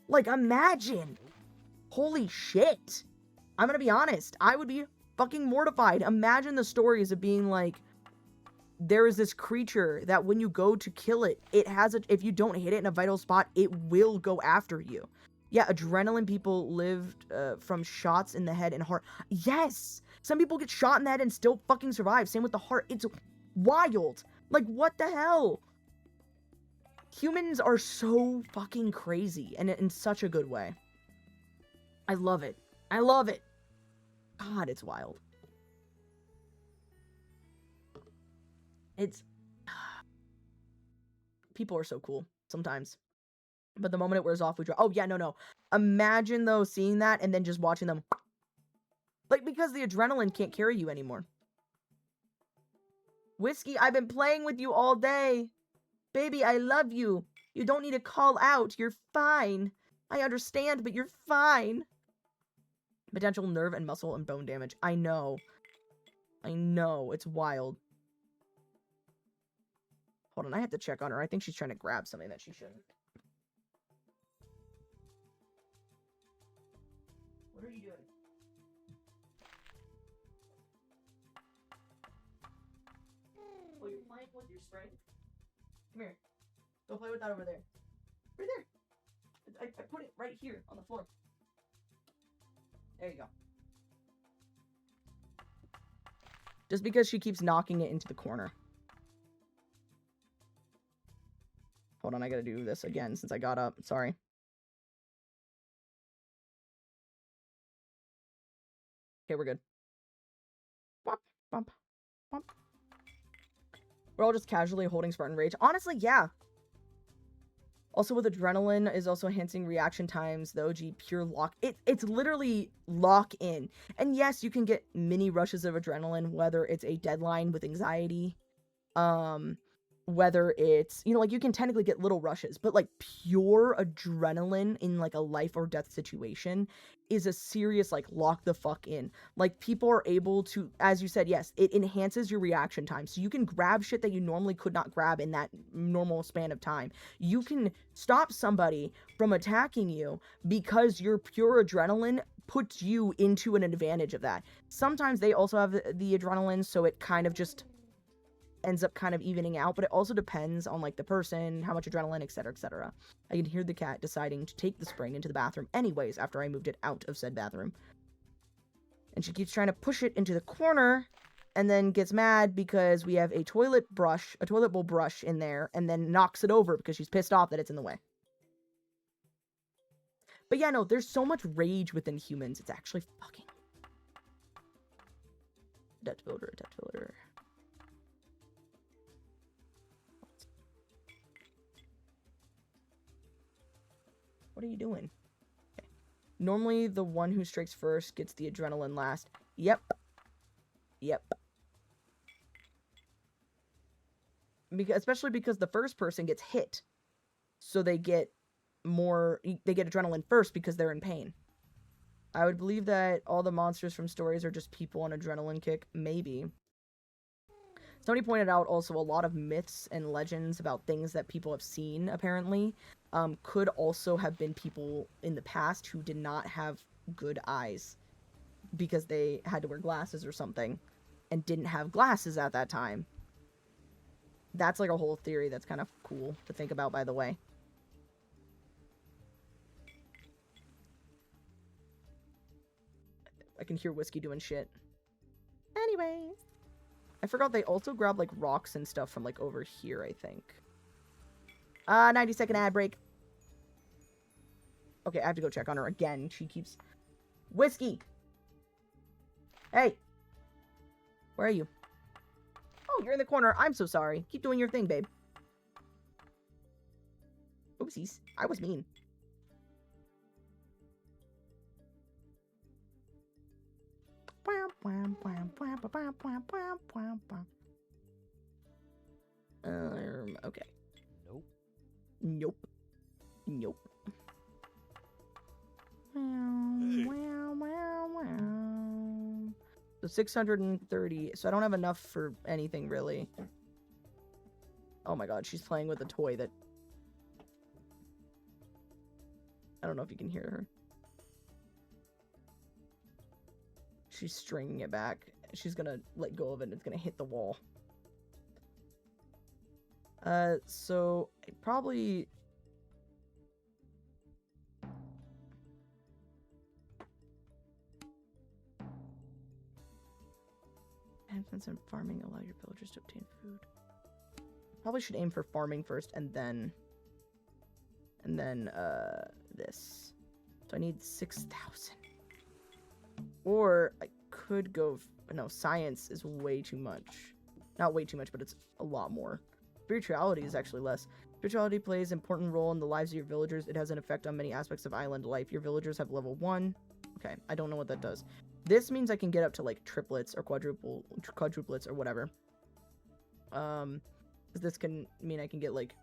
Like, imagine. Holy shit. I'm gonna be honest. I would be fucking mortified. Imagine the stories of being like, there is this creature that when you go to kill it, it has if you don't hit it in a vital spot, it will go after you. Yeah, adrenaline people lived from shots in the head and heart. Yes! Some people get shot in the head and still fucking survive. Same with the heart. It's wild. Like, what the hell? Humans are so fucking crazy, and in such a good way. I love it. I love it. God, it's wild. It's... People are so cool, sometimes. But the moment it wears off, we draw. Oh, yeah, no. Imagine, though, seeing that and then just watching them. Like, because the adrenaline can't carry you anymore. Whiskey, I've been playing with you all day. Baby, I love you. You don't need to call out. You're fine. I understand, but you're fine. Potential nerve and muscle and bone damage. I know. It's wild. Hold on, I have to check on her. I think she's trying to grab something that she shouldn't. What are you doing? Oh, you're playing with your spring? Come here. Go play with that over there. Right there. I put it right here on the floor. There you go. Just because she keeps knocking it into the corner. Hold on, I gotta do this again since I got up. Sorry. Okay, we're good. Bump, bump, bump. We're all just casually holding Spartan Rage. Honestly, yeah. Also with adrenaline is also enhancing reaction times, the OG pure lock. It's literally lock in. And yes, you can get mini rushes of adrenaline, whether it's a deadline with anxiety, whether it's, you know, like you can technically get little rushes, but like pure adrenaline in like a life or death situation is a serious like lock the fuck in. Like people are able to, as you said, yes, it enhances your reaction time. So you can grab shit that you normally could not grab in that normal span of time. You can stop somebody from attacking you because your pure adrenaline puts you into an advantage of that. Sometimes they also have the adrenaline, so it kind of just ends up kind of evening out, but it also depends on like the person, how much adrenaline, etc., etc. I can hear the cat deciding to take the spring into the bathroom anyways after I moved it out of said bathroom. And she keeps trying to push it into the corner and then gets mad because we have a toilet bowl brush in there, and then knocks it over because she's pissed off that it's in the way. But yeah, no, there's so much rage within humans. It's actually fucking... Death builder. What are you doing? Okay. Normally, the one who strikes first gets the adrenaline last. Yep. Especially because the first person gets hit. So they get adrenaline first because they're in pain. I would believe that all the monsters from stories are just people on adrenaline kick. Maybe. Somebody pointed out also a lot of myths and legends about things that people have seen, apparently, could also have been people in the past who did not have good eyes because they had to wear glasses or something and didn't have glasses at that time. That's like a whole theory that's kind of cool to think about, by the way. I can hear Whiskey doing shit. Anyways. I forgot they also grab, like, rocks and stuff from, like, over here, I think. 90-second ad break. Okay, I have to go check on her again. She keeps... Whiskey! Hey! Where are you? Oh, you're in the corner. I'm so sorry. Keep doing your thing, babe. Oopsies. I was mean. Okay. Nope. So 630. So I don't have enough for anything, really. Oh my god, she's playing with a toy that... I don't know if you can hear her. She's stringing it back. She's gonna let go of it and it's gonna hit the wall. So I probably... Enhancements in farming allow your villagers to obtain food. Probably should aim for farming first and then this. So I need 6,000. Or I could go... No, science is way too much. Not way too much, but it's a lot more. Spirituality is actually less. Spirituality plays an important role in the lives of your villagers. It has an effect on many aspects of island life. Your villagers have level 1. Okay, I don't know what that does. This means I can get up to, like, triplets or quadruplets or whatever. This can mean I can get, like,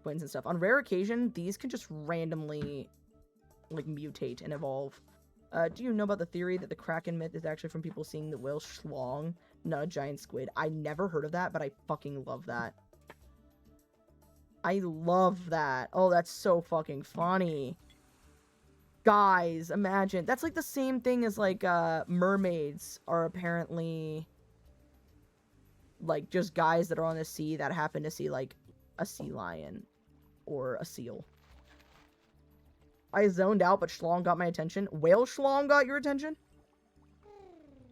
twins and stuff. On rare occasion, these can just randomly, like, mutate and evolve. Do you know about the theory that the Kraken myth is actually from people seeing the whale schlong, not a giant squid? I never heard of that, but I fucking love that. I love that. Oh, that's so fucking funny. Guys, imagine. That's like the same thing as, like, mermaids are apparently, like, just guys that are on the sea that happen to see, like, a sea lion or a seal. I zoned out, but schlong got my attention. Whale schlong got your attention?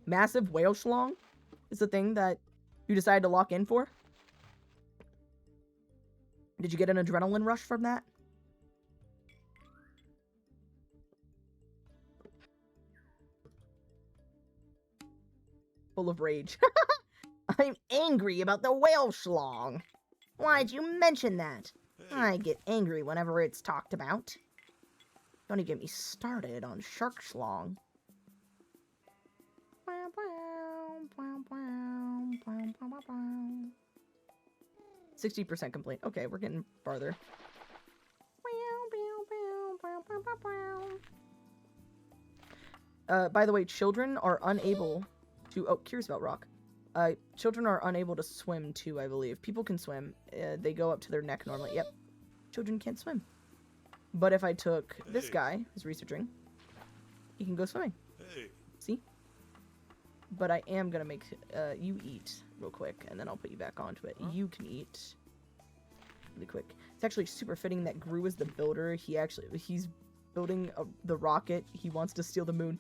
Massive whale schlong is the thing that you decided to lock in for? Did you get an adrenaline rush from that? Full of rage. I'm angry about the whale schlong. Why'd you mention that? I get angry whenever it's talked about. Don't even get me started on shark schlong. 60% complete. Okay, we're getting farther. By the way, children are unable to... Oh, curious about rock. Children are unable to swim too, I believe. People can swim. They go up to their neck normally. Yep. Children can't swim. But if I took this guy who's researching, he can go swimming. See? But I am gonna make you eat real quick, and then I'll put you back onto it. You can eat really quick. It's actually super fitting that Gru is the builder. He's building the rocket. He wants to steal the moon.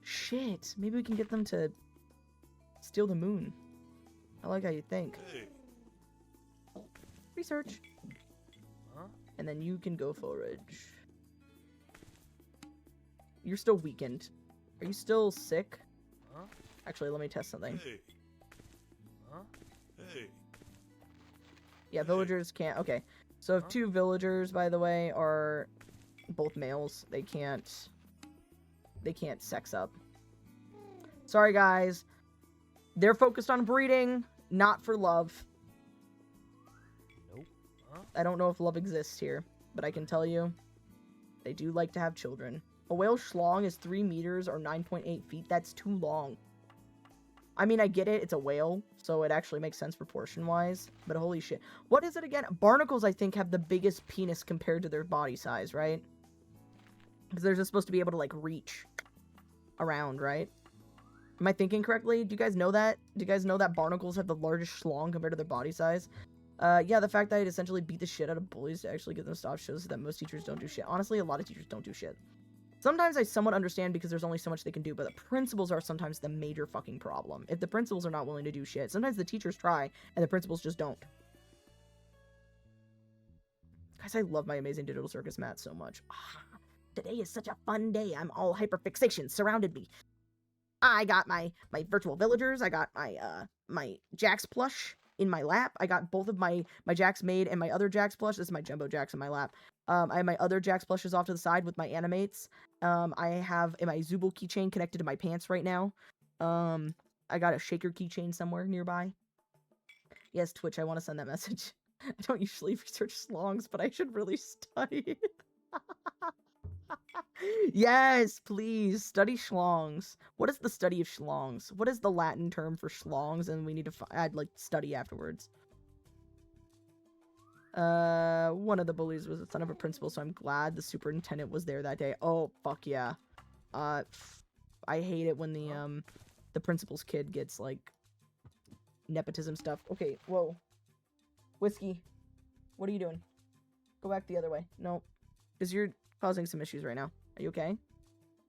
Shit! Maybe we can get them to steal the moon. I like how you think. Research. And then you can go forage. You're still weakened. Are you still sick? Actually, let me test something. Yeah, villagers can't... Okay. So if two villagers, by the way, are both males, they can't sex up. Sorry, guys. They're focused on breeding, not for love. Nope. I don't know if love exists here, but I can tell you, they do like to have children. A whale schlong is 3 meters or 9.8 feet. That's too long. I mean, I get it. It's a whale, so it actually makes sense proportion-wise. But holy shit. What is it again? Barnacles, I think, have the biggest penis compared to their body size, right? Because they're just supposed to be able to, like, reach around, right? Am I thinking correctly? Do you guys know that? Do you guys know that barnacles have the largest schlong compared to their body size? Yeah, the fact that I'd essentially beat the shit out of bullies to actually get them stopped shows that most teachers don't do shit. Honestly, a lot of teachers don't do shit. Sometimes I somewhat understand because there's only so much they can do, but the principals are sometimes the major fucking problem. If the principals are not willing to do shit, sometimes the teachers try, and the principals just don't. Guys, I love my amazing digital circus mat so much. Today is such a fun day. I'm all hyperfixation surrounded me. I got my virtual villagers. I got my Jax plush in my lap. I got both of my Jax made and my other Jax plush. This is my Jumbo Jax in my lap. I have my other Jax plushes off to the side with my animates. I have my Zubul keychain connected to my pants right now. I got a shaker keychain somewhere nearby. Yes, Twitch, I want to send that message. I don't usually research slongs, but I should really study. Yes, please, study schlongs. What is the study of schlongs? What is the Latin term for schlongs? And we need to add, like, study afterwards. One of the bullies was the son of a principal, so I'm glad the superintendent was there that day. Oh, fuck yeah. I hate it when the principal's kid gets, like, nepotism stuff. Okay, whoa. Whiskey, what are you doing? Go back the other way. No, because you're causing some issues right now. Are you okay?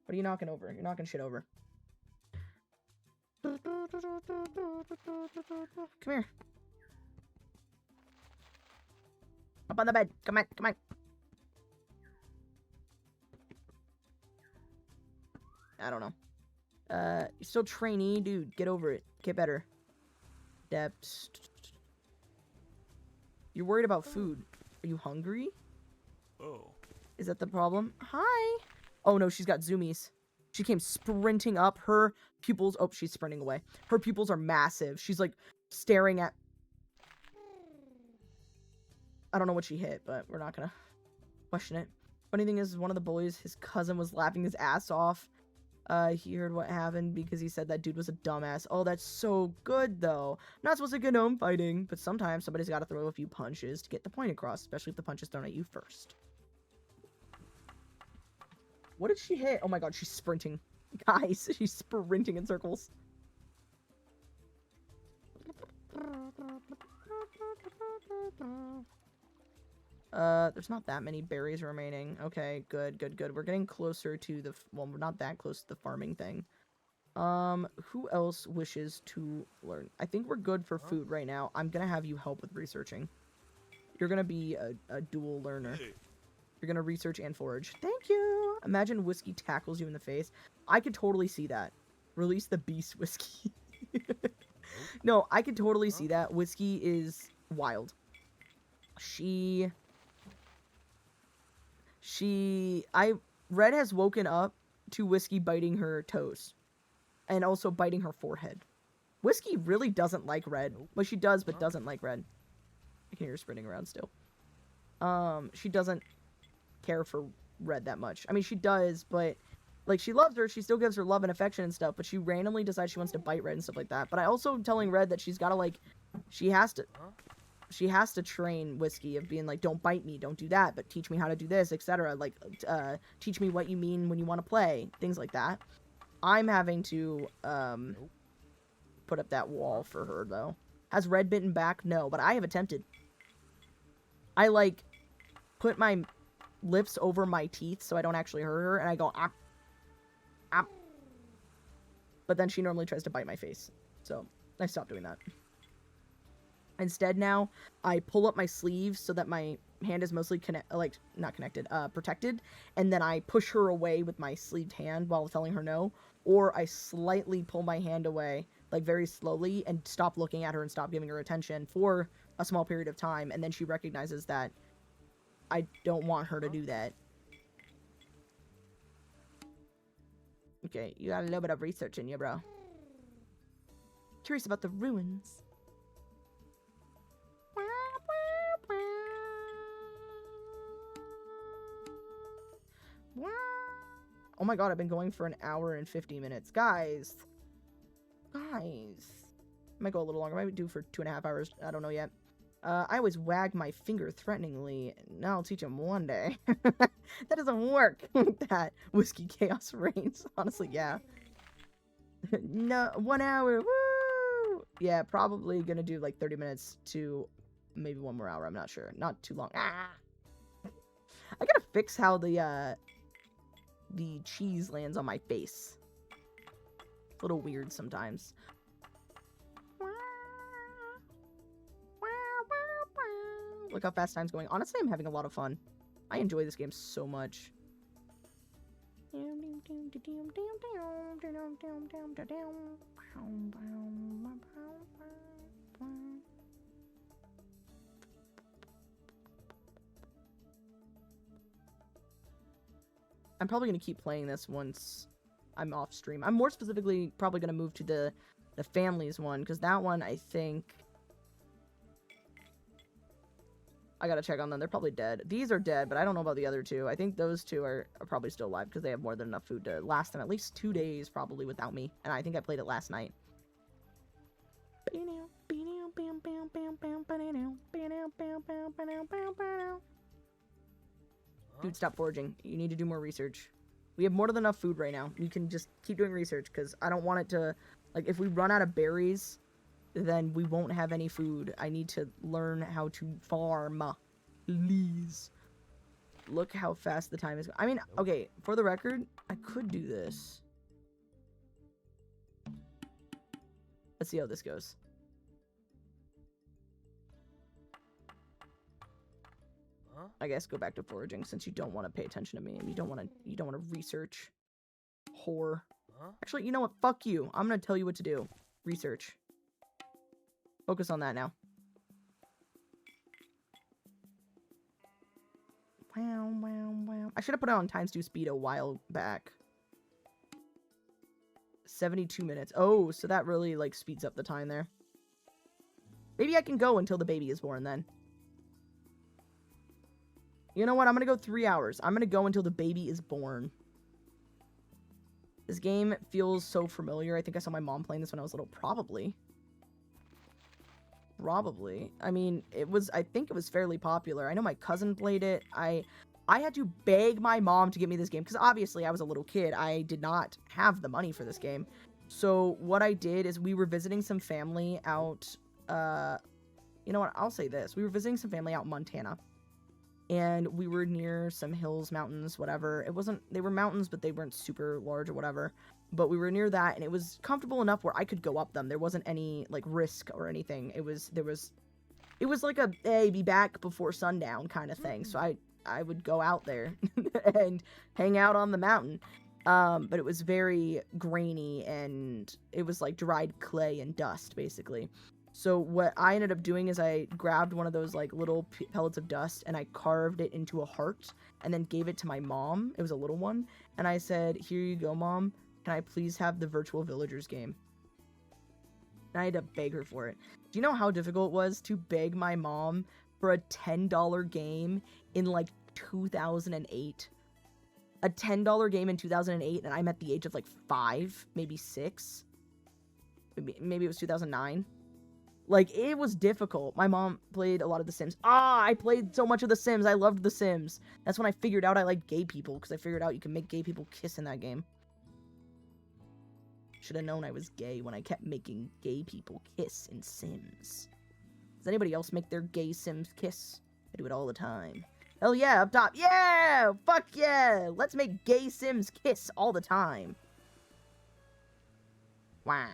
What are you knocking over? You're knocking shit over. Come here. Up on the bed. Come on, come on. I don't know. You're still trainee, dude. Get over it. Get better. Depths. You're worried about food. Are you hungry? Oh. Is that the problem? Hi. Oh no, she's got zoomies. She came sprinting up. Her pupils... Oh, she's sprinting away. Her pupils are massive. She's like staring at... I don't know what she hit, but we're not gonna question it. Funny thing is, one of the bullies, his cousin was laughing his ass off. He heard what happened because he said that dude was a dumbass. Oh, that's so good, though. Not supposed to condone fighting, but sometimes somebody's got to throw a few punches to get the point across, especially if the punch is thrown at you first. What did she hit? Oh my god, she's sprinting. Guys, she's sprinting in circles. There's not that many berries remaining. Okay, good, good, good. We're getting closer to the, well, we're not that close to the farming thing. Who else wishes to learn? I think we're good for food right now. I'm gonna have you help with researching. You're gonna be a dual learner. You're gonna research and forage. Thank you! Imagine Whiskey tackles you in the face. I could totally see that. Release the beast, Whiskey. No, I could totally see that. Whiskey is wild. Red has woken up to Whiskey biting her toes. And also biting her forehead. Whiskey really doesn't like Red. Well, she does, but doesn't like Red. I can hear her sprinting around still. She doesn't care for Red that much. I mean, she does, but like, she loves her. She still gives her love and affection and stuff, but she randomly decides she wants to bite Red and stuff like that. But I also am telling Red that she's gotta, like, she has to train Whiskey of being like, don't bite me, don't do that, but teach me how to do this, etc. Like, teach me what you mean when you want to play, things like that. I'm having to put up that wall for her, though. Has Red bitten back? No, but I have attempted. I, like, put my lips over my teeth so I don't actually hurt her, and I go, ah. Ah. But then she normally tries to bite my face. So, I stopped doing that. Instead now, I pull up my sleeves so that my hand is mostly protected, and then I push her away with my sleeved hand while telling her no, or I slightly pull my hand away, like very slowly, and stop looking at her and stop giving her attention for a small period of time, and then she recognizes that I don't want her to do that. Okay, you got a little bit of research in you, bro. Curious about the ruins. Oh my god, I've been going for an hour and 50 minutes. Guys. I might go a little longer. I might do for 2.5 hours. I don't know yet. I always wag my finger threateningly. Now I'll teach him one day. That doesn't work. That Whiskey Chaos reigns. Honestly, yeah. No, 1 hour. Woo! Yeah, probably gonna do like 30 minutes to maybe 1 more hour. I'm not sure. Not too long. Ah! I gotta fix how the cheese lands on my face. It's a little weird sometimes. Look how fast time's going. Honestly, I'm having a lot of fun. I enjoy this game so much. I'm probably going to keep playing this once I'm off stream. I'm more specifically probably going to move to the families one, because that one, I think... I gotta check on them. They're probably dead. These are dead, but I don't know about the other two. I think those two are probably still alive, because they have more than enough food to last them at least 2 days, probably, without me. And I think I played it last night. Dude, stop foraging. You need to do more research. We have more than enough food right now. You can just keep doing research, because I don't want it to... Like, if we run out of berries, then we won't have any food. I need to learn how to farm. Please. Look how fast the time is... I mean, okay, for the record, I could do this. Let's see how this goes. I guess go back to foraging, since you don't want to pay attention to me and you don't want to research. Whore. Actually, you know what? Fuck you. I'm gonna tell you what to do. Research. Focus on that now. Wow, wow, wow. I should have put it on ×2 speed a while back. 72 minutes. Oh, so that really, like, speeds up the time there. Maybe I can go until the baby is born then. You know what? I'm gonna go 3 hours. I'm gonna go until the baby is born. This game feels so familiar. I think I saw my mom playing this when I was little. Probably. Probably. I mean, I think it was fairly popular. I know my cousin played it. I had to beg my mom to get me this game, because obviously I was a little kid. I did not have the money for this game. So what I did is we were visiting some family out, you know what, I'll say this. We were visiting some family out in Montana. and we were near some hills, mountains, whatever. They were mountains, but they weren't super large or whatever. But we were near that, and it was comfortable enough where I could go up them. There wasn't any, like, risk or anything. It was like a, hey, be back before sundown kind of thing. So I would go out there and hang out on the mountain. But it was very grainy, and it was like dried clay and dust, basically. So what I ended up doing is I grabbed one of those like little pellets of dust, and I carved it into a heart, and then gave it to my mom. It was a little one. And I said, here you go, Mom. Can I please have the virtual villagers game? And I had to beg her for it. Do you know how difficult it was to beg my mom for a $10 game in like 2008? A $10 game in 2008, and I'm at the age of like 5, maybe 6. Maybe it was 2009. Like, it was difficult. My mom played a lot of The Sims. I played so much of The Sims. I loved The Sims. That's when I figured out I liked gay people, because I figured out you can make gay people kiss in that game. Should have known I was gay when I kept making gay people kiss in Sims. Does anybody else make their gay Sims kiss? I do it all the time. Hell yeah, up top. Yeah! Fuck yeah! Let's make gay Sims kiss all the time. Wow.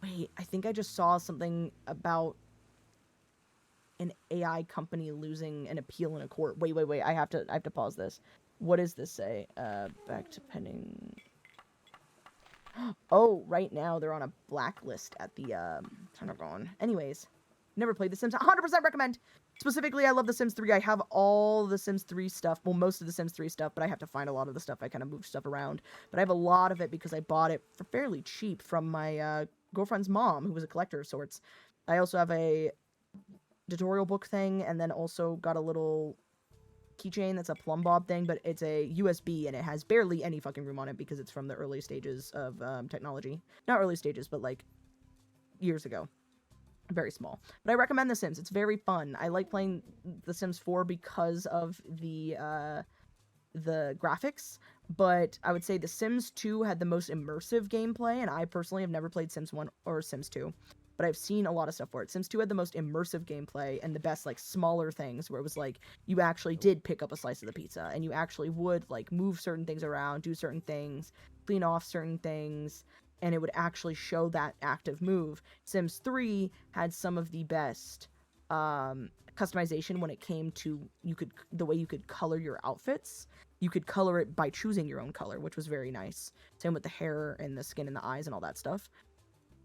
Wait, I think I just saw something about an AI company losing an appeal in a court. Wait, I have to pause this. What does this say? Back to pending. Oh, right now they're on a blacklist at the Pentagon. Anyways, never played The Sims. 100% recommend. Specifically, I love The Sims 3. I have all the Sims 3 stuff. Well, most of the Sims 3 stuff, but I have to find a lot of the stuff. I kind of move stuff around. But I have a lot of it because I bought it for fairly cheap from my girlfriend's mom, who was a collector of sorts. I also have a tutorial book thing, and then also got a little keychain that's a plumb bob thing, but it's a USB, and it has barely any fucking room on it because it's from the early stages of technology. Not early stages, but like years ago. Very small. But I recommend The Sims. It's very fun. I like playing The Sims 4 because of the graphics, but I would say The Sims 2 had the most immersive gameplay, and I personally have never played Sims 1 or Sims 2, but I've seen a lot of stuff for it. Sims 2 had the most immersive gameplay and the best, like, smaller things, where it was like, you actually did pick up a slice of the pizza, and you actually would, like, move certain things around, do certain things, clean off certain things, and it would actually show that active move. Sims 3 had some of the best customization when it came to the way you could color your outfits. You could color it by choosing your own color, which was very nice. Same with the hair and the skin and the eyes and all that stuff.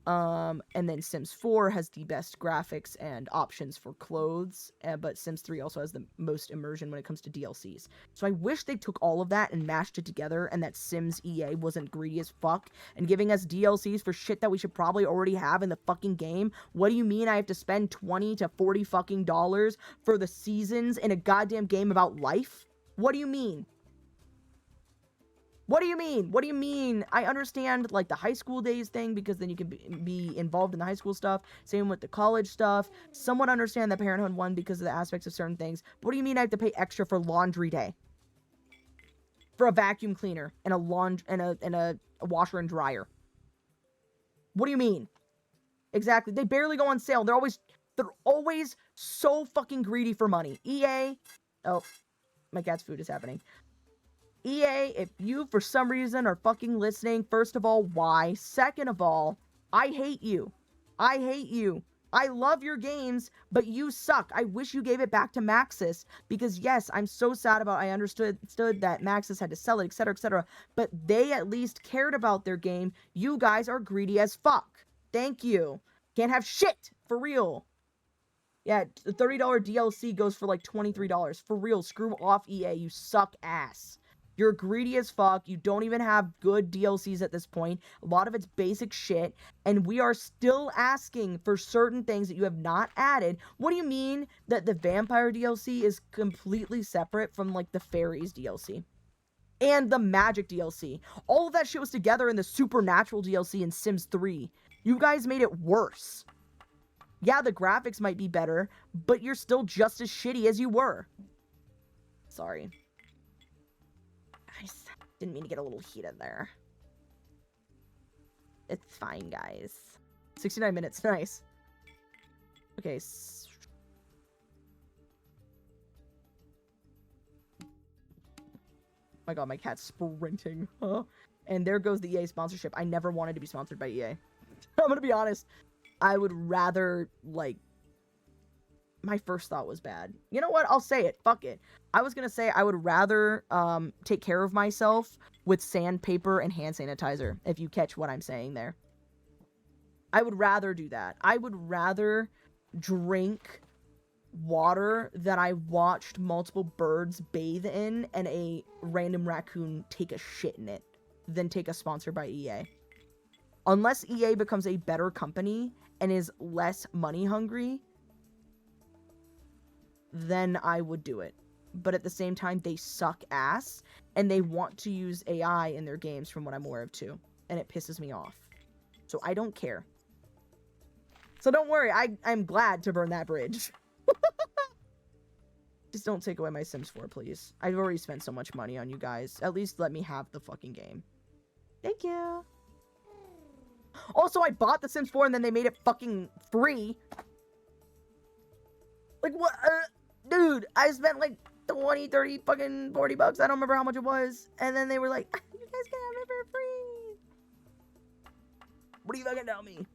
And then Sims 4 has the best graphics and options for clothes, but Sims 3 also has the most immersion when it comes to DLCs. So I wish they took all of that and mashed it together, and that Sims EA wasn't greedy as fuck and giving us DLCs for shit that we should probably already have in the fucking game. What do you mean I have to spend $20 to $40 fucking dollars for the seasons in a goddamn game about life? What do you mean? What do you mean? What do you mean? I understand, like, the high school days thing, because then you can be involved in the high school stuff. Same with the college stuff. Somewhat understand the Parenthood one because of the aspects of certain things. But what do you mean I have to pay extra for laundry day? For a vacuum cleaner and a washer and dryer? What do you mean? Exactly. They barely go on sale. They're always so fucking greedy for money. EA. Oh, my cat's food is happening. EA, if you, for some reason, are fucking listening, first of all, why? Second of all, I hate you. I hate you. I love your games, but you suck. I wish you gave it back to Maxis, because yes, I'm so sad about, I understood that Maxis had to sell it, etc., but they at least cared about their game. You guys are greedy as fuck. Thank you. Can't have shit, for real. Yeah, the $30 DLC goes for like $23. For real, screw off EA, you suck ass. You're greedy as fuck. You don't even have good DLCs at this point. A lot of it's basic shit. And we are still asking for certain things that you have not added. What do you mean that the Vampire DLC is completely separate from, like, the Fairies DLC? And the Magic DLC. All of that shit was together in the Supernatural DLC in Sims 3. You guys made it worse. Yeah, the graphics might be better, but you're still just as shitty as you were. Sorry. I just didn't mean to get a little heated there. It's fine, guys. 69 minutes. Nice. Okay. My god, my cat's sprinting. And there goes the EA sponsorship. I never wanted to be sponsored by EA. I'm gonna be honest. I would rather, like... My first thought was bad. You know what? I'll say it. Fuck it. I was gonna say I would rather take care of myself with sandpaper and hand sanitizer, if you catch what I'm saying there. I would rather do that. I would rather drink water that I watched multiple birds bathe in and a random raccoon take a shit in it than take a sponsor by EA. Unless EA becomes a better company and is less money hungry, then I would do it. But at the same time, they suck ass, and they want to use AI in their games from what I'm aware of too, and it pisses me off. So I don't care. So don't worry, I'm glad to burn that bridge. Just don't take away my Sims 4, please. I've already spent so much money on you guys. At least let me have the fucking game. Thank you. Also, I bought the Sims 4 and then they made it fucking free. Like, what? Dude, I spent like 20, 30, fucking 40 bucks. I don't remember how much it was. And then they were like, you guys can have it for free. What do you fucking tell me?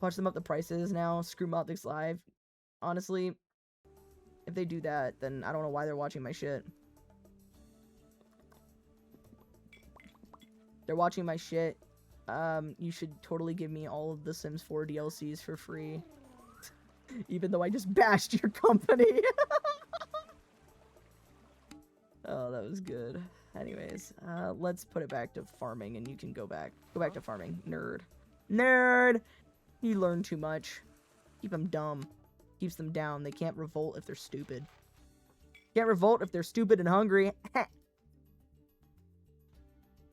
Punch them up the prices now. Screw Optics Live. Honestly, if they do that, then I don't know why they're watching my shit. They're watching my shit. You should totally give me all of the Sims 4 DLCs for free. Even though I just bashed your company. Oh, that was good. Anyways, let's put it back to farming and you can go back. Go back to farming. Nerd. Nerd! You learn too much. Keep them dumb. Keeps them down. They can't revolt if they're stupid. Can't revolt if they're stupid and hungry.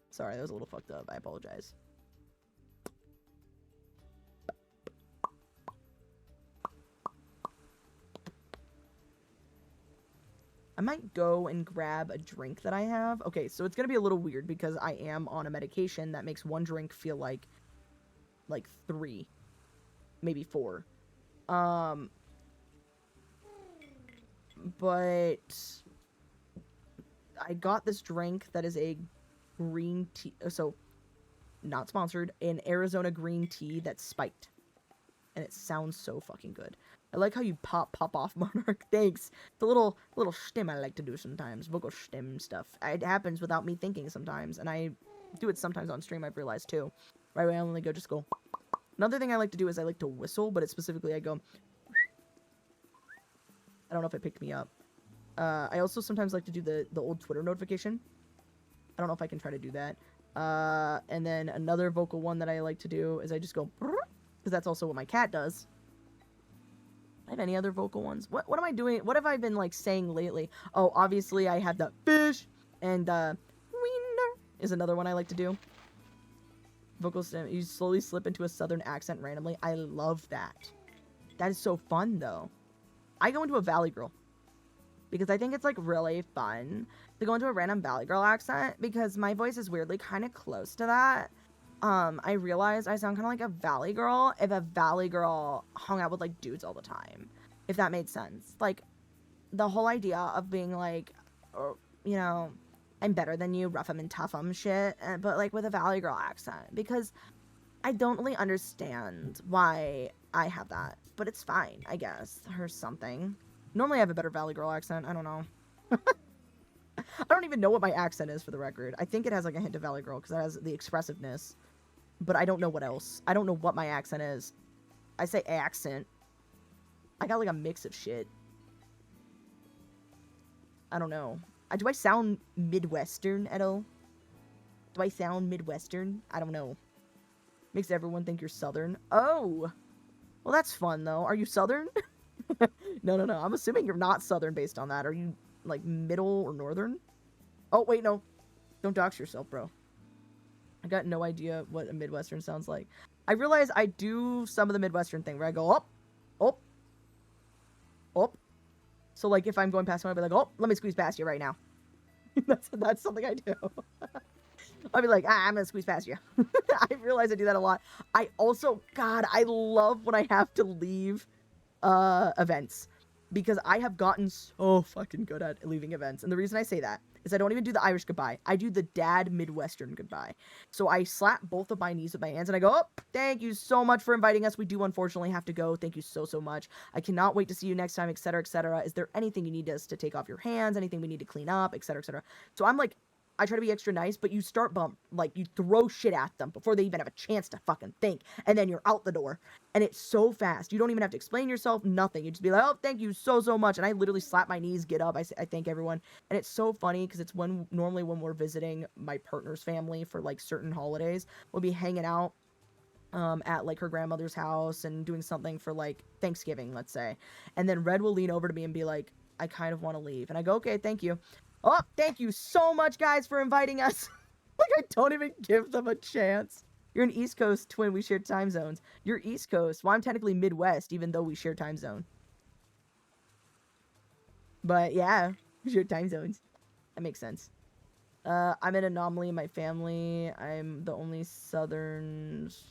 Sorry, that was a little fucked up. I apologize. I might go and grab a drink that I have. Okay, so it's gonna be a little weird because I am on a medication that makes one drink feel like 3, maybe 4. But I got this drink that is a green tea, so not sponsored, an Arizona green tea that's spiked. And it sounds so fucking good. I like how you pop off, Monarch. Thanks. It's a little stem I like to do sometimes. Vocal stem stuff. It happens without me thinking sometimes, and I do it sometimes on stream, I've realized too. Right away, I only go, just go. Another thing I like to do is I like to whistle, but it's specifically I go. I don't know if it picked me up. I also sometimes like to do the old Twitter notification. I don't know if I can try to do that. And then another vocal one that I like to do is I just go, because that's also what my cat does. I have any other vocal ones? What am I doing? What have I been like saying lately? Oh, obviously I have the fish and wiener is another one I like to do. Vocal stem. You slowly slip into a southern accent randomly. I love that. That is so fun though. I go into a Valley Girl because I think it's like really fun to go into a random Valley Girl accent because my voice is weirdly kind of close to that. I realize I sound kind of like a Valley Girl if a Valley Girl hung out with, like, dudes all the time. If that made sense. Like, the whole idea of being, like, you know, I'm better than you, rough 'em and tough 'em shit, but, like, with a Valley Girl accent. Because I don't really understand why I have that. But it's fine, I guess, or something. Normally I have a better Valley Girl accent. I don't know. I don't even know what my accent is, for the record. I think it has, like, a hint of Valley Girl, because it has the expressiveness. But I don't know what else. I don't know what my accent is. I say accent. I got like a mix of shit. I don't know. Do I sound Midwestern at all? Do I sound Midwestern? I don't know. Makes everyone think you're Southern. Oh! Well, that's fun, though. Are you Southern? No. I'm assuming you're not Southern based on that. Are you, like, Middle or Northern? Oh, wait, no. Don't dox yourself, bro. I got no idea what a Midwestern sounds like. I realize I do some of the Midwestern thing where I go, up, up, up. So, like, if I'm going past someone, I'll be like, oh, let me squeeze past you right now. That's something I do. I'll be like, I'm gonna squeeze past you. I realize I do that a lot. I also, God, I love when I have to leave events. because I have gotten so fucking good at leaving events. And the reason I say that is I don't even do the Irish goodbye. I do the dad Midwestern goodbye. So I slap both of my knees with my hands and I go, oh, thank you so much for inviting us. We do unfortunately have to go. Thank you so, so much. I cannot wait to see you next time, etc., etc. Is there anything you need us to take off your hands? Anything we need to clean up, etc., etc.? So I'm like, I try to be extra nice, but you start like you throw shit at them before they even have a chance to fucking think, and then you're out the door, and it's so fast. You don't even have to explain yourself, nothing. You just be like, oh, thank you so, so much, and I literally slap my knees, get up, I thank everyone, and it's so funny, because it's normally when we're visiting my partner's family for, like, certain holidays, we'll be hanging out, at, like, her grandmother's house, and doing something for, like, Thanksgiving, let's say, and then Red will lean over to me and be like, I kind of want to leave, and I go, okay, thank you. Oh, thank you so much, guys, for inviting us. Like, I don't even give them a chance. You're an East Coast twin. We share time zones. You're East Coast. Well, I'm technically Midwest, even though we share time zone. But, yeah, we share time zones. That makes sense. I'm an anomaly in my family. I'm the only Southerners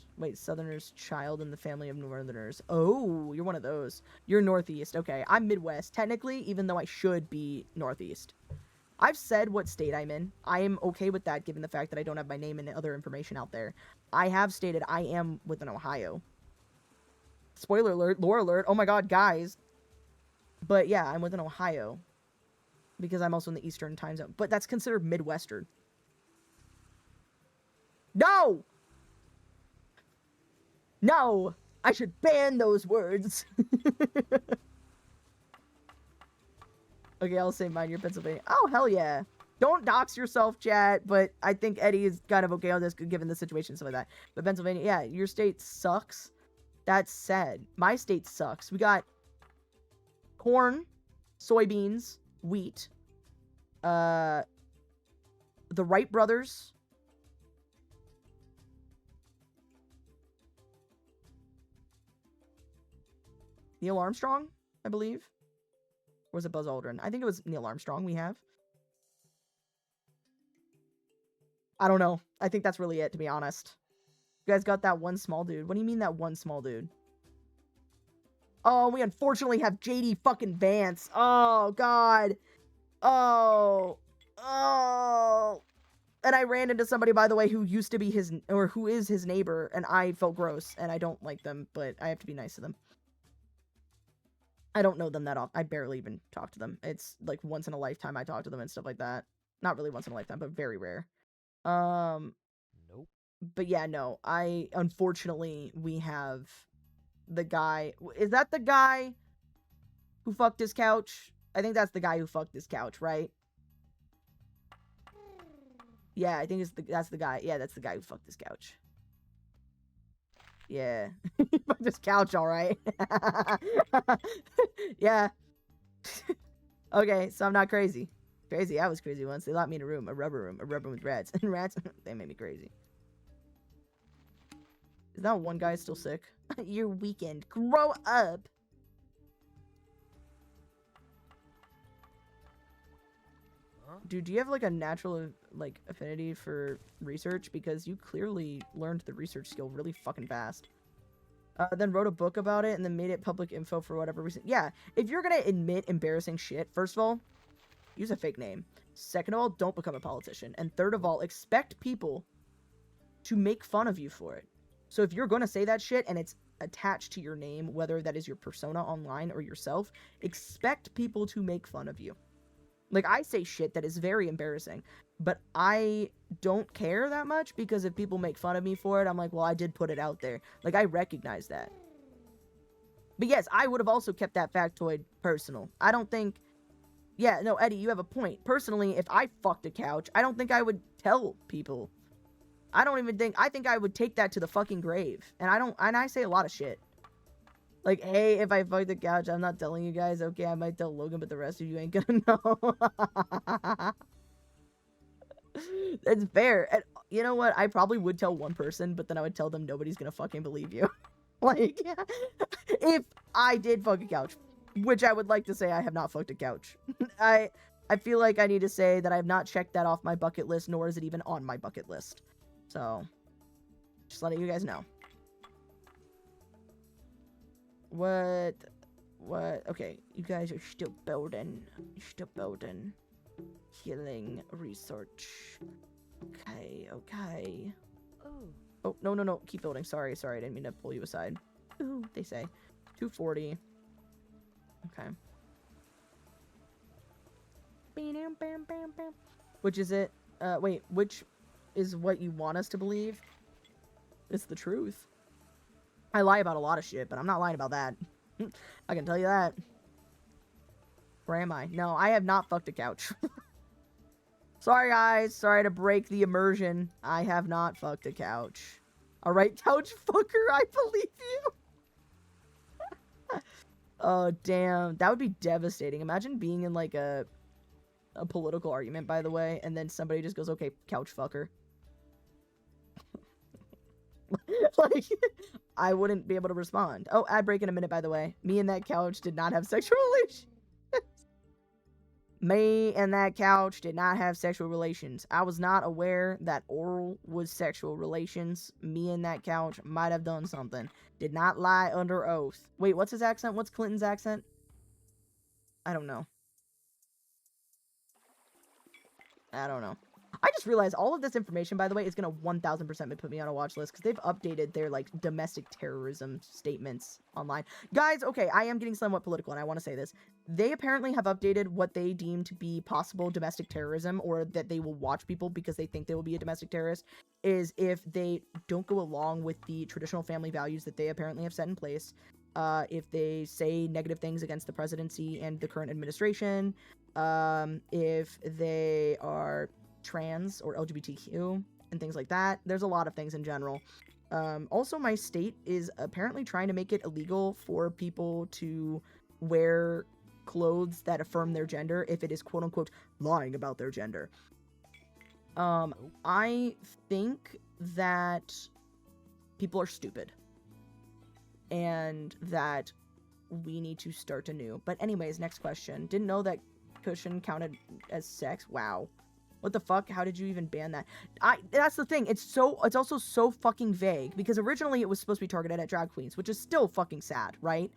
child in the family of Northerners. Oh, you're one of those. You're Northeast. Okay, I'm Midwest, technically, even though I should be Northeast. I've said what state I'm in. I am okay with that, given the fact that I don't have my name and other information out there. I have stated I am within Ohio. Spoiler alert, lore alert, oh my god, guys. But yeah, I'm within Ohio. Because I'm also in the Eastern time zone. But that's considered Midwestern. No! No! I should ban those words. Okay, I'll say mine. You're Pennsylvania. Oh, hell yeah. Don't dox yourself, chat, but I think Eddie is kind of okay on this, given the situation and stuff like that. But Pennsylvania, yeah, your state sucks. That's sad. My state sucks. We got corn, soybeans, wheat, the Wright brothers, Neil Armstrong, I believe. Or was it Buzz Aldrin? I think it was Neil Armstrong we have. I don't know. I think that's really it, to be honest. You guys got that one small dude. What do you mean that one small dude? Oh, we unfortunately have JD fucking Vance. Oh, God. Oh. Oh. And I ran into somebody, by the way, who used to be his, or who is his neighbor, and I felt gross, and I don't like them, but I have to be nice to them. I don't know them that often. I barely even talk to them. It's like once in a lifetime I talk to them and stuff like that. Not really once in a lifetime, but very rare. Nope. But yeah, no. Unfortunately, we have the guy. Is that the guy who fucked his couch? I think that's the guy who fucked his couch, right? Yeah, I think that's the guy. Yeah, that's the guy who fucked his couch. Yeah. Fucked his couch, alright. Yeah. Okay, so I'm not crazy. Crazy, I was crazy once. They locked me in a rubber room with rats. And rats, they made me crazy. Is that one guy still sick? Your weekend. Grow up! Dude, do you have, like, a natural, like, affinity for research? Because you clearly learned the research skill really fucking fast. Then wrote a book about it and then made it public info for whatever reason. Yeah, if you're gonna admit embarrassing shit, first of all, use a fake name. Second of all, don't become a politician. And third of all, expect people to make fun of you for it. So if you're gonna say that shit and it's attached to your name, whether that is your persona online or yourself, expect people to make fun of you. Like, I say shit that is very embarrassing, but I don't care that much, because if people make fun of me for it, I'm like, well, I did put it out there. Like, I recognize that. But yes, I would have also kept that factoid personal. I don't think... Yeah, no, Eddie, you have a point. Personally, if I fucked a couch, I don't think I would tell people. I don't even think... I think I would take that to the fucking grave. And I say a lot of shit. Like, hey, if I fuck the couch, I'm not telling you guys. Okay, I might tell Logan, but the rest of you ain't gonna know. That's fair. And you know what? I probably would tell one person, but then I would tell them nobody's gonna fucking believe you. Like, if I did fuck a couch, which I would like to say I have not fucked a couch. I feel like I need to say that I have not checked that off my bucket list, nor is it even on my bucket list. So, just letting you guys know. What? What? Okay, you guys are still building. Still building. Healing research. Okay, okay. Oh, no. Keep building. Sorry. I didn't mean to pull you aside. Ooh, they say. 240. Okay. Which is it? Wait, which is what you want us to believe? It's the truth. I lie about a lot of shit, but I'm not lying about that. I can tell you that. Where am I? No, I have not fucked a couch. Sorry, guys. Sorry to break the immersion. I have not fucked a couch. Alright, couch fucker, I believe you. Oh, damn. That would be devastating. Imagine being in, like, a political argument, by the way, and then somebody just goes, okay, couch fucker. Like, I wouldn't be able to respond. Oh, ad break in a minute, by the way. Me and that couch did not have sexual relations. Me and that couch did not have sexual relations. I was not aware that oral was sexual relations. Me and that couch might have done something. Did not lie under oath. Wait, what's his accent? What's Clinton's accent? I don't know. I just realized all of this information, by the way, is going to 1000% put me on a watch list because they've updated their, like, domestic terrorism statements online. Guys, okay, I am getting somewhat political, and I want to say this. They apparently have updated what they deem to be possible domestic terrorism, or that they will watch people because they think they will be a domestic terrorist, is if they don't go along with the traditional family values that they apparently have set in place, if they say negative things against the presidency and the current administration, if they are trans or LGBTQ and things like that. There's a lot of things in general. Also, my state is apparently trying to make it illegal for people to wear clothes that affirm their gender if it is quote-unquote lying about their gender. I think that people are stupid and that we need to start anew. But anyways, next question. Didn't know that cushion counted as sex. Wow. What the fuck? How did you even ban that? That's the thing. It's also so fucking vague because originally it was supposed to be targeted at drag queens, which is still fucking sad, right?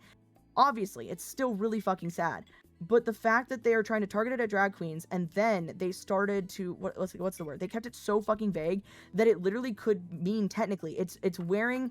Obviously, it's still really fucking sad. But the fact that they are trying to target it at drag queens and then they started to what's the word? They kept it so fucking vague that it literally could mean technically it's wearing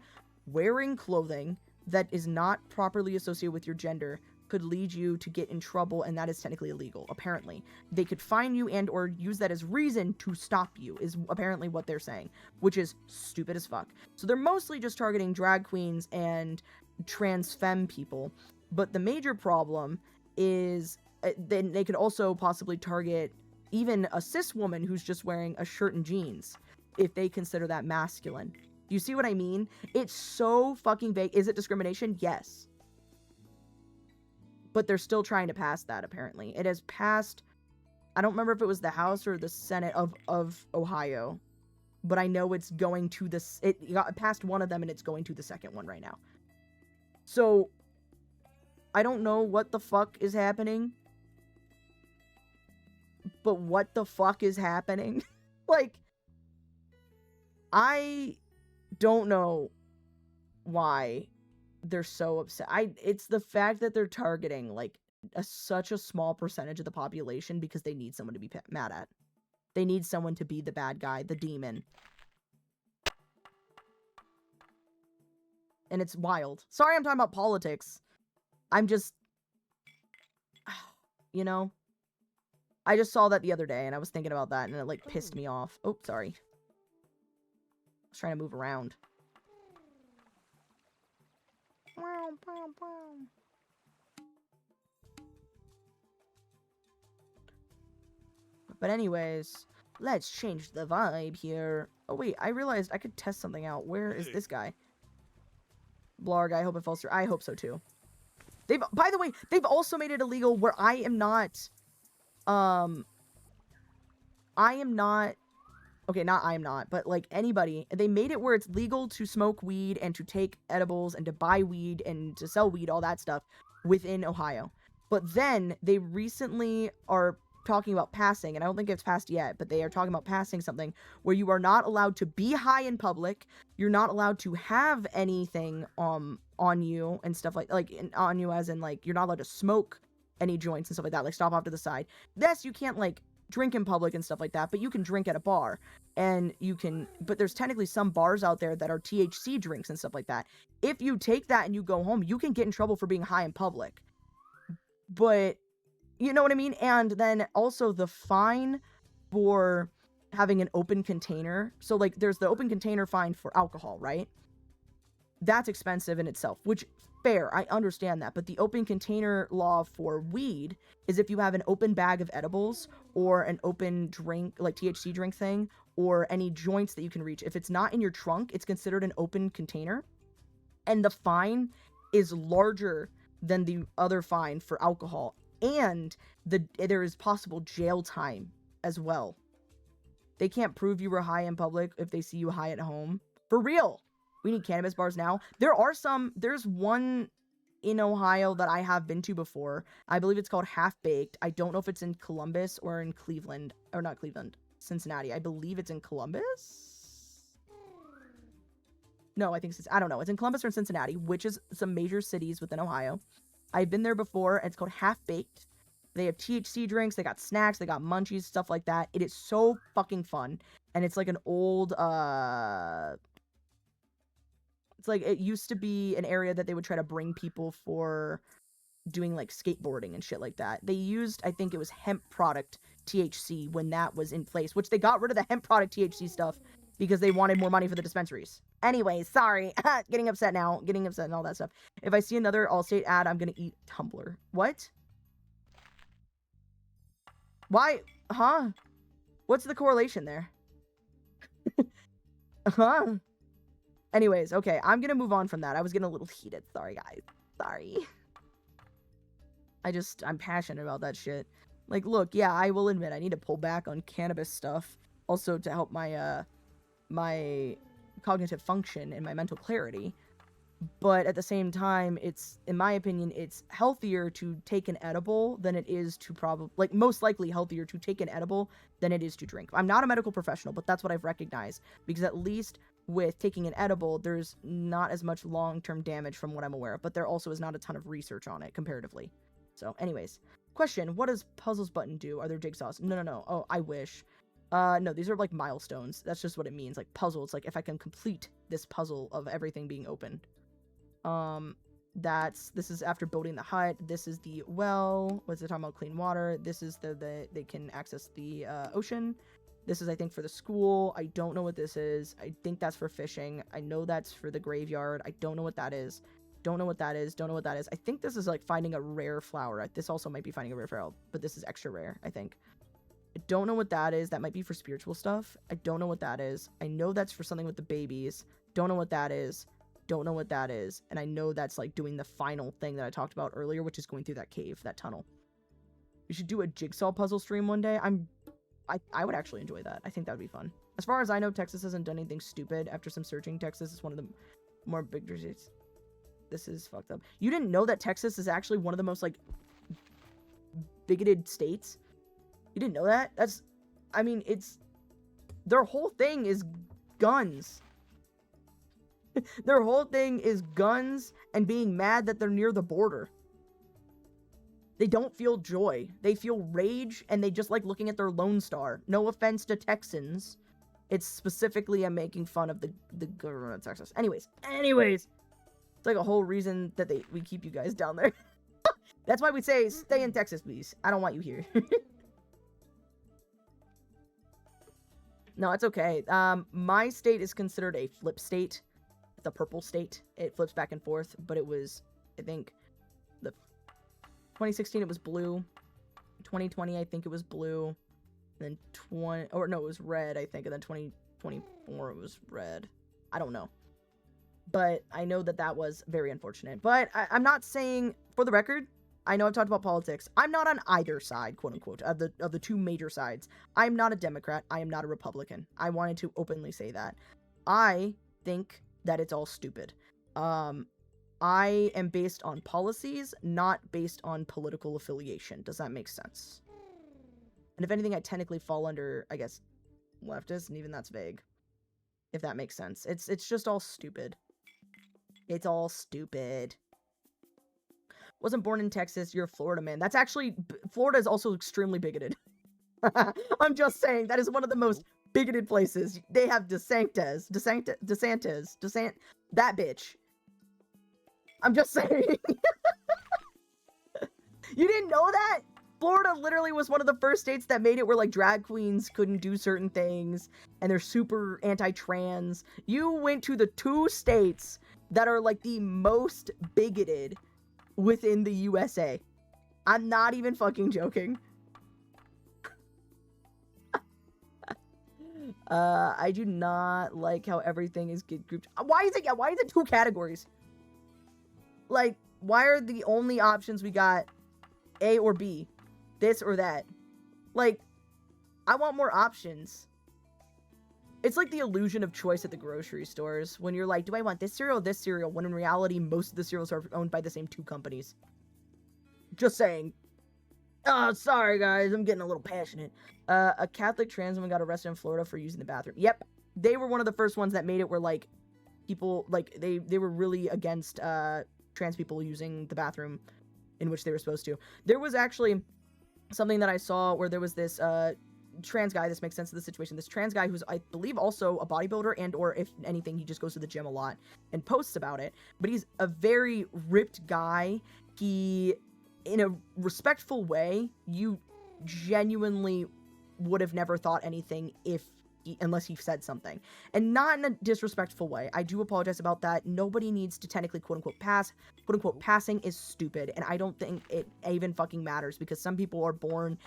clothing that is not properly associated with your gender could lead you to get in trouble, and that is technically illegal. Apparently, they could fine you and or use that as reason to stop you, is apparently what they're saying, which is stupid as fuck. So they're mostly just targeting drag queens and trans femme people, but the major problem is then they could also possibly target even a cis woman who's just wearing a shirt and jeans if they consider that masculine. Do you see what I mean? It's so fucking vague. Is it discrimination? Yes. But they're still trying to pass that, apparently. It has passed, I don't remember if it was the House or the Senate of Ohio, but I know it's going to it got past one of them and it's going to the second one right now. So, I don't know what the fuck is happening, but what the fuck is happening? Like, I don't know why they're so upset. It's the fact that they're targeting like such a small percentage of the population because they need someone to be mad at. They need someone to be the bad guy, the demon. And it's wild. Sorry I'm talking about politics. I'm just, you know, I just saw that the other day and I was thinking about that and it like pissed me off. Oh, sorry. I was trying to move around. But anyways, let's change the vibe here. Oh wait, I realized I could test something out. Where is this guy? Blarg, I hope it falls through. I hope so too. By the way, they've also made it illegal where I am not, okay, not I am not, but like anybody, they made it where it's legal to smoke weed and to take edibles and to buy weed and to sell weed, all that stuff within Ohio. But then they recently are talking about passing, and I don't think it's passed yet, but they are talking about passing something where you are not allowed to be high in public, you're not allowed to have anything on you and stuff on you as in like you're not allowed to smoke any joints and stuff like that, like stop off to the side. Yes, you can't like drink in public and stuff like that, but you can drink at a bar, and you can, but there's technically some bars out there that are THC drinks and stuff like that. If you take that and you go home, you can get in trouble for being high in public. But you know what I mean? And then also the fine for having an open container. So like there's the open container fine for alcohol, right? That's expensive in itself, which fair, I understand that. But the open container law for weed is if you have an open bag of edibles or an open drink, like THC drink thing, or any joints that you can reach. If it's not in your trunk, it's considered an open container. And the fine is larger than the other fine for alcohol. And there is possible jail time as well. They can't prove you were high in public if they see you high at home. For real. We need cannabis bars now. There's one in Ohio that I have been to before. I believe it's called Half Baked. I don't know if it's in Columbus or in Cleveland. Or not Cleveland, Cincinnati. I believe it's in Columbus? No, I think I don't know. It's in Columbus or in Cincinnati, which is some major cities within Ohio. I've been there before, and it's called Half Baked. They have THC drinks, they got snacks, they got munchies, stuff like that. It is so fucking fun. And it's like an old, it's like, it used to be an area that they would try to bring people for doing like skateboarding and shit like that. They used, I think it was hemp product THC when that was in place, which they got rid of the hemp product THC stuff because they wanted more money for the dispensaries. Anyways, sorry. Getting upset now. Getting upset and all that stuff. If I see another Allstate ad, I'm gonna eat Tumblr. What? Why? Huh? What's the correlation there? Huh? Anyways, okay, I'm gonna move on from that. I was getting a little heated. Sorry, guys. Sorry. I'm passionate about that shit. Like, look, yeah, I will admit I need to pull back on cannabis stuff. Also to help my, my cognitive function and my mental clarity. But at the same time, it's, in my opinion, it's healthier to take an edible than it is to most likely healthier to take an edible than it is to drink. I'm not a medical professional, but that's what I've recognized. Because at least with taking an edible, there's not as much long-term damage from what I'm aware of. But there also is not a ton of research on it, comparatively. So, anyways. Question, what does Puzzles button do? Are there jigsaws? No. Oh, I wish. No, these are like milestones. That's just what it means. Like puzzle. It's like if I can complete this puzzle of everything being open. This is after building the hut. This is the well. What's it talking about? Clean water. This is they can access the ocean. This is, I think, for the school. I don't know what this is. I think that's for fishing. I know that's for the graveyard. I don't know what that is. Don't know what that is. Don't know what that is. I think this is like finding a rare flower. This also might be finding a rare flower, but this is extra rare, I think. I don't know what that is. That might be for spiritual stuff. I don't know what that is. I know that's for something with the babies. Don't know what that is. Don't know what that is. And I know that's like doing the final thing that I talked about earlier, which is going through that cave, that tunnel. We should do a jigsaw puzzle stream one day. I would actually enjoy that. I think that would be fun. As far as I know, Texas hasn't done anything stupid. After some searching, Texas is one of the more bigger states. This is fucked up. You didn't know that Texas is actually one of the most like bigoted states? You didn't know that? Their whole thing is guns. Their whole thing is guns and being mad that they're near the border. They don't feel joy. They feel rage, and they just like looking at their Lone Star. No offense to Texans. It's specifically I'm making fun of the government of Texas. Anyways. It's like a whole reason that we keep you guys down there. That's why we say, stay in Texas, please. I don't want you here. No, it's okay. My state is considered a flip state. The purple state. It flips back and forth, but it was, I think, 2016 it was blue. 2020 I think it was blue. And then it was red, I think, and then 2024 it was red. I don't know. But I know that was very unfortunate. But I'm not saying, for the record, I know I've talked about politics. I'm not on either side, quote unquote, of the two major sides. I'm not a Democrat. I am not a Republican. I wanted to openly say that. I think that it's all stupid. I am based on policies, not based on political affiliation. Does that make sense? And if anything, I technically fall under, I guess, leftist, and even that's vague. If that makes sense. It's just all stupid. It's all stupid. Wasn't born in Texas. You're a Florida man. That's actually... Florida is also extremely bigoted. I'm just saying, that is one of the most bigoted places. They have DeSantis. That bitch. I'm just saying. You didn't know that? Florida literally was one of the first states that made it where, like, drag queens couldn't do certain things, and they're super anti-trans. You went to the 2 states that are, like, the most bigoted within the USA. I'm not even fucking joking. I do not like how everything is grouped. Why is it 2 categories? Like, why are the only options we got A or B? This or that? Like, I want more options. It's like the illusion of choice at the grocery stores when you're like, do I want this cereal or this cereal? When in reality, most of the cereals are owned by the same 2 companies. Just saying. Oh, sorry guys, I'm getting a little passionate. A Catholic trans woman got arrested in Florida for using the bathroom. Yep, they were one of the first ones that made it where, like, people, like, they were really against trans people using the bathroom in which they were supposed to. There was actually something that I saw where there was this trans guy. This makes sense of the situation. This trans guy who's, I believe, also a bodybuilder, and or if anything, he just goes to the gym a lot and posts about it. But he's a very ripped guy. He, in a respectful way, you genuinely would have never thought anything unless he said something, and not in a disrespectful way. I do apologize about that. Nobody needs to technically quote-unquote pass. Quote-unquote passing is stupid, and I don't think it even fucking matters, because some people are born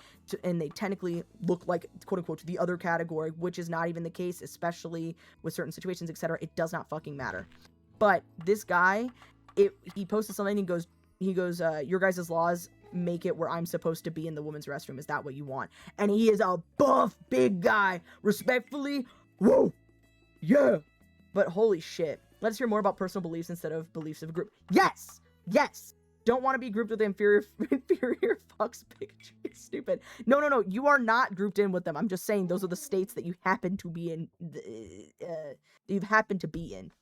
and they technically look like quote-unquote the other category, which is not even the case, especially with certain situations, etc. It does not fucking matter. But this guy, he posted something, and he goes, your guys' laws make it where I'm supposed to be in the women's restroom. Is that what you want? And he is a buff, big guy. Respectfully, whoa, yeah. But holy shit. Let's hear more about personal beliefs instead of beliefs of a group. Yes! Yes! Don't want to be grouped with inferior fucks bigotry. Stupid. No. You are not grouped in with them. I'm just saying those are the states that you happen to be in. You've happened to be in.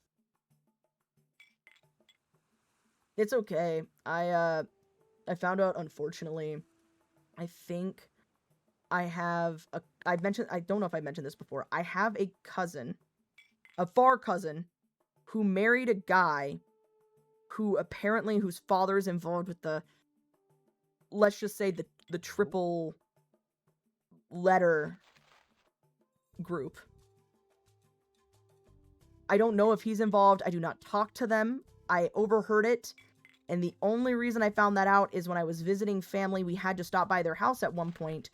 It's okay. I found out, unfortunately, I think I have I don't know if I mentioned this before. I have a cousin, a far cousin, who married a guy who apparently, whose father is involved with the, let's just say the triple letter group. I don't know if he's involved. I do not talk to them. I overheard it. And the only reason I found that out is when I was visiting family, we had to stop by their house at one point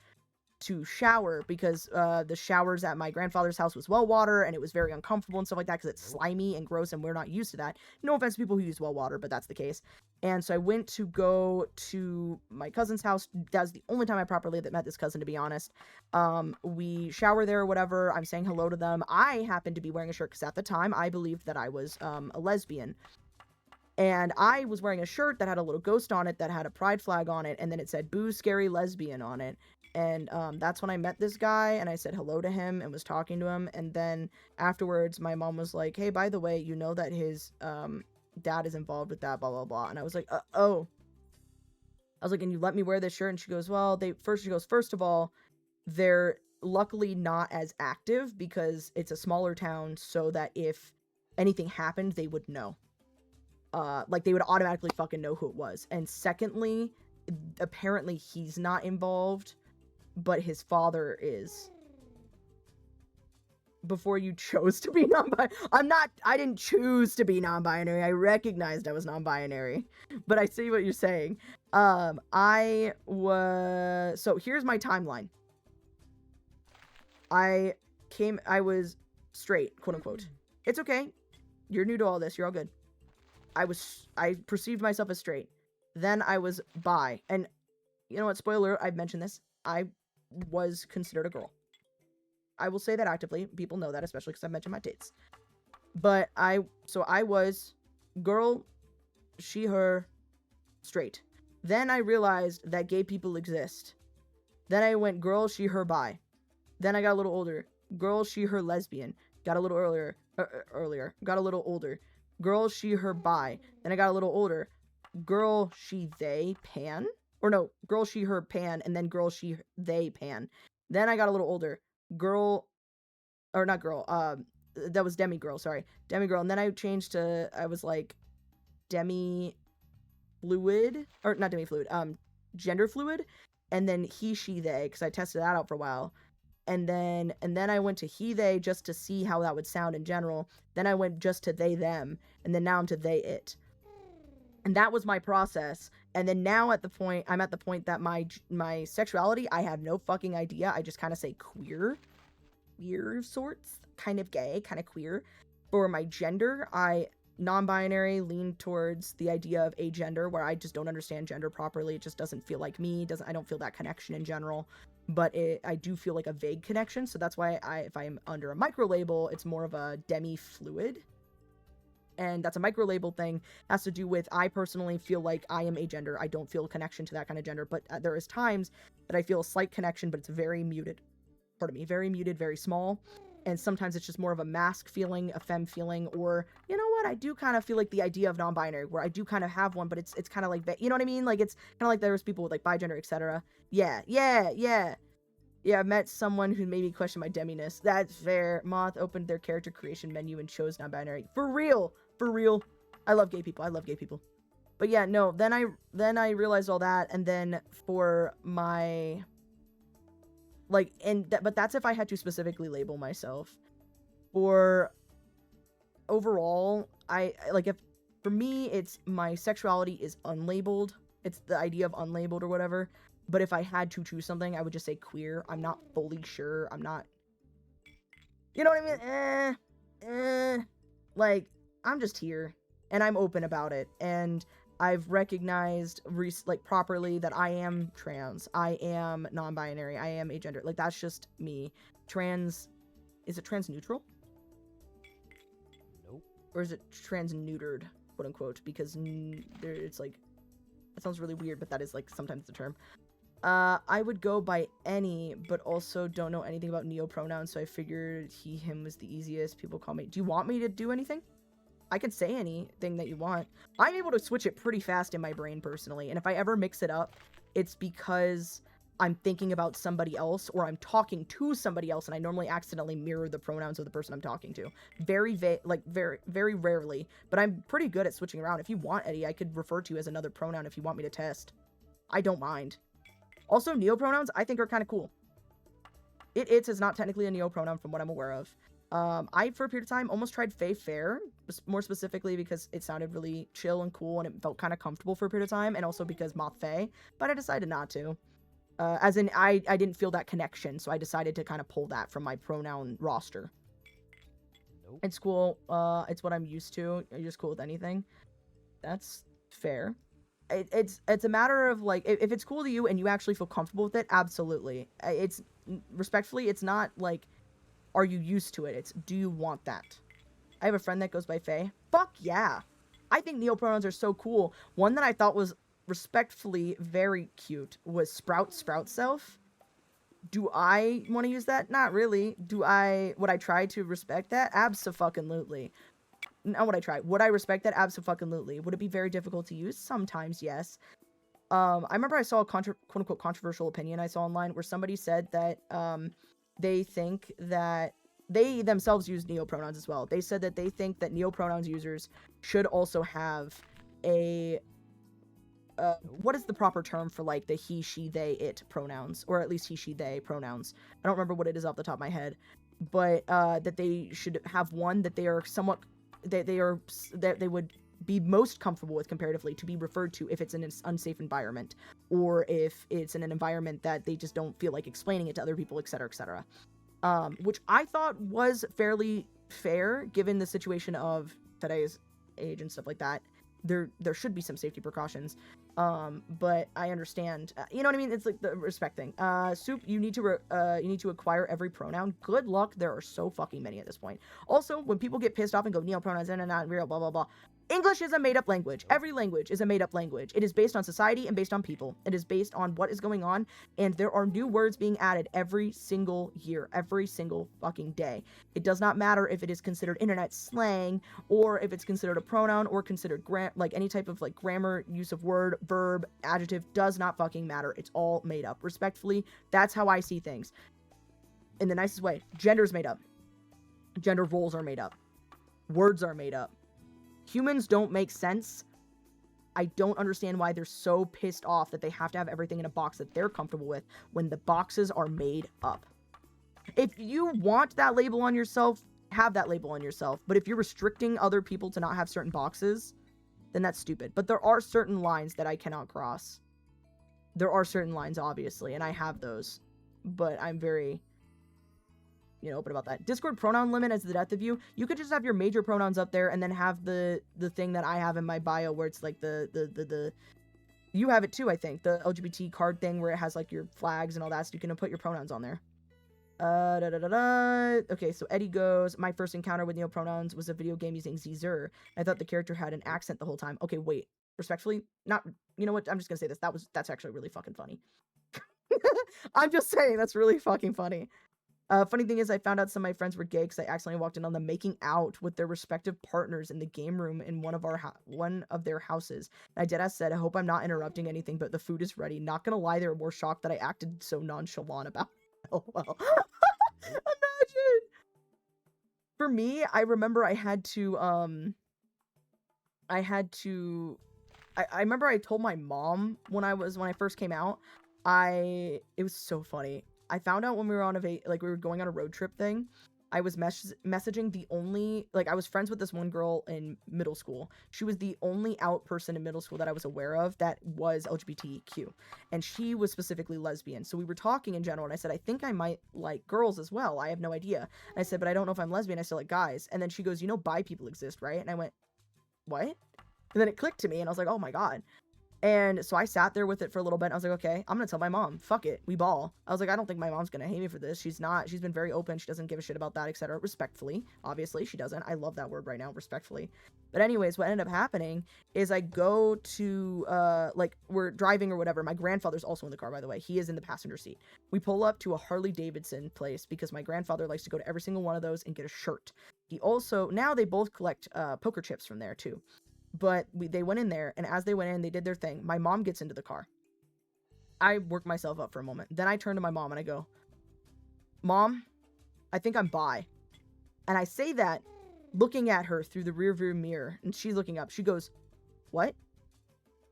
to shower, because the showers at my grandfather's house was well water, and it was very uncomfortable and stuff like that, because it's slimy and gross, and we're not used to that. No offense to people who use well water, but that's the case. And so I went to go to my cousin's house. That was the only time I properly met this cousin, to be honest. We shower there or whatever. I'm saying hello to them. I happened to be wearing a shirt, because at the time, I believed that I was a lesbian. And I was wearing a shirt that had a little ghost on it that had a pride flag on it, and then it said, "Boo, scary lesbian" on it. And that's when I met this guy, and I said hello to him and was talking to him. And then afterwards, my mom was like, "Hey, by the way, you know that his dad is involved with that, blah, blah, blah." And I was like, oh. I was like, "And you let me wear this shirt?" And she goes, "Well, first of all, they're luckily not as active because it's a smaller town, so that if anything happened, they would know. Like, they would automatically fucking know who it was. And secondly, apparently he's not involved, but his father is." Before you chose to be non-binary. I didn't choose to be non-binary. I recognized I was non-binary. But I see what you're saying. So here's my timeline. I was straight, quote unquote. It's okay. You're new to all this. You're all good. I perceived myself as straight. Then I was bi. And you know what? Spoiler, I've mentioned this. I was considered a girl. I will say that actively. People know that, especially because I mentioned my tits. But I was girl, she, her, straight. Then I realized that gay people exist. Then I went girl, she, her, bi. Then I got a little older. Girl, she, her, lesbian. Got a little earlier. Got a little older. girl, she, her, bi. Then I got a little older. Girl, she, they, pan. Or no, girl, she, her, pan, and then girl, she, they, pan. Then I got a little older. Girl, or not girl, that was demi-girl, sorry. Demi-girl, and then I changed to, I was like, demi-fluid, or not demi-fluid, gender fluid, and then he, she, they, because I tested that out for a while. And then I went to he, they, just to see how that would sound in general. Then I went just to they, them, and then now I'm to they, it. And that was my process. And then now I'm at the point that my sexuality, I have no fucking idea. I just kind of say queer sorts, kind of gay, kind of queer. For my gender, I non-binary, lean towards the idea of agender, where I just don't understand gender properly. It just doesn't feel like me. I don't feel that connection in general. But I do feel like a vague connection, so that's why if I'm under a micro label, it's more of a demi-fluid. And that's a micro label thing. It has to do with, I personally feel like I am agender. I don't feel a connection to that kind of gender, but there is times that I feel a slight connection, but it's very muted. Pardon me, very muted, very small. And sometimes it's just more of a mask feeling, a femme feeling, or, you know what, I do kind of feel like the idea of non-binary, where I do kind of have one, but it's kind of like, you know what I mean? Like, it's kind of like there's people with, like, bigender, etc. Yeah, I met someone who made me question my deminess. That's fair. Moth opened their character creation menu and chose non-binary. For real. I love gay people. But yeah, no, then I realized all that, and then for my, like, but that's if I had to specifically label myself. For overall, for me, it's my sexuality is unlabeled. It's the idea of unlabeled or whatever. But if I had to choose something, I would just say queer. I'm not fully sure. I'm not... You know what I mean? Like, I'm just here. And I'm open about it. And I've recognized, properly that I am trans. I am non-binary. I am agender. Like, that's just me. Trans... Is it trans-neutral? Nope. Or is it trans-neutered, quote-unquote? Because it's like... That sounds really weird, but that is, like, sometimes the term. I would go by any, but also don't know anything about neo-pronouns, so I figured he, him was the easiest. People call me... Do you want me to do anything? I can say anything that you want. I'm able to switch it pretty fast in my brain, personally, and if I ever mix it up, it's because I'm thinking about somebody else, or I'm talking to somebody else, and I normally accidentally mirror the pronouns of the person I'm talking to. Very rarely, but I'm pretty good at switching around. If you want, Eddie, I could refer to you as another pronoun if you want me to test. I don't mind. Also, neopronouns, I think, are kind of cool. It's is not technically a neopronoun from what I'm aware of. I, for a period of time, almost tried Fae Fair, more specifically because it sounded really chill and cool, and it felt kind of comfortable for a period of time, and also because Moth Fae, but I decided not to. As in, I didn't feel that connection, so I decided to kind of pull that from my pronoun roster. Nope. It's cool. It's what I'm used to. You're just cool with anything. That's fair. It's a matter of, like, if it's cool to you and you actually feel comfortable with it, absolutely. It's, respectfully, it's not, like, are you used to it? It's, do you want that? I have a friend that goes by Faye. Fuck yeah! I think neopronouns are so cool. One that I thought was, respectfully, very cute was Sprout Self. Do I want to use that? Not really. Would I try to respect that? Abso-fucking-lutely. Not would I try. Would I respect that? Abso-fucking-lutely. Would it be very difficult to use? Sometimes, yes. I remember I saw a quote-unquote controversial opinion I saw online where somebody said that, they think that they themselves use neopronouns as well. They said that they think that neopronouns users should also have a, what is the proper term for, like, the he, she, they, it pronouns? Or at least he, she, they pronouns. I don't remember what it is off the top of my head. But, that they should have one that they are somewhat, that they would be most comfortable with comparatively to be referred to if it's in an unsafe environment, or if it's in an environment that they just don't feel like explaining it to other people, etc., etc. Which I thought was fairly fair, given the situation of today's age and stuff like that. There should be some safety precautions. But I understand. You know what I mean? It's like the respect thing. Soup, you need to acquire every pronoun. Good luck. There are so fucking many at this point. Also, when people get pissed off and go neopronouns and not real, blah blah blah. English is a made-up language. Every language is a made-up language. It is based on society and based on people. It is based on what is going on, and there are new words being added every single year, every single fucking day. It does not matter if it is considered internet slang, or if it's considered a pronoun, or considered like any type of like grammar, use of word, verb, adjective, does not fucking matter. It's all made up. Respectfully, that's how I see things. In the nicest way. Gender's made up. Gender roles are made up. Words are made up. Humans don't make sense. I don't understand why they're so pissed off that they have to have everything in a box that they're comfortable with when the boxes are made up. If you want that label on yourself, have that label on yourself. But if you're restricting other people to not have certain boxes, then that's stupid. But there are certain lines that I cannot cross. There are certain lines, obviously, and I have those. But I'm very, open about that. Discord pronoun limit as the death of you. You could just have your major pronouns up there and then have the thing that I have in my bio where it's like the you have it too, I think. The LGBT card thing where it has like your flags and all that, so you can put your pronouns on there. Okay, so Eddie goes, my first encounter with neopronouns was a video game using Zer. I thought the character had an accent the whole time. Okay, wait. Respectfully, not, you know what? I'm just gonna say this. That's actually really fucking funny. I'm just saying, that's really fucking funny. Funny thing is, I found out some of my friends were gay because I accidentally walked in on them making out with their respective partners in the game room in one of their houses. And I deadass said, I hope I'm not interrupting anything, but the food is ready. Not gonna lie, they were more shocked that I acted so nonchalant about it. Oh, well. Imagine! For me, I remember I remember I told my mom when I first came out, it was so funny. I found out when we were on we were going on a road trip thing. I was messaging the only, I was friends with this one girl in middle school. She was the only out person in middle school that I was aware of that was LGBTQ. And she was specifically lesbian. So we were talking in general, and I said, I think I might like girls as well. I have no idea. And I said, but I don't know if I'm lesbian. I still like guys. And then she goes, bi people exist, right? And I went, what? And then it clicked to me, and I was like, oh my god. And so I sat there with it for a little bit. And I was like, okay, I'm gonna tell my mom. Fuck it, we ball. I was like, I don't think my mom's gonna hate me for this. She's been very open. She doesn't give a shit about that, etc. Respectfully, obviously, she doesn't. I love that word right now, respectfully. But anyways, what ended up happening is I go to, we're driving or whatever. My grandfather's also in the car, by the way. He is in the passenger seat. We pull up to a Harley Davidson place because my grandfather likes to go to every single one of those and get a shirt. He also, now they both collect poker chips from there too. But they went in there, and as they went in, they did their thing. My mom gets into the car. I work myself up for a moment. Then I turn to my mom, and I go, Mom, I think I'm bi. And I say that looking at her through the rearview mirror, and she's looking up. She goes, what?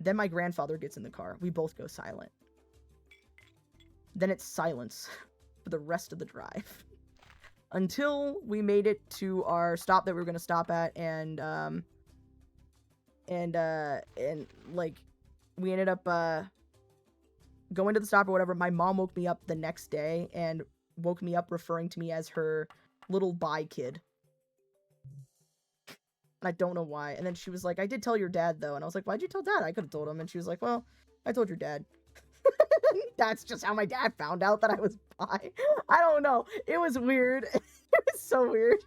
Then my grandfather gets in the car. We both go silent. Then it's silence for the rest of the drive. Until we made it to our stop that we were going to stop at, and we ended up going to the stop or whatever. My mom woke me up the next day and woke me up referring to me as her little bi kid. And I don't know why. And then she was like, I did tell your dad though. And I was like, why'd you tell dad? I could have told him. And she was like, well, I told your dad. That's just how my dad found out that I was bi. I don't know. It was weird. It was so weird.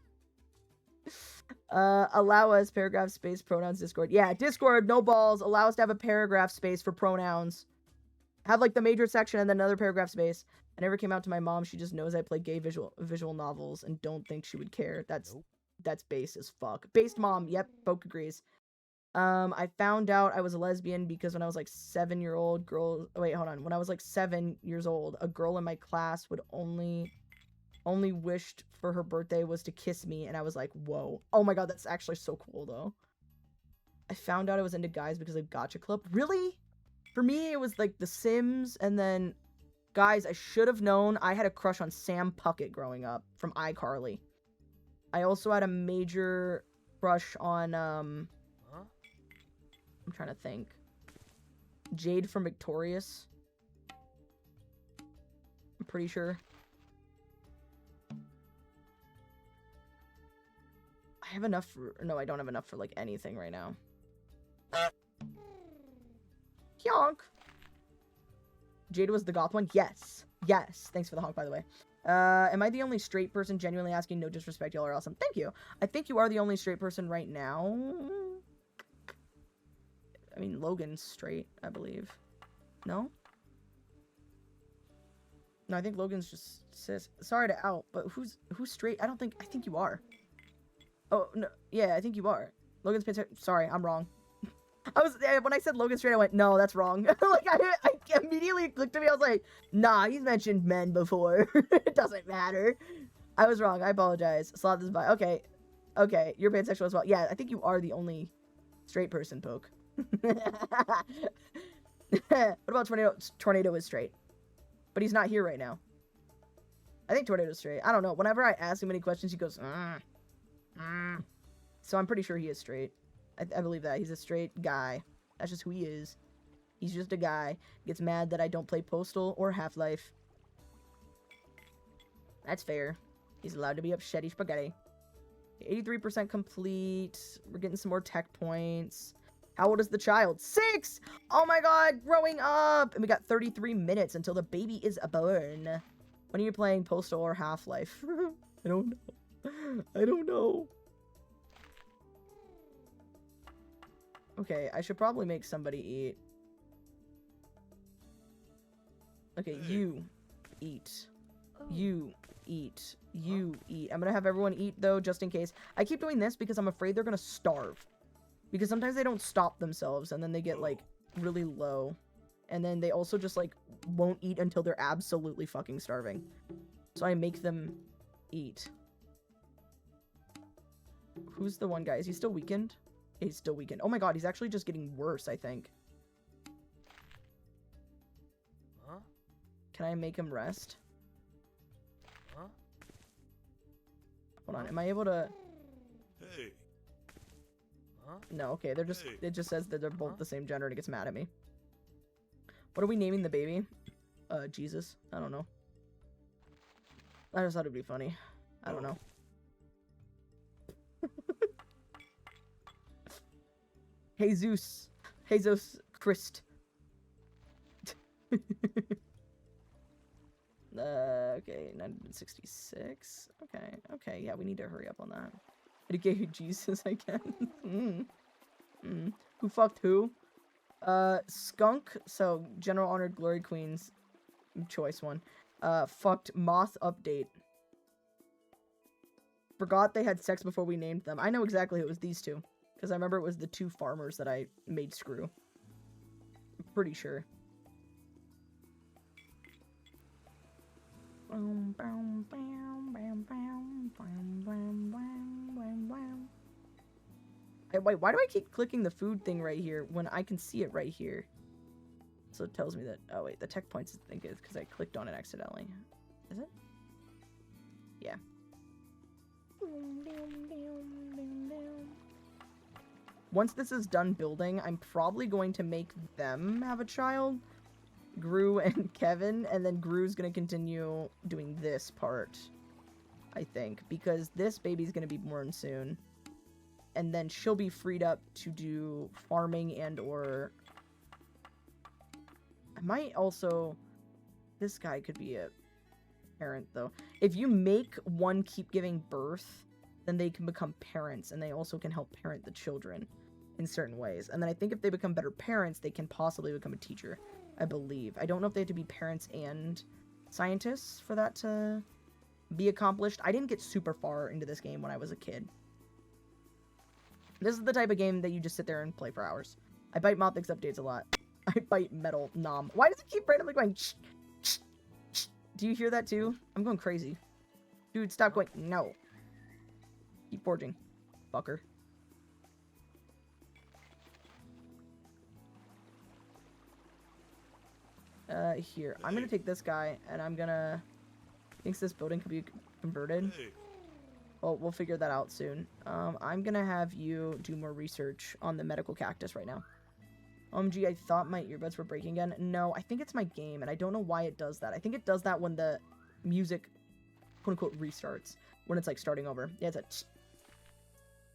Allow us paragraph space pronouns Discord. Yeah, Discord, no balls. Allow us to have a paragraph space for pronouns. Have like the major section and then another paragraph space. I never came out to my mom. She just knows I play gay visual novels and don't think she would care. That's base as fuck. Based mom. Yep, Poke agrees. I found out I was a lesbian because when I was like 7-year-old girl. Wait, hold on. When I was like 7 years old, a girl in my class would only wished for her birthday was to kiss me, and I was like, whoa. Oh my god, that's actually so cool, though. I found out I was into guys because of Gacha Club. Really? For me, it was like The Sims, and then, guys, I should have known I had a crush on Sam Puckett growing up from iCarly. I also had a major crush on, I'm trying to think. Jade from Victorious. I'm pretty sure. I have enough for... No, I don't have enough for, like, anything right now. Yeah. honk. Jada was the goth one? Yes. Yes. Thanks for the honk, by the way. Am I the only straight person genuinely asking? No disrespect, y'all are awesome. Thank you. I think you are the only straight person right now. I mean, Logan's straight, I believe. No? No, I think Logan's just cis. Sorry to out, but who's straight? I think you are. Oh, no. Yeah, I think you are. Logan's pansexual. Sorry, I'm wrong. When I said Logan straight, I went, no, that's wrong. Like, I immediately looked at me, I was like, nah, he's mentioned men before. It doesn't matter. I was wrong, I apologize. Slot this by. Okay. Okay, you're pansexual as well. Yeah, I think you are the only straight person, Poke. What about Tornado? Tornado is straight. But he's not here right now. I think Tornado's straight. I don't know. Whenever I ask him any questions, he goes, So I'm pretty sure he is straight. I believe that. He's a straight guy. That's just who he is. He's just a guy. Gets mad that I don't play Postal or Half-Life. That's fair. He's allowed to be upsetty spaghetti. 83% complete. We're getting some more tech points. How old is the child? 6! Oh my god, growing up! And we got 33 minutes until the baby is born. When are you playing Postal or Half-Life? I don't know. I don't know. Okay, I should probably make somebody eat. Okay, you eat. You eat. You eat. I'm gonna have everyone eat, though, just in case. I keep doing this because I'm afraid they're gonna starve. Because sometimes they don't stop themselves, and then they get, like, really low. And then they also just, like, won't eat until they're absolutely fucking starving. So I make them eat. Who's the one guy? Is he still weakened? He's still weakened. Oh my god, he's actually just getting worse, I think. Huh? Can I make him rest? Huh? Hold on, am I able to... Hey. Huh? No, okay, they're just... Hey. It just says that they're both Huh? the same gender and it gets mad at me. What are we naming the baby? Jesus. I don't know. I just thought it'd be funny. I don't know. Jesus. Jesus Christ. Okay, 1966. Okay, yeah, we need to hurry up on that. Educate Jesus, I guess. Who fucked who? Skunk, so General Honored Glory Queen's choice one. Fucked Moth Update. Forgot they had sex before we named them. I know exactly who it was, these two. Because I remember it was the two farmers that I made screw. I'm pretty sure. Wait, why do I keep clicking the food thing right here when I can see it right here? So it tells me that... Oh, wait, the tech points I think is because I clicked on it accidentally. Is it? Yeah. Once this is done building, I'm probably going to make them have a child. Gru and Kevin, and then Gru's gonna continue doing this part, I think, because this baby's gonna be born soon. And then she'll be freed up to do farming and or... I might also... This guy could be a parent, though. If you make one keep giving birth, then they can become parents, and they also can help parent the children in certain ways. And then I think if they become better parents, they can possibly become a teacher, I believe. I don't know if they have to be parents and scientists for that to be accomplished. I didn't get super far into this game when I was a kid. This is the type of game that you just sit there and play for hours. I bite Mothix updates a lot. I bite metal nom. Why does it keep randomly going shh, shh, shh? Do you hear that too? I'm going crazy. Dude, stop going. No. Keep forging. Fucker. Here. I'm gonna take this guy, and I'm gonna... Thinks this building could be converted. Hey. Well, we'll figure that out soon. I'm gonna have you do more research on the medical cactus right now. Gee, I thought my earbuds were breaking again. No, I think it's my game, and I don't know why it does that. I think it does that when the music, quote-unquote, restarts. When it's, like, starting over. Yeah, it's a...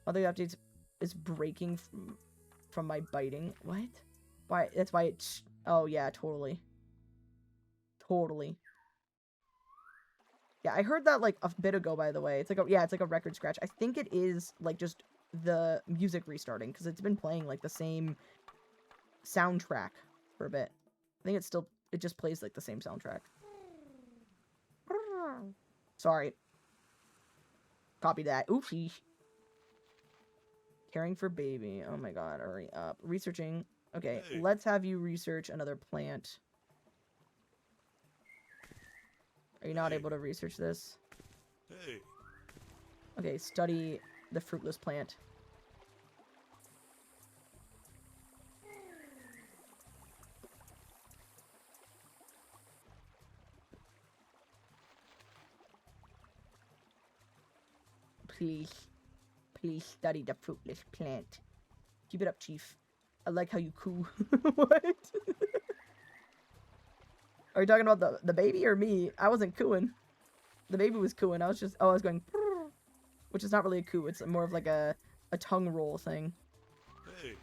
Other updates is breaking from my biting. What? Why? That's why it... Oh, yeah, totally. Totally. Yeah, I heard that, like, a bit ago, by the way. It's like it's like a record scratch. I think it is, like, just the music restarting, because it's been playing, like, the same soundtrack for a bit. I think it just plays, like, the same soundtrack. Sorry. Copy that. Oopsie. Caring for baby. Oh my god, hurry up. Researching. Okay, Hey. let's have you research another plant. Are you not Hey. able to research this? Hey. Okay, study the fruitless plant. Please study the fruitless plant. Keep it up, Chief. I like how you coo. What? Are you talking about the baby or me? I wasn't cooing. The baby was cooing. I was going, which is not really a coo. It's more of like a tongue roll thing. Hey.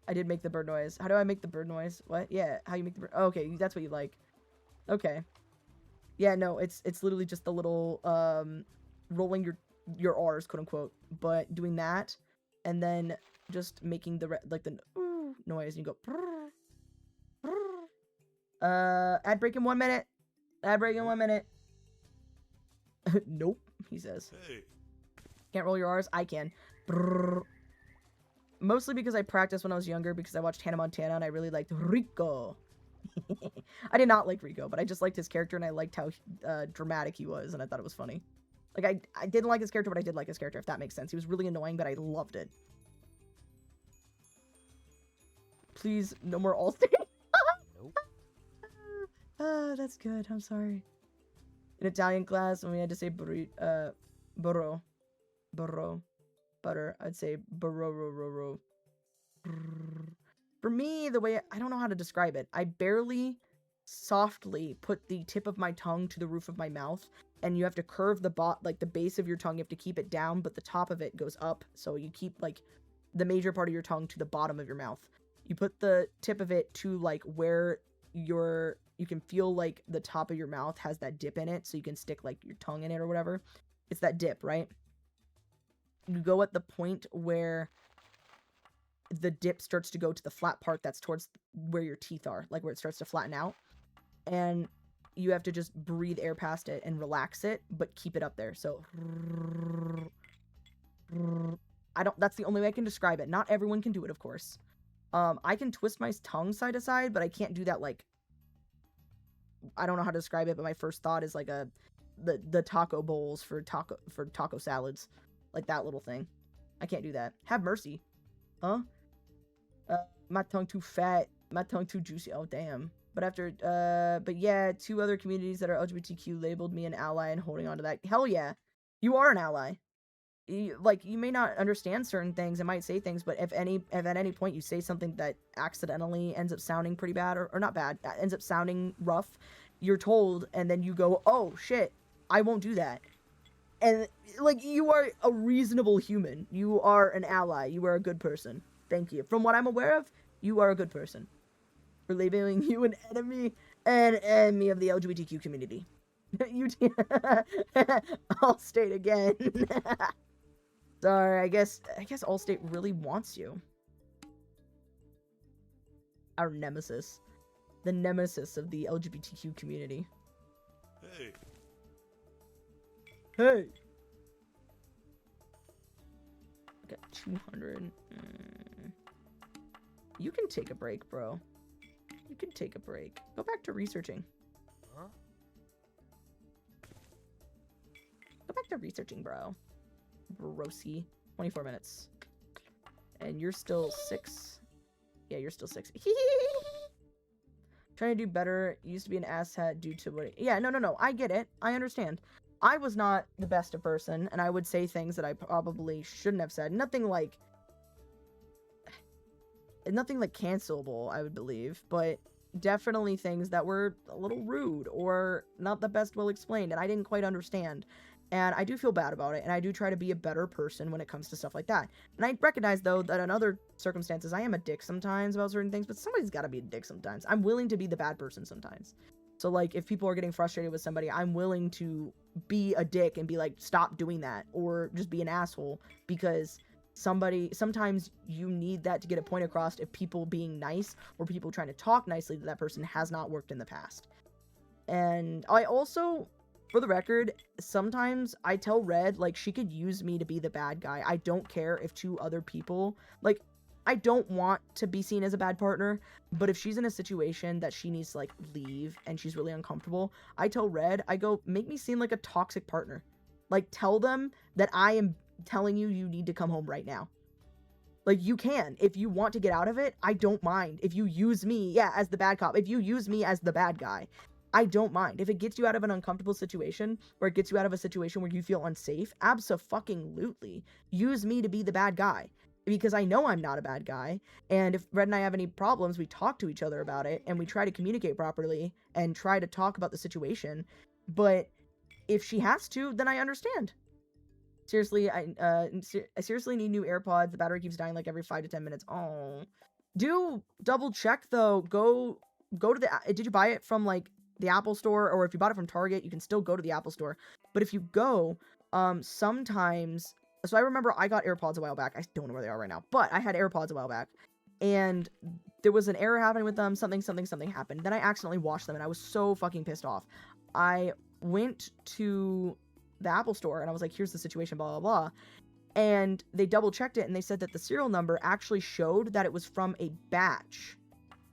I did make the bird noise. How do I make the bird noise? What? Yeah, how you make the bird? Oh, okay, that's what you like. Okay. Yeah, no, it's literally just the little rolling your R's, quote unquote, but doing that, and then just making the the noise, and you go. Ad break in 1 minute. Ad break in 1 minute. Nope, he says. Hey. Can't roll your R's. I can. Brrr. Mostly because I practiced when I was younger, because I watched Hannah Montana and I really liked Rico. I did not like Rico, but I just liked his character and I liked how dramatic he was, and I thought it was funny. Like, I didn't like his character, but I did like his character, if that makes sense. He was really annoying, but I loved it. Please, no more Allstate. Nope. That's good. I'm sorry. In Italian class, when we had to say burro, butter, I'd say burro. For me, the way I don't know how to describe it. I barely softly put the tip of my tongue to the roof of my mouth, and you have to curve the base of your tongue. You have to keep it down, but the top of it goes up, so you keep like the major part of your tongue to the bottom of your mouth. You put the tip of it to like where you can feel like the top of your mouth has that dip in it, so you can stick like your tongue in it or whatever. It's that dip, right? You go at the point where the dip starts to go to the flat part that's towards where your teeth are, like where it starts to flatten out, and you have to just breathe air past it and relax it, but keep it up there. So that's the only way I can describe it. Not everyone can do it, of course. I can twist my tongue side to side, but I can't do that. Like, I don't know how to describe it, but my first thought is like the taco bowls for taco salads, like that little thing. I can't do that. Have mercy. Huh? My tongue too fat, my tongue too juicy. Oh, damn. But yeah, 2 other communities that are LGBTQ labeled me an ally and holding on to that. Hell yeah. You are an ally. You may not understand certain things and might say things, but if at any point you say something that accidentally ends up sounding pretty bad, or not bad, ends up sounding rough, you're told, and then you go, oh, shit, I won't do that. And, like, you are a reasonable human. You are an ally. You are a good person. Thank you. From what I'm aware of, you are a good person. For labeling you an enemy of the LGBTQ community. Allstate again. Sorry, I guess Allstate really wants you. Our nemesis. The nemesis of the LGBTQ community. Hey. Hey! Got 200. You can take a break, bro. You can take a break. Go back to researching. Huh? Go back to researching, bro. Broski. 24 minutes. And you're still 6. Yeah, you're still 6. Trying to do better. Used to be an asshat due to what... Yeah, no. I get it. I understand. I was not the best of person, and I would say things that I probably shouldn't have said. Nothing like cancelable, I would believe, but definitely things that were a little rude or not the best well explained, and I didn't quite understand. And I do feel bad about it, and I do try to be a better person when it comes to stuff like that. And I recognize, though, that in other circumstances, I am a dick sometimes about certain things, but somebody's got to be a dick sometimes. I'm willing to be the bad person sometimes. So, like, if people are getting frustrated with somebody, I'm willing to be a dick and be like, stop doing that, or just be an asshole, because sometimes you need that to get a point across if people being nice or people trying to talk nicely to that person has not worked in the past. And I also, for the record, sometimes I tell Red, like, she could use me to be the bad guy. I don't care if two other people, like, I don't want to be seen as a bad partner, but if she's in a situation that she needs to, like, leave and she's really uncomfortable, I tell Red, I go, make me seem like a toxic partner. Like, tell them that I am telling you need to come home right now. Like, you can. If you want to get out of it, I don't mind. If you use me, yeah, as the bad cop, if you use me as the bad guy, I don't mind. If it gets you out of an uncomfortable situation, or it gets you out of a situation where you feel unsafe, abso-fucking-lutely, use me to be the bad guy. Because I know I'm not a bad guy, and if Red and I have any problems, we talk to each other about it, and we try to communicate properly, and try to talk about the situation. But if she has to, then I understand. Seriously, I seriously need new AirPods. The battery keeps dying like every 5 to 10 minutes. Oh, do double check though. Go to the. Did you buy it from like the Apple Store, or if you bought it from Target, you can still go to the Apple Store. But if you go, sometimes. So I remember I got AirPods a while back. I don't know where they are right now, but I had AirPods a while back, and there was an error happening with them. Something happened. Then I accidentally washed them, and I was so fucking pissed off. I went to the Apple Store and I was like, here's the situation, blah, blah, blah. And they double checked it and they said that the serial number actually showed that it was from a batch.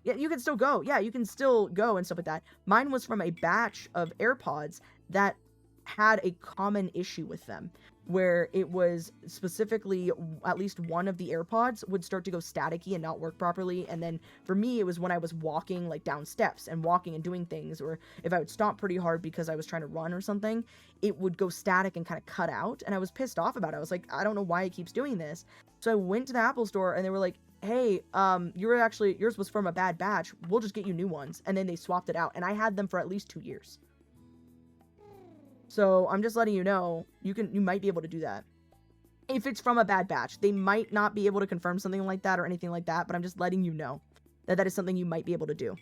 Yeah, you can still go. Yeah, you can still go and stuff like that. Mine was from a batch of AirPods that had a common issue with them, where it was specifically at least one of the AirPods would start to go staticky and not work properly. And then for me, it was when I was walking like down steps and walking and doing things, or if I would stomp pretty hard because I was trying to run or something, it would go static and kind of cut out. And I was pissed off about it. I was like, I don't know why it keeps doing this. So I went to the Apple Store and they were like, hey, yours was from a bad batch. We'll just get you new ones. And then they swapped it out. And I had them for at least 2 years. So I'm just letting you know, you might be able to do that. If it's from a bad batch, they might not be able to confirm something like that or anything like that, but I'm just letting you know that that is something you might be able to do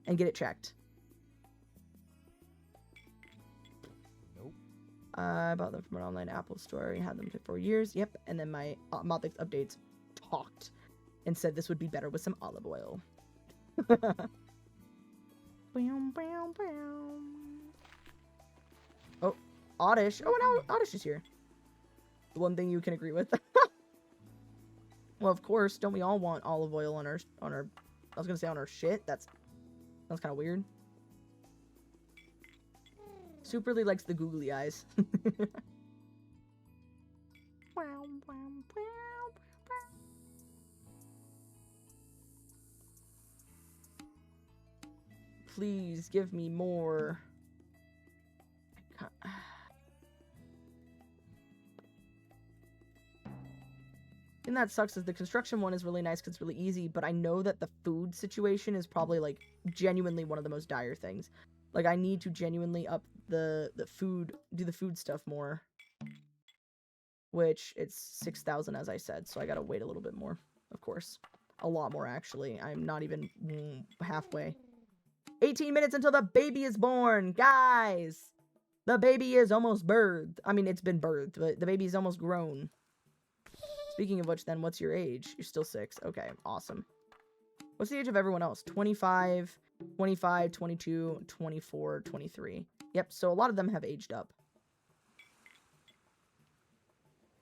and get it checked. Nope. I bought them from an online Apple store. I had them for 4 years. Yep. And then my Mothix updates talked and said this would be better with some olive oil. Oh, Oddish. Oh, now Oddish is here. The one thing you can agree with. Well, of course, don't we all want olive oil on our I was gonna say on our shit. Sounds kind of weird. Soup really likes the googly eyes. Please give me more. And that sucks is the construction one is really nice because it's really easy, but I know that the food situation is probably like genuinely one of the most dire things. Like I need to genuinely up the food, do the food stuff more. Which it's 6,000 as I said, so I gotta wait a little bit more, of course. A lot more actually. I'm not even halfway. 18 minutes until the baby is born, guys! The baby is almost birthed. I mean, it's been birthed, but the baby is almost grown. Speaking of which, then, what's your age? You're still 6. Okay, awesome. What's the age of everyone else? 25, 25, 22, 24, 23. Yep, so a lot of them have aged up.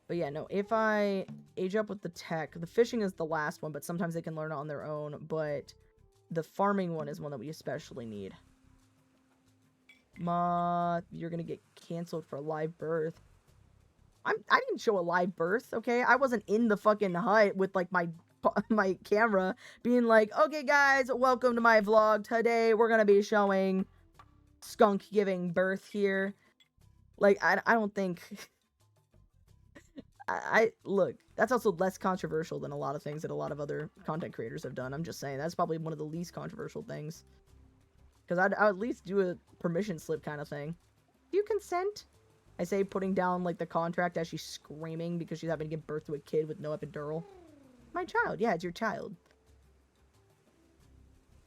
But yeah, no, if I age up with the tech, the fishing is the last one, but sometimes they can learn it on their own, but the farming one is one that we especially need. Ma, you're gonna get canceled for a live birth. I didn't show a live birth, okay? I wasn't in the fucking hut with, like, my camera being like, okay, guys, welcome to my vlog. Today, we're gonna be showing skunk giving birth here. Like, I don't think... Look, that's also less controversial than a lot of things that a lot of other content creators have done. I'm just saying, that's probably one of the least controversial things. Because I'd at least do a permission slip kind of thing. Do you consent? I say putting down, like, the contract as she's screaming because she's having to give birth to a kid with no epidural. My child. Yeah, it's your child.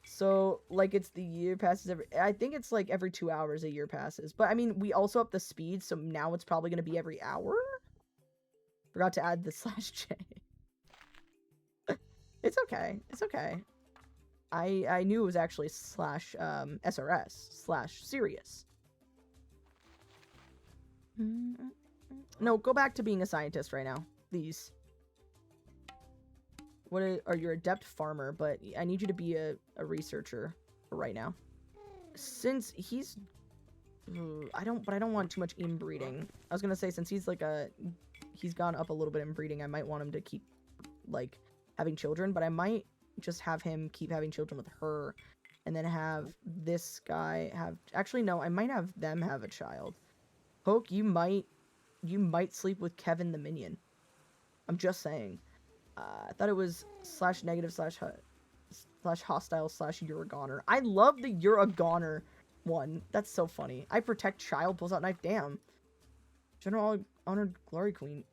So, like, it's the year passes every... I think it's, like, every 2 hours a year passes. But, I mean, we also up the speed, so now it's probably going to be every hour? Forgot to add the /J. It's okay. It's okay. I knew it was actually /SRS/Sirius. No, go back to being a scientist right now, please. Are you adept farmer? But I need you to be a researcher for right now. Since he's, I don't want too much inbreeding. I was gonna say since he's like he's gone up a little bit in breeding. I might want him to keep like having children, but I might just have him keep having children with her, and then have this guy have. Actually, no, I might have them have a child. Poke, you might sleep with Kevin the minion. I'm just saying. I thought it was /negative/hostile/you're a goner. I love the you're a goner one. That's so funny. I protect child, pulls out knife. Damn. General Honored Glory Queen.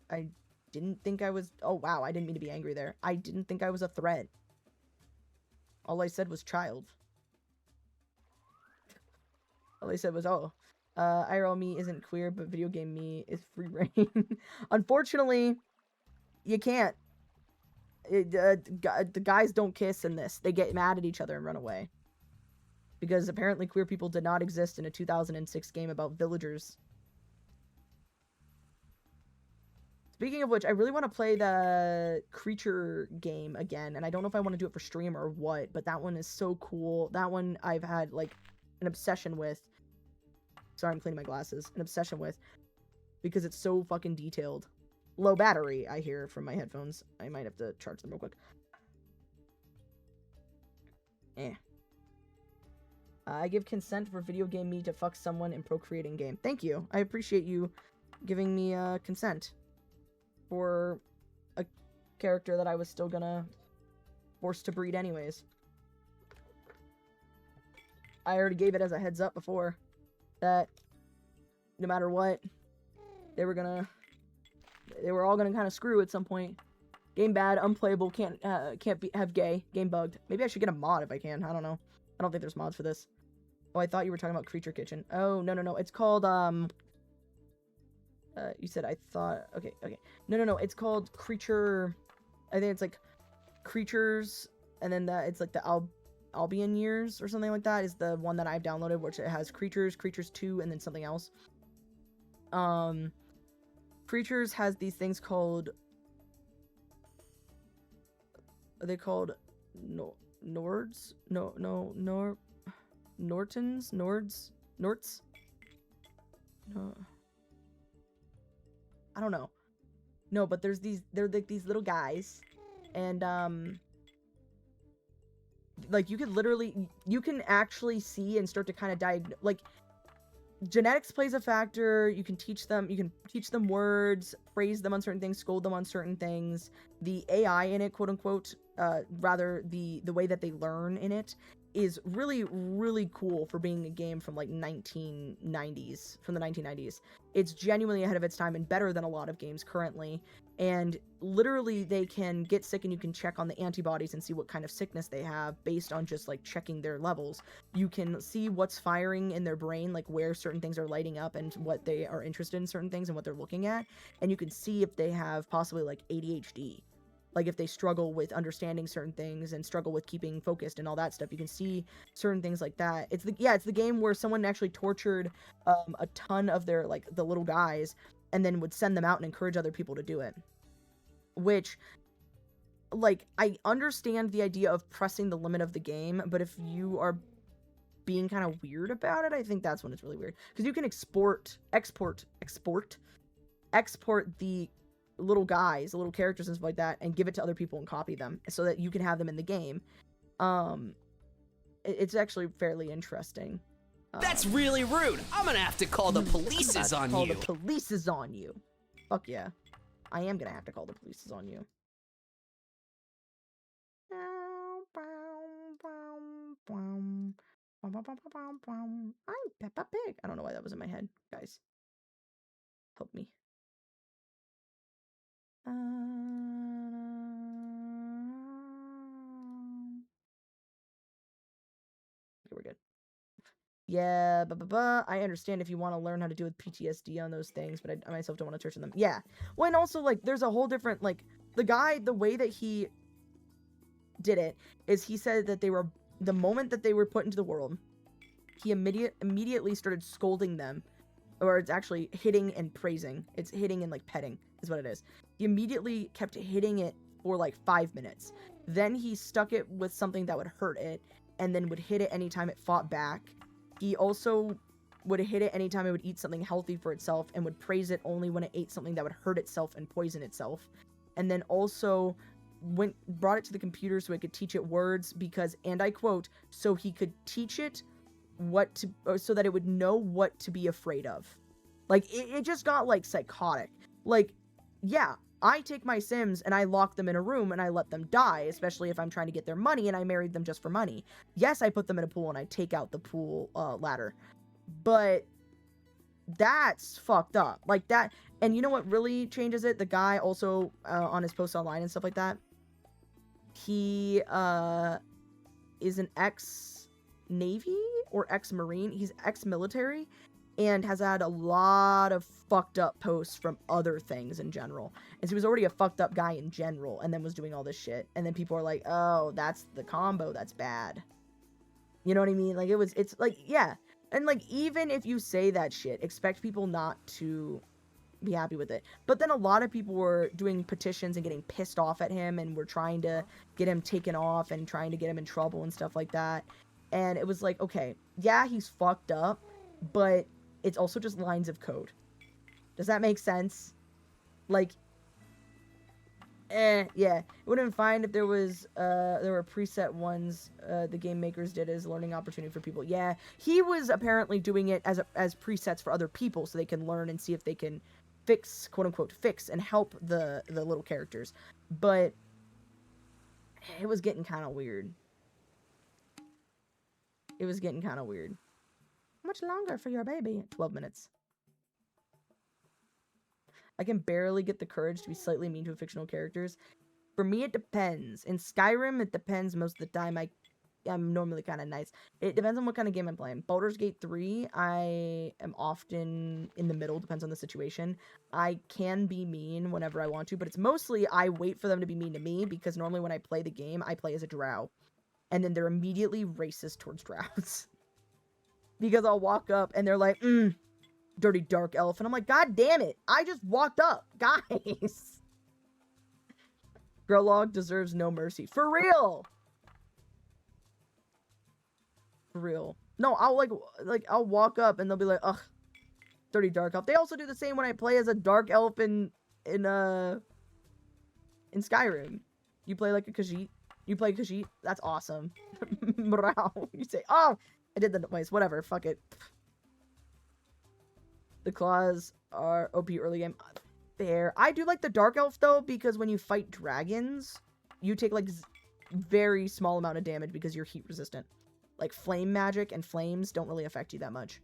I didn't think I was... Oh, wow. I didn't mean to be angry there. I didn't think I was a threat. All I said was child. All I said was, oh. IRL me isn't queer, but video game me is free reign. Unfortunately, you can't. The guys don't kiss in this. They get mad at each other and run away. Because apparently queer people did not exist in a 2006 game about villagers. Speaking of which, I really want to play the creature game again, and I don't know if I want to do it for stream or what, but that one is so cool. That one I've had, like, an obsession with. Sorry, I'm cleaning my glasses. An obsession with. Because it's so fucking detailed. Low battery, I hear from my headphones. I might have to charge them real quick. I give consent for video game me to fuck someone in procreating game. Thank you. I appreciate you giving me consent for a character that I was still gonna force to breed anyways. I already gave it as a heads up before that no matter what, they were all gonna kind of screw at some point. Game bad, unplayable, can't have gay, game bugged. Maybe I should get a mod if I can. I don't know. I don't think there's mods for this. Oh, I thought you were talking about Creature Kitchen. Oh, no. It's called, you said I thought, okay. No. It's called Creature, I think it's like Creatures, and then it's like the Albion Years or something like that is the one that I've downloaded, which it has Creatures 2, and then something else. Creatures has these things called, are they called Nords? Nortons? Norts? No. I don't know. No, but they're like these little guys, and like you can actually see and start to kind of diagnose, like, genetics plays a factor. You can teach them words, praise them on certain things, scold them on certain things. The AI in it, quote unquote, rather the way that they learn in it is really, really cool for being a game from like 1990s, from the 1990s. It's genuinely ahead of its time and better than a lot of games currently. And literally they can get sick and you can check on the antibodies and see what kind of sickness they have based on just like checking their levels. You can see what's firing in their brain, like where certain things are lighting up and what they are interested in certain things and what they're looking at. And you can see if they have possibly like ADHD. Like if they struggle with understanding certain things and struggle with keeping focused and all that stuff, you can see certain things like that. It's the game where someone actually tortured a ton of their, like, the little guys, and then would send them out and encourage other people to do it. Which, like, I understand the idea of pressing the limit of the game, but if you are being kind of weird about it, I think that's when it's really weird. Because you can export the little guys, the little characters and stuff like that, and give it to other people and copy them so that you can have them in the game. It's actually fairly interesting. That's really rude. I'm gonna have to call the polices on you. Call the polices on you. Fuck yeah. I am gonna have to call the polices on you. I'm Peppa Pig. I don't know why that was in my head, guys. Help me. Okay, we're good. Yeah, I understand if you want to learn how to deal with PTSD on those things, but I myself don't want to touch on them. Yeah. Well, and also, like, there's a whole different, like, the way that he did it is he said that the moment that they were put into the world, he immediately started scolding them, or it's actually hitting and praising. It's hitting and, like, petting is what it is. He immediately kept hitting it for, like, 5 minutes. Then he stuck it with something that would hurt it, and then would hit it anytime it fought back. He also would hit it anytime it would eat something healthy for itself, and would praise it only when it ate something that would hurt itself and poison itself. And then also brought it to the computer so it could teach it words because, and I quote, so he could teach it so that it would know what to be afraid of. Like, it just got, like, psychotic. Like, yeah, I take my Sims and I lock them in a room and I let them die, especially if I'm trying to get their money and I married them just for money. Yes, I put them in a pool and I take out the pool ladder. But that's fucked up. Like, that. And you know what really changes it? The guy also, on his posts online and stuff like that, he is an ex-Navy or ex-Marine. He's ex-military and has had a lot of fucked up posts from other things in general. And so he was already a fucked up guy in general, and then was doing all this shit. And then people are like, oh, that's the combo, that's bad. You know what I mean? Like, it's like, yeah. And, like, even if you say that shit, expect people not to be happy with it. But then a lot of people were doing petitions and getting pissed off at him, and were trying to get him taken off and trying to get him in trouble and stuff like that. And it was like, okay, yeah, he's fucked up, but it's also just lines of code. Does that make sense? Like, yeah. It would have been fine if there were preset ones the game makers did as learning opportunity for people. Yeah, he was apparently doing it as presets for other people so they can learn and see if they can fix, quote unquote, fix and help the little characters. But it was getting kind of weird. It was getting kind of weird. How much longer for your baby? 12 minutes. I can barely get the courage to be slightly mean to fictional characters. For me, it depends. In Skyrim, it depends most of the time. I'm normally kind of nice. It depends on what kind of game I'm playing. Baldur's Gate 3, I am often in the middle, depends on the situation. I can be mean whenever I want to, but it's mostly I wait for them to be mean to me, because normally when I play the game, I play as a drow. And then they're immediately racist towards drows. Because I'll walk up and they're like, dirty dark elf. And I'm like, God damn it. I just walked up. Guys. Grelog deserves no mercy. For real. For real. No, I'll walk up and they'll be like, ugh, dirty dark elf. They also do the same when I play as a dark elf in Skyrim. You play like a Khajiit. You play Khajiit. That's awesome. You say, oh, I did the noise. Whatever. Fuck it. The claws are OP early game. Fair. I do like the dark elf though, because when you fight dragons, you take like very small amount of damage because you're heat resistant. Like flame magic and flames don't really affect you that much.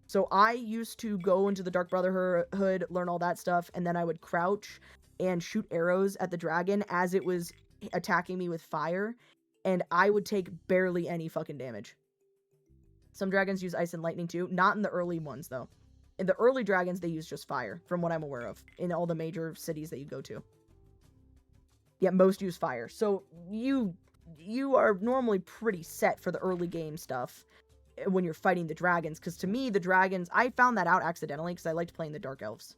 So I used to go into the Dark Brotherhood, learn all that stuff, and then I would crouch and shoot arrows at the dragon as it was attacking me with fire, and I would take barely any fucking damage. Some dragons use ice and lightning too. Not in the early ones though. In the early dragons, they use just fire, from what I'm aware of, in all the major cities that you go to. Yeah, most use fire. So you are normally pretty set for the early game stuff when you're fighting the dragons, because to me, the dragons, I found that out accidentally, because I liked playing the Dark Elves.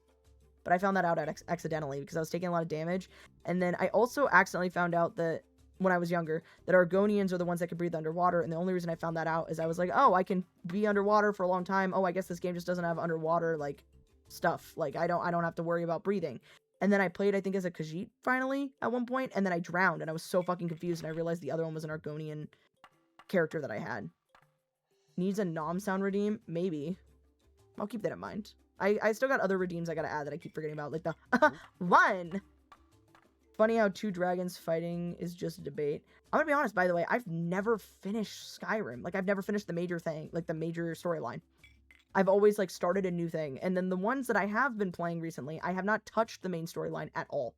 But I found that out accidentally, because I was taking a lot of damage, and then I also accidentally found out that, when I was younger, that Argonians are the ones that can breathe underwater, and the only reason I found that out is I was like, oh, I can be underwater for a long time. Oh, I guess this game just doesn't have underwater, like, stuff. Like, I don't have to worry about breathing. And then I played, I think, as a Khajiit, finally, at one point, and then I drowned, and I was so fucking confused, and I realized the other one was an Argonian character that I had. Needs a nom sound redeem? Maybe. I'll keep that in mind. I still got other redeems I gotta add that I keep forgetting about, like the one! Funny how two dragons fighting is just a debate. I'm gonna be honest, by the way, I've never finished Skyrim. Like, I've never finished the major thing, like the major storyline. I've always like started a new thing. And then the ones that I have been playing recently, I have not touched the main storyline at all.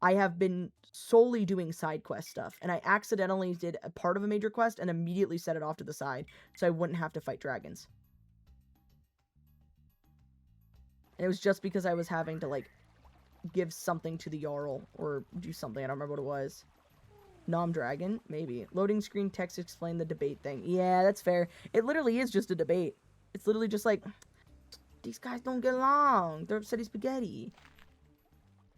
I have been solely doing side quest stuff, and I accidentally did a part of a major quest and immediately set it off to the side so I wouldn't have to fight dragons. And it was just because I was having to like give something to the Jarl or do something. I don't remember what it was. Nom Dragon? Maybe. Loading screen text explain the debate thing. Yeah, that's fair. It literally is just a debate. It's literally just like, these guys don't get along. They're upsetty spaghetti.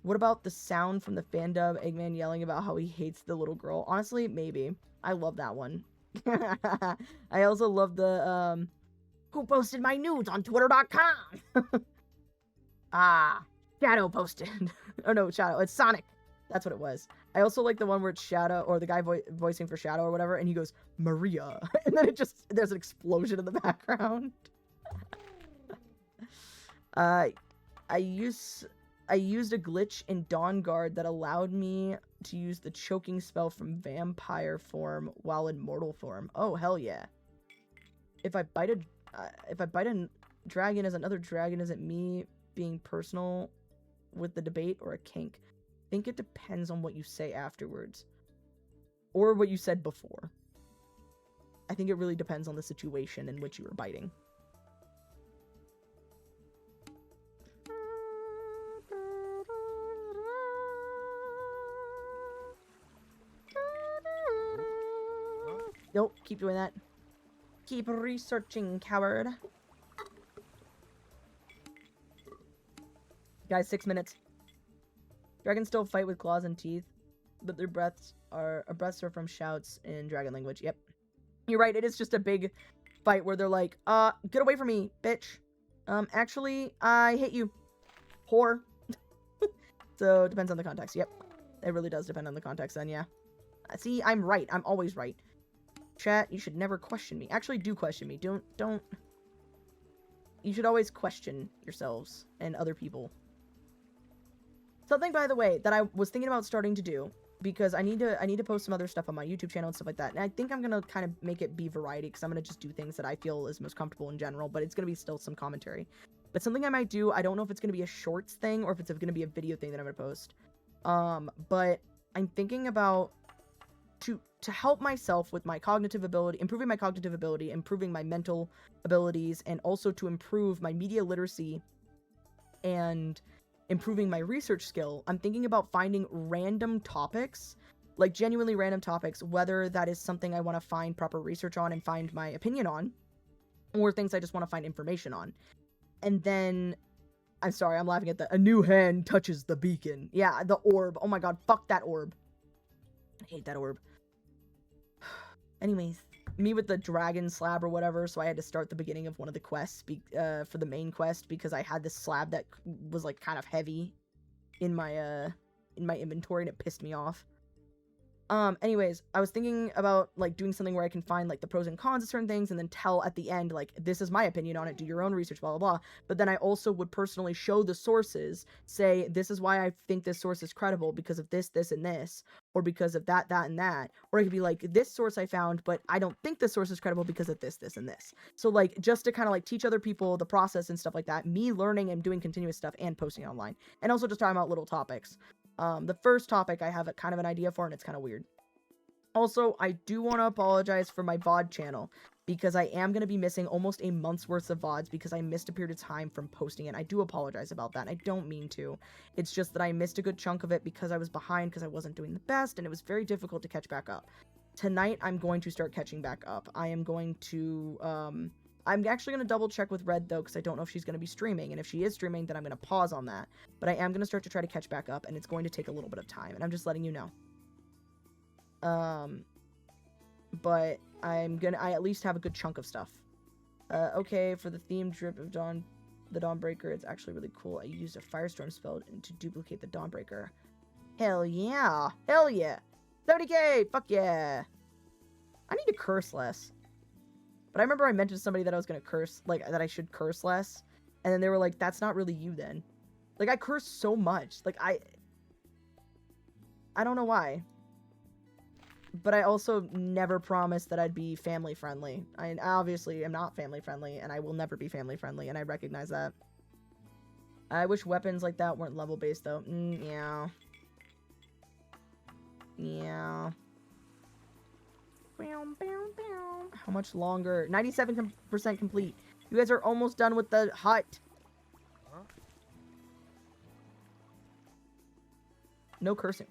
What about the sound from the fan dub, Eggman yelling about how he hates the little girl? Honestly, maybe. I love that one. I also love the, who posted my nudes on twitter.com? Shadow posted. Oh no, Shadow. It's Sonic. That's what it was. I also like the one where it's Shadow, or the guy voicing for Shadow or whatever, and he goes, Maria. And then there's an explosion in the background. I used a glitch in Dawn Guard that allowed me to use the choking spell from vampire form while in mortal form. Oh, hell yeah. If I bite a dragon as another dragon, is it me being personal with the debate or a kink? I think it depends on what you say afterwards. Or what you said before. I think it really depends on the situation in which you were biting. Nope, keep doing that. Keep researching, coward. Guys, 6 minutes. Dragons still fight with claws and teeth, but their breaths are from shouts in dragon language. Yep. You're right, it is just a big fight where they're like, get away from me, bitch. Actually, I hate you. Whore. So, it depends on the context. Yep. It really does depend on the context then, yeah. See, I'm right. I'm always right. Chat, you should never question me. Actually, do question me. Don't. You should always question yourselves and other people. Something, by the way, that I was thinking about starting to do, because I need to post some other stuff on my YouTube channel and stuff like that. And I think I'm gonna kind of make it be variety, because I'm gonna just do things that I feel is most comfortable in general, but it's gonna be still some commentary. But something I might do, I don't know if it's gonna be a shorts thing or if it's gonna be a video thing that I'm gonna post. But I'm thinking about to help myself with my cognitive ability, improving my cognitive ability, improving my mental abilities, and also to improve my media literacy and improving my research skill. I'm thinking about finding random topics, like genuinely random topics, whether that is something I want to find proper research on and find my opinion on, or things I just want to find information on. And then, I'm sorry, I'm laughing at a new hand touches the beacon. Yeah, the orb. Oh my god, fuck that orb. I hate that orb. Anyways, me with the dragon slab or whatever, so I had to start the beginning of one of the quests for the main quest, because I had this slab that was like kind of heavy in my inventory, and it pissed me off. Anyways, I was thinking about like doing something where I can find like the pros and cons of certain things and then tell at the end, like, this is my opinion on it, do your own research, blah, blah, blah. But then I also would personally show the sources, say, this is why I think this source is credible because of this, this, and this, or because of that, that, and that. Or it could be like, this source I found, but I don't think this source is credible because of this, this, and this. So like, just to kind of like teach other people the process and stuff like that, me learning and doing continuous stuff and posting online. And also just talking about little topics. The first topic I have kind of an idea for, and it's kind of weird. Also, I do want to apologize for my VOD channel, because I am going to be missing almost a month's worth of VODs because I missed a period of time from posting it. I do apologize about that, and I don't mean to. It's just that I missed a good chunk of it because I was behind, because I wasn't doing the best, and it was very difficult to catch back up. Tonight, I'm going to start catching back up. I am going to, I'm actually going to double check with Red, though, because I don't know if she's going to be streaming, and if she is streaming, then I'm going to pause on that. But I am going to start to try to catch back up, and it's going to take a little bit of time, and I'm just letting you know. But I at least have a good chunk of stuff. Okay, for the theme drip of the Dawnbreaker, it's actually really cool. I used a Firestorm spell to duplicate the Dawnbreaker. Hell yeah! Hell yeah! 70k! Fuck yeah! I need to curse less. But I remember I mentioned to somebody that I was gonna curse, like, that I should curse less. And then they were like, that's not really you then. Like, I curse so much. Like, I don't know why. But I also never promised that I'd be family friendly. I obviously am not family friendly, and I will never be family friendly, and I recognize that. I wish weapons like that weren't level based though. Yeah. Yeah. How much longer? 97% complete. You guys are almost done with the hut. Huh? No cursing.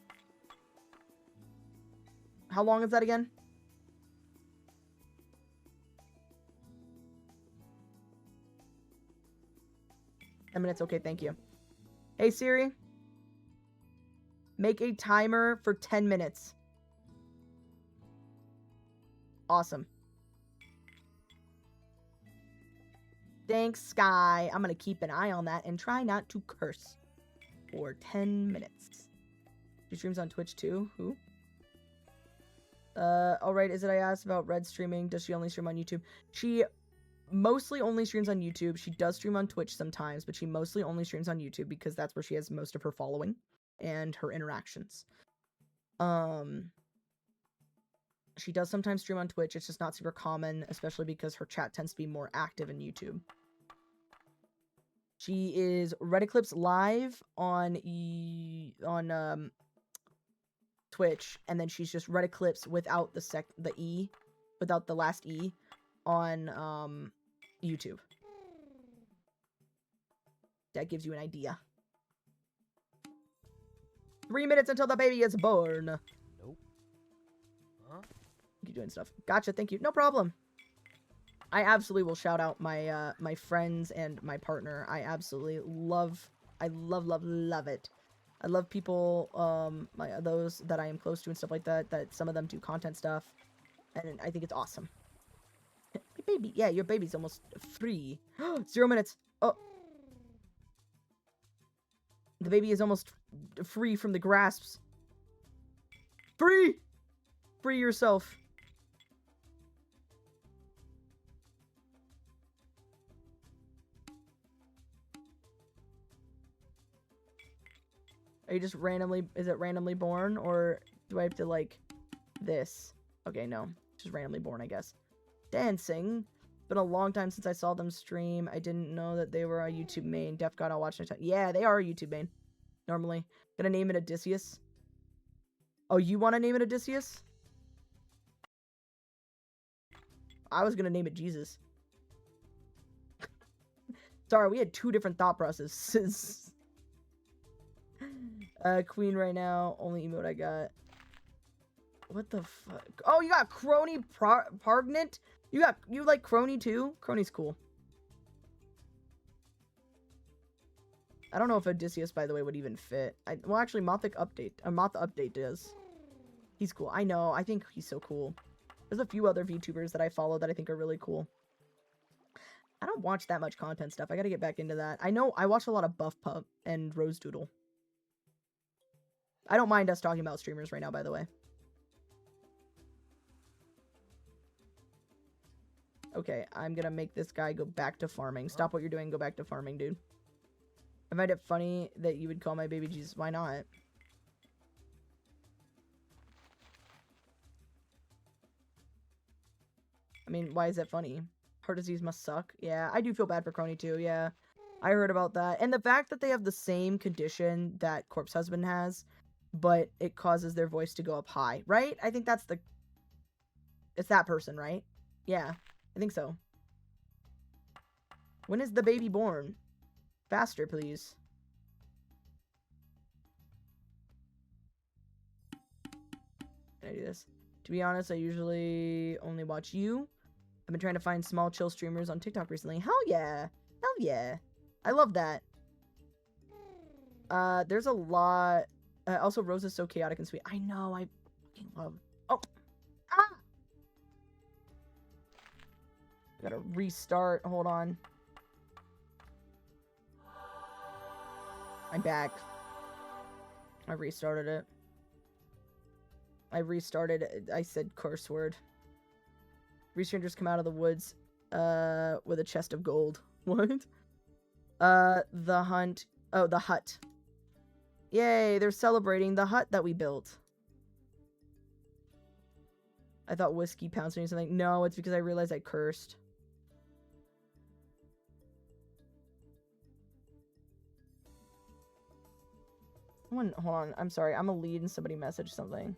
How long is that again? I mean, it's okay, thank you. Hey Siri. Make a timer for 10 minutes. Awesome. Thanks, Sky. I'm gonna keep an eye on that and try not to curse for 10 minutes. She streams on Twitch too? Who? Alright, is it I asked about Red streaming? Does she only stream on YouTube? She mostly only streams on YouTube. She does stream on Twitch sometimes, but she mostly only streams on YouTube because that's where she has most of her following and her interactions. She does sometimes stream on Twitch. It's just not super common, especially because her chat tends to be more active in YouTube. She is Red Eclipse live on Twitch, and then she's just Red Eclipse without the E, without the last E, on YouTube. That gives you an idea. 3 minutes until the baby is born. Nope. Huh? Keep doing stuff. Gotcha, thank you. No problem. I absolutely will shout out my my friends and my partner. I absolutely love it. I love people, those that I am close to and stuff like that, that some of them do content stuff, and I think it's awesome. Your baby, yeah, your baby's almost free. 0 minutes. Oh. The baby is almost free from the grasps. Free! Free yourself. Are you just randomly, is it randomly born, or do I have to, like, this? Okay, no. Just randomly born, I guess. Dancing. Been a long time since I saw them stream. I didn't know that they were a YouTube main. Def God, I'll watch next time. Yeah, they are a YouTube main. Normally. Gonna name it Odysseus. Oh, you want to name it Odysseus? I was gonna name it Jesus. Sorry, we had two different thought processes. Queen right now. Only emote I got. What the fuck? Oh, you got Crony Pargnant? You like Crony too? Crony's cool. I don't know if Odysseus, by the way, would even fit. Well, actually, Moth Update does. He's cool. I know. I think he's so cool. There's a few other VTubers that I follow that I think are really cool. I don't watch that much content stuff. I gotta get back into that. I know I watch a lot of Buff Pup and Rose Doodle. I don't mind us talking about streamers right now, by the way. Okay, I'm gonna make this guy go back to farming. Stop what you're doing, go back to farming, dude. I find it funny that you would call my baby Jesus. Why not? I mean, why is that funny? Heart disease must suck. Yeah, I do feel bad for Crony too, yeah. I heard about that. And the fact that they have the same condition that Corpse Husband has, but it causes their voice to go up high, right? I think that's the... It's that person, right? Yeah, I think so. When is the baby born? Faster, please. Can I do this? To be honest, I usually only watch you. I've been trying to find small, chill streamers on TikTok recently. Hell yeah! Hell yeah! I love that. There's a lot... also, Rose is so chaotic and sweet. I know, I fucking love... Oh! Ah! I gotta restart. Hold on. I'm back. I restarted it. I said curse word. 3 strangers come out of the woods, with a chest of gold. What? The hunt. Oh, the hut. Yay, they're celebrating the hut that we built. I thought whiskey pounced me or something. No, it's because I realized I cursed. Hold on. I'm sorry. I'm a lead and somebody messaged something.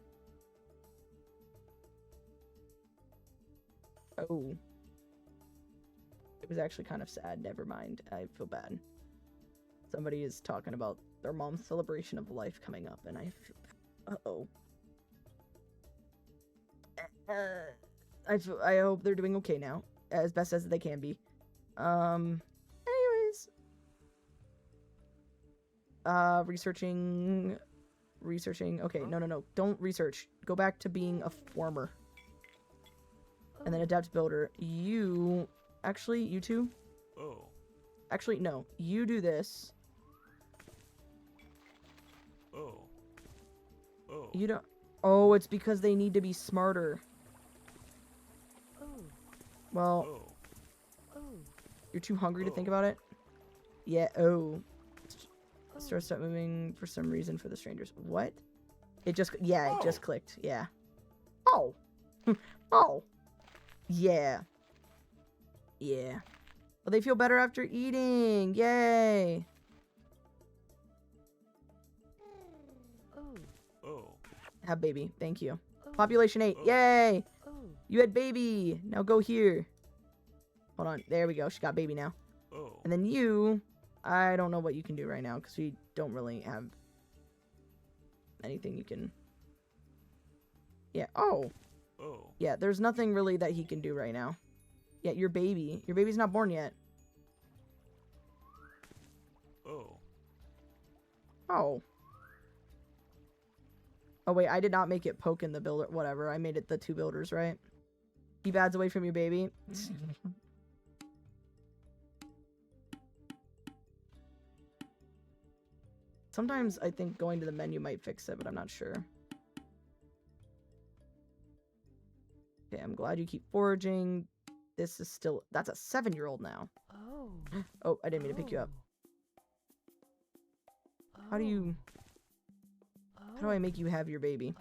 Oh. It was actually kind of sad. Never mind. I feel bad. Somebody is talking about their mom's celebration of life coming up, and I feel bad. Uh-oh. I hope they're doing okay now, as best as they can be. Anyways. Researching. Okay, no. Don't research. Go back to being a farmer. And then adapt builder. You... Actually, you two? Oh. Actually, no. You do this. Oh. Oh. You don't... Oh, it's because they need to be smarter. Well, you're too hungry to think about it? Yeah, Start moving for some reason for the strangers. What? It just... Yeah, it just clicked. Yeah. Oh. Oh. Yeah. Yeah. Well, they feel better after eating. Yay. Have baby. Thank you. Population 8. Yay. You had baby. Now go here. Hold on. There we go. She got baby now. And then you... I don't know what you can do right now because we don't really have anything you can... Yeah. Oh. Yeah, there's nothing really that he can do right now. Yeah, your baby. Your baby's not born yet. Oh. Oh, wait, I did not make it poke in the builder. Whatever, I made it the 2 builders, right? Keep ads away from your baby. Sometimes I think going to the menu might fix it, but I'm not sure. Okay, I'm glad you keep foraging. This is still... That's a 7-year-old now. Oh, I didn't mean to pick you up. How do you... How do I make you have your baby?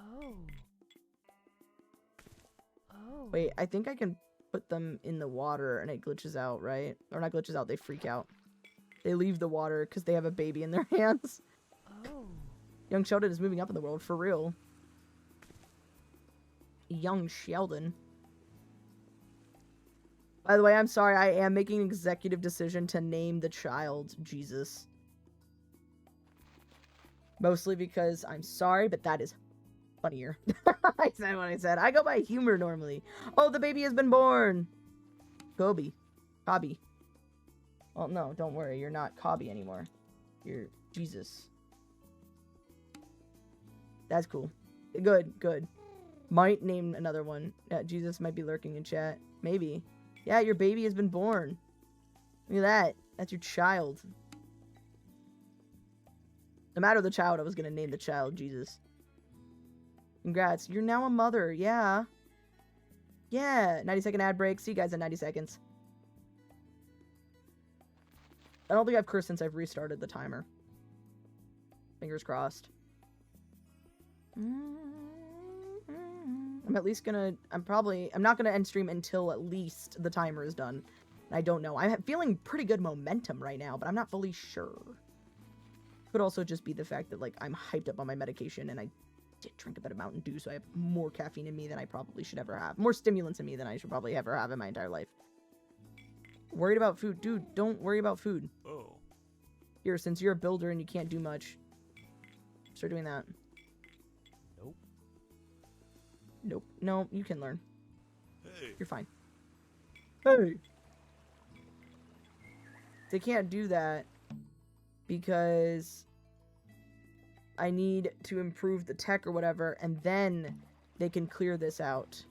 Wait, I think I can put them in the water and it glitches out, right? Or not glitches out, they freak out. They leave the water because they have a baby in their hands. Young Sheldon is moving up in the world, for real. Young Sheldon. By the way, I'm sorry, I am making an executive decision to name the child Jesus. Mostly because I'm sorry, but that is funnier. I said what I said. I go by humor normally. Oh, the baby has been born. Cobby. Well, no, don't worry. You're not Cobby anymore. You're Jesus. That's cool. Good. Might name another one. Jesus might be lurking in chat. Maybe. Yeah, your baby has been born. Look at that. That's your child. No matter the child, I was gonna name the child Jesus. Congrats. You're now a mother. Yeah. Yeah. 90-second ad break. See you guys in 90 seconds. I don't think I've cursed since I've restarted the timer. Fingers crossed. I'm at least gonna... I'm not gonna end stream until at least the timer is done. I don't know. I'm feeling pretty good momentum right now, but I'm not fully sure. Could also just be the fact that, like, I'm hyped up on my medication and I did drink a bit of Mountain Dew, so I have more caffeine in me than I probably should ever have. More stimulants in me than I should probably ever have in my entire life. Worried about food? Dude, don't worry about food. Here, since you're a builder and you can't do much, start doing that. Nope. No, you can learn. Hey. You're fine. Hey! They can't do that because I need to improve the tech or whatever, and then they can clear this out.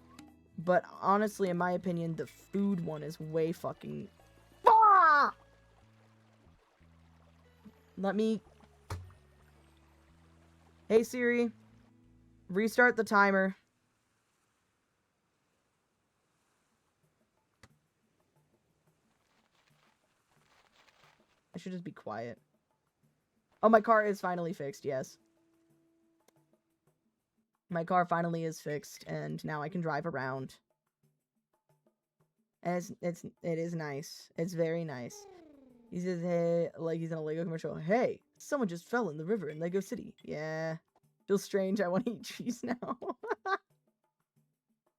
But honestly, in my opinion, the food one is way fucking... Ah! Let me... Hey Siri, restart the timer. I should just be quiet. Oh, my car is finally fixed, yes. My car finally is fixed, and now I can drive around. And it is nice. It's very nice. He says, hey, like he's in a Lego commercial. Hey, someone just fell in the river in Lego City. Yeah. Feels strange. I want to eat cheese now.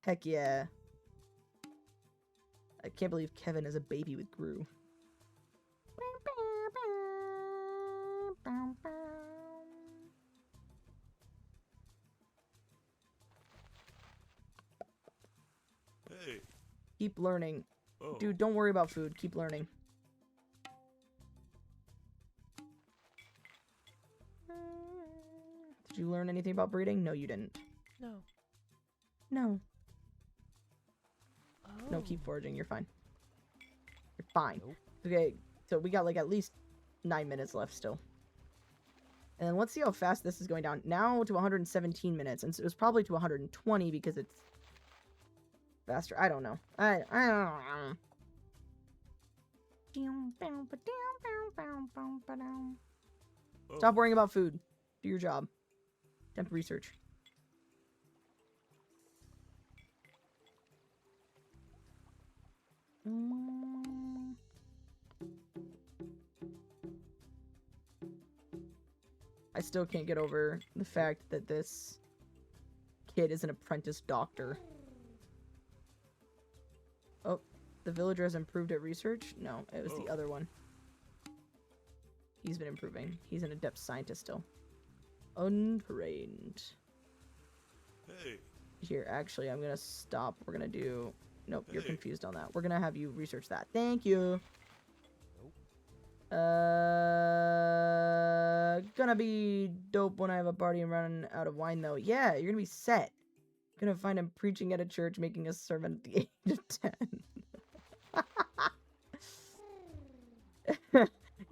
Heck yeah. I can't believe Kevin is a baby with Gru. Hey. Keep learning. Oh. Dude, don't worry about food. Keep learning. Did you learn anything about breeding? No, you didn't. No. No. Oh. No, keep foraging. You're fine. You're fine. Nope. Okay, so we got like at least 9 minutes left still. And then let's see how fast this is going down. Now to 117 minutes, and so it was probably to 120 because it's faster. I don't know. I don't know. Oh. Stop worrying about food. Do your job. Temp research. I still can't get over the fact that this kid is an apprentice doctor. Oh, the villager has improved at research? No, it was the other one. He's been improving. He's an adept scientist still. Untrained. Hey. Here, actually, I'm gonna stop. We're gonna do... Nope, you're confused on that. We're gonna have you research that. Thank you. Gonna be dope when I have a party and run out of wine, though. Yeah, you're gonna be set. Gonna find him preaching at a church, making a sermon at the age of 10.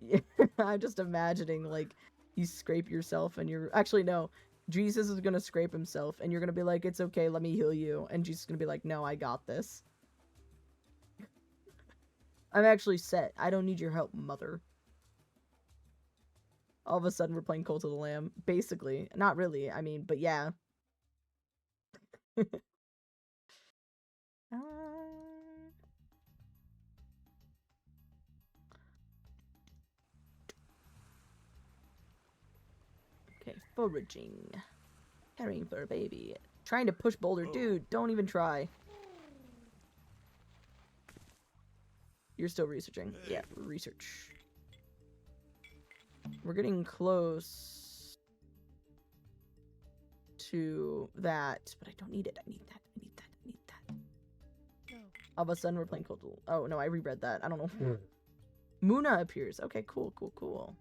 Yeah, I'm just imagining, like, you scrape yourself and you're... Actually, no. Jesus is gonna scrape himself, and you're gonna be like, it's okay, let me heal you. And Jesus is gonna be like, no, I got this. I'm actually set. I don't need your help, mother. All of a sudden, we're playing Cult of the Lamb. Basically. Not really, I mean, but yeah. Okay, foraging. Caring for a baby. Trying to push boulder. Dude, don't even try. You're still researching. Hey. Yeah, research. We're getting close to that, but I don't need it. I need that. I need that. I need that. No. All of a sudden, we're playing Cold. Oh, no, I reread that. I don't know. Muna appears. Okay, cool, cool, cool.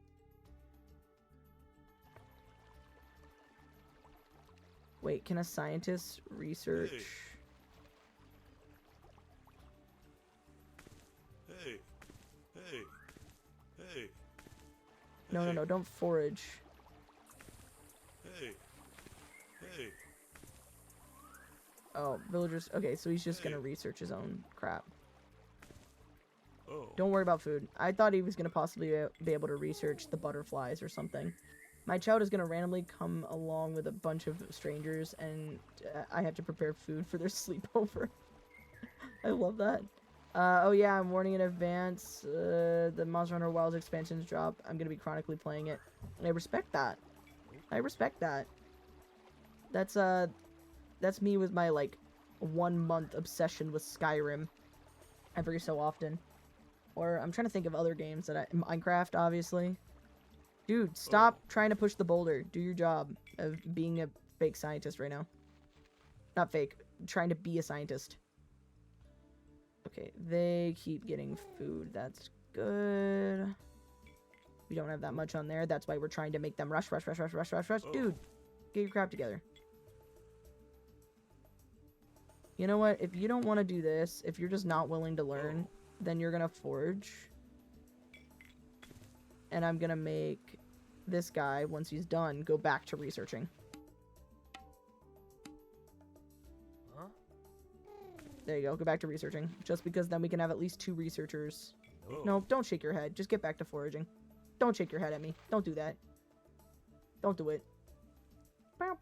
Wait, can a scientist research? Hey. Hey. Hey. No, no, no, don't forage. Hey. Hey. Oh, villagers. Okay, so he's just gonna research his own crap. Oh. Don't worry about food. I thought he was gonna possibly be able to research the butterflies or something. My child is gonna randomly come along with a bunch of strangers, and I have to prepare food for their sleepover. I love that. Oh yeah, I'm warning in advance. The Monster Hunter Wilds expansions drop. I'm gonna be chronically playing it. And I respect that. I respect that. That's me with my, like, 1 month obsession with Skyrim. Every so often. Or, I'm trying to think of other games that Minecraft, obviously. Dude, stop trying to push the boulder. Do your job of being a fake scientist right now. Not fake. Trying to be a scientist. Okay, they keep getting food. That's good. We don't have that much on there. That's why we're trying to make them rush. Dude, get your crap together. You know what? If you don't want to do this, if you're just not willing to learn, then you're gonna forge. And I'm gonna make this guy, once he's done, go back to researching. Huh? There you go. Go back to researching. Just because then we can have at least 2 researchers. Oh. No, don't shake your head. Just get back to foraging. Don't shake your head at me. Don't do that. Don't do it. Nope.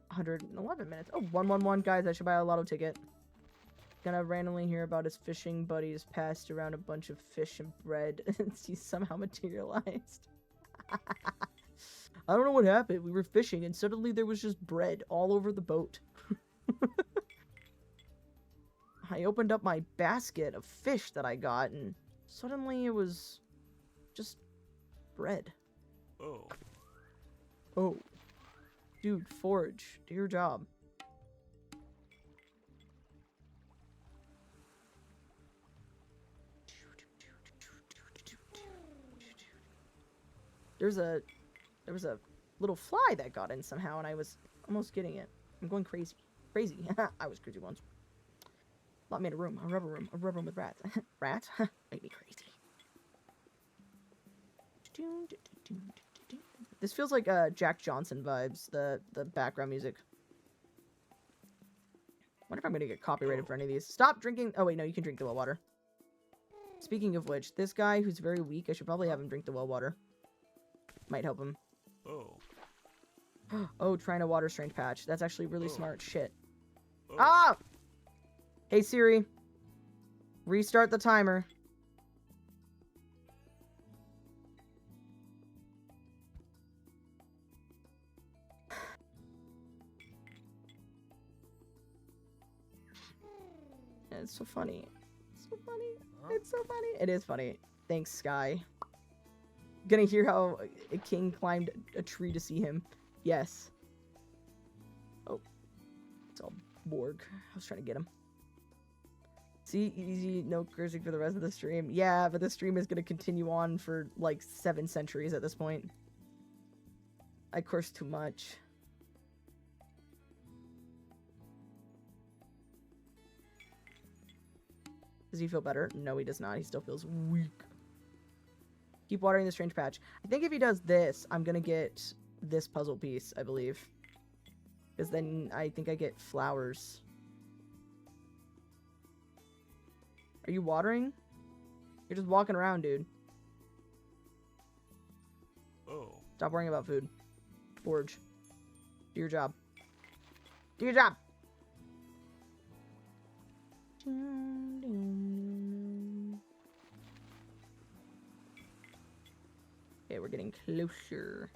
111 minutes. Oh, 111, guys. I should buy a lotto ticket. Gonna randomly hear about his fishing buddies passed around a bunch of fish and bread and he somehow materialized. I don't know what happened. We were fishing and suddenly there was just bread all over the boat. I opened up my basket of fish that I got and suddenly it was just bread. Oh. Oh. Dude, forage. Do your job. There was a little fly that got in somehow and I was almost getting it. I'm going crazy. Crazy. I was crazy once. Lot made a room. A rubber room with rats. Rats? Make me crazy. This feels like Jack Johnson vibes, the background music. Wonder if I'm gonna get copyrighted for any of these. Stop drinking. Oh wait, no, you can drink the well water. Speaking of which, this guy who's very weak, I should probably have him drink the well water. Might help him. Oh. Oh, trying to water strange patch. That's actually really smart shit. Oh. Ah! Hey Siri. Restart the timer. It's so funny. It's so funny. It's so funny. It is funny. Thanks, Sky. Gonna hear how a king climbed a tree to see him. Yes. Oh. It's all Borg. I was trying to get him. See, easy, no cursing for the rest of the stream. Yeah, but the stream is gonna continue on for like 7 centuries at this point. I curse too much. Does he feel better? No, he does not. He still feels weak. Keep watering the strange patch. I think if he does this, I'm gonna get this puzzle piece, I believe. Because then I think I get flowers. Are you watering? You're just walking around, dude. Oh. Stop worrying about food. Forge. Do your job. Do your job! Okay, we're getting closer.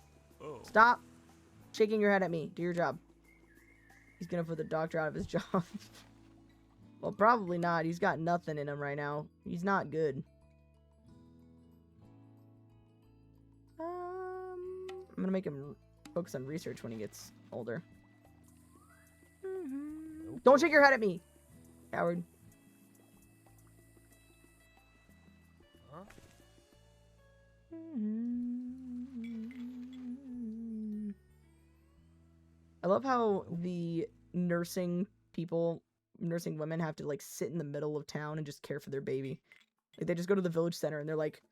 Oh. Stop shaking your head at me. Do your job. He's gonna put the doctor out of his job. Well, probably not. He's got nothing in him right now. He's not good. I'm gonna make him focus on research when he gets older. Nope. Don't shake your head at me, coward. Huh? I love how the nursing women have to like sit in the middle of town and just care for their baby. Like they just go to the village center and they're like,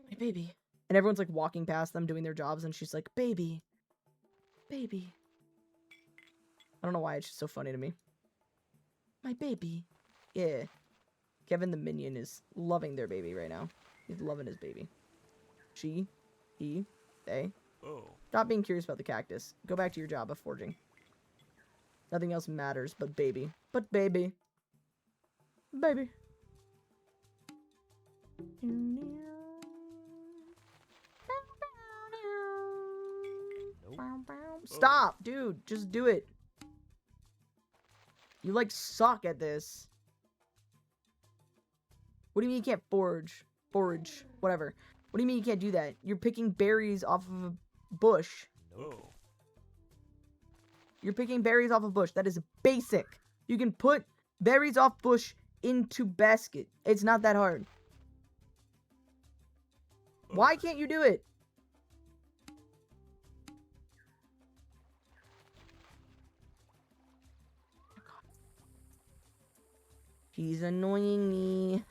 my baby. And everyone's like walking past them doing their jobs and she's like, baby. Baby. I don't know why it's just so funny to me. My baby. Yeah. Kevin the minion is loving their baby right now. He's loving his baby. She, he, they. Oh. Stop being curious about the cactus. Go back to your job of forging. Nothing else matters but baby. But baby. Baby. Stop, dude. Just do it. You, like, suck at this. What do you mean you can't forage? Forage. Whatever. What do you mean you can't do that? You're picking berries off of a bush. Oh. You're picking berries off a bush. That is basic. You can put berries off bush into basket. It's not that hard. Why can't you do it? He's annoying me.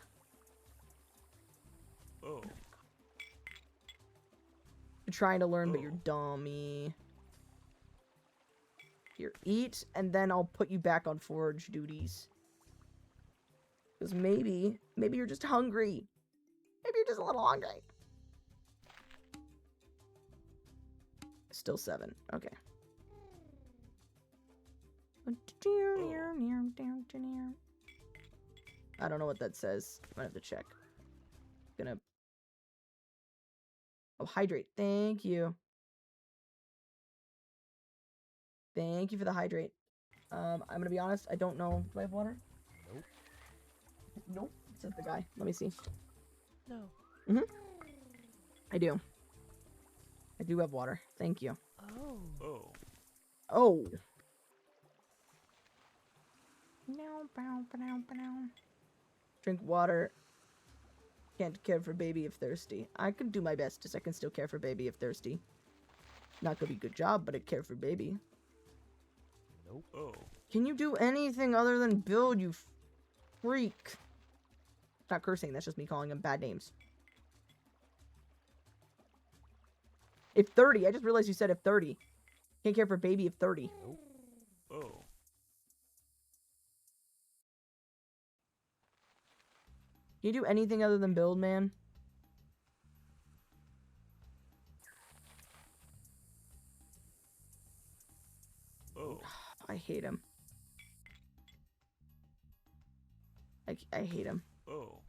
Oh. You're trying to learn, but you're dummy. Here, eat, and then I'll put you back on forage duties. Because maybe you're just hungry. Maybe you're just a little hungry. Still 7. Okay. I don't know what that says. I might have to check. Gonna. Oh, hydrate. Thank you. Thank you for the hydrate. I'm gonna be honest. I don't know. Do I have water? Nope. Nope. Says the guy. Let me see. No. I do. I do have water. Thank you. Oh. Oh. Oh. Drink water. Can't care for baby if thirsty. I could do my best as I can still care for baby if thirsty. Not gonna be a good job, but I care for baby. Nope. Oh. Can you do anything other than build, you freak? Not cursing, that's just me calling them bad names. If 30, I just realized you said if 30. Can't care for baby if 30. Nope. Oh. Can you do anything other than build, man? Oh. I hate him. I hate him. Oh.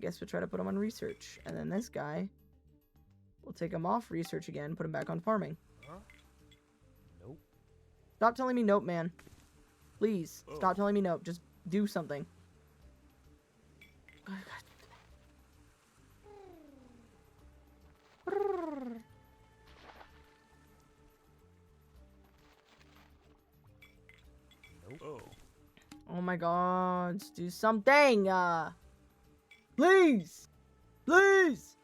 Guess we'll try to put him on research. And then this guy, we'll take him off research again, put him back on farming. Huh? Nope. Stop telling me nope, man. Please, Oh. stop telling me nope. Just do something. Oh, God. Nope. Oh. Oh my god, do something! Please! Please!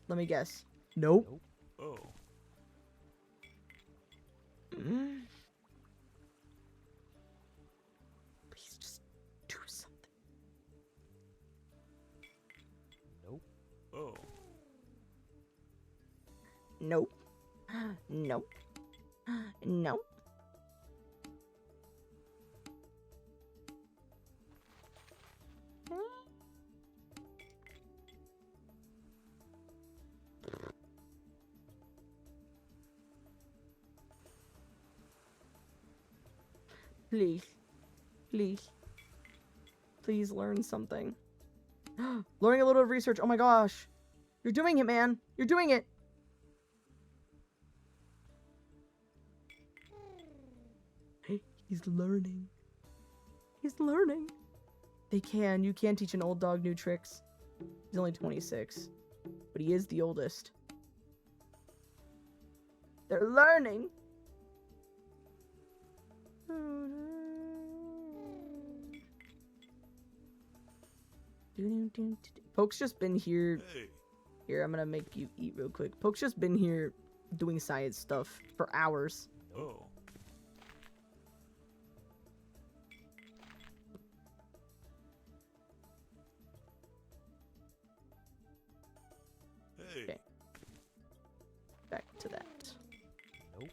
Let me guess. Nope. Nope. Oh. Please just do something. Nope. Oh. Nope. Nope. Nope. Please. Please. Please learn something. Learning a little of research. Oh my gosh. You're doing it, man. You're doing it. He's learning. He's learning. You can teach an old dog new tricks. He's only 26. But he is the oldest. They're learning. Poke's just been here. Hey. Here, I'm gonna make you eat real quick. Poke's just been here doing science stuff for hours. Oh. Hey. Okay. Back to that. Nope.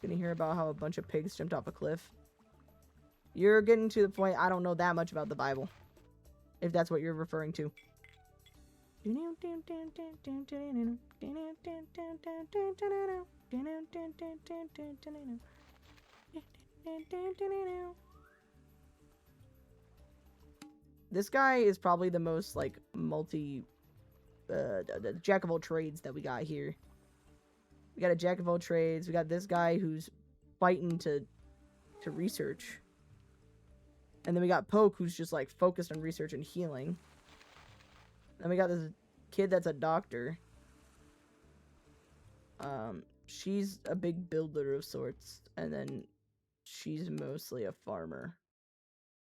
Gonna hear about how a bunch of pigs jumped off a cliff. You're getting to the point I don't know that much about the Bible. If that's what you're referring to. This guy is probably the most, like, the jack of all trades that we got here. We got a jack of all trades. We got this guy who's fighting to research. And then we got Poke, who's just, like, focused on research and healing. Then we got this kid that's a doctor. She's a big builder of sorts. And then she's mostly a farmer.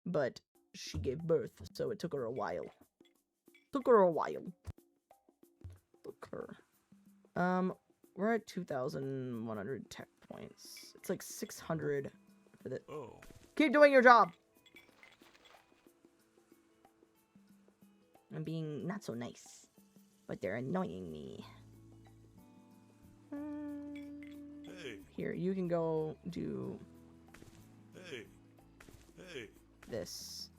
But she gave birth, so it took her a while. We're at 2,100 tech points. It's like 600 for the... Oh. Keep doing your job! I'm being not so nice. But they're annoying me. Hey. Here, you can go do Hey. Hey. this.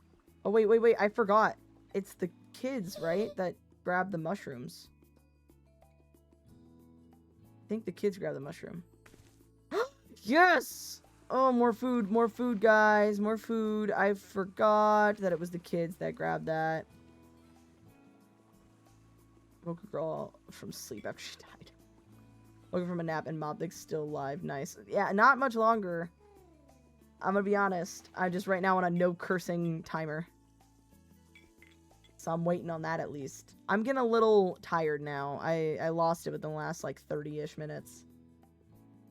Oh, wait. I forgot. It's the kids, right? That grab the mushrooms. I think the kids grab the mushroom. Yes! Oh, more food, guys. More food. I forgot that it was the kids that grabbed that. Woke a girl from sleep after she died. Woke from a nap and Mobdic's still alive. Nice. Yeah, not much longer. I'm gonna be honest. I'm just right now on a no cursing timer. So I'm waiting on that at least. I'm getting a little tired now. I lost it within the last like 30-ish minutes.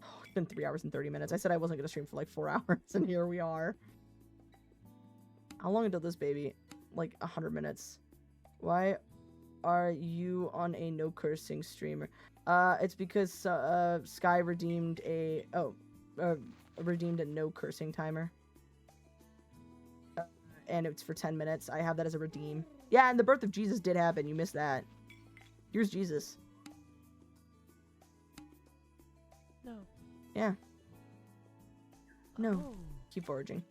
Oh, it's been 3 hours and 30 minutes. I said I wasn't gonna stream for like 4 hours, and here we are. How long until this baby? Like 100 minutes. Why are you on a no cursing streamer? It's because Sky redeemed a redeemed a no cursing timer. And it's for 10 minutes. I have that as a redeem. Yeah, and the birth of Jesus did happen. You missed that. Here's Jesus. No. Yeah. No. Oh. Keep foraging.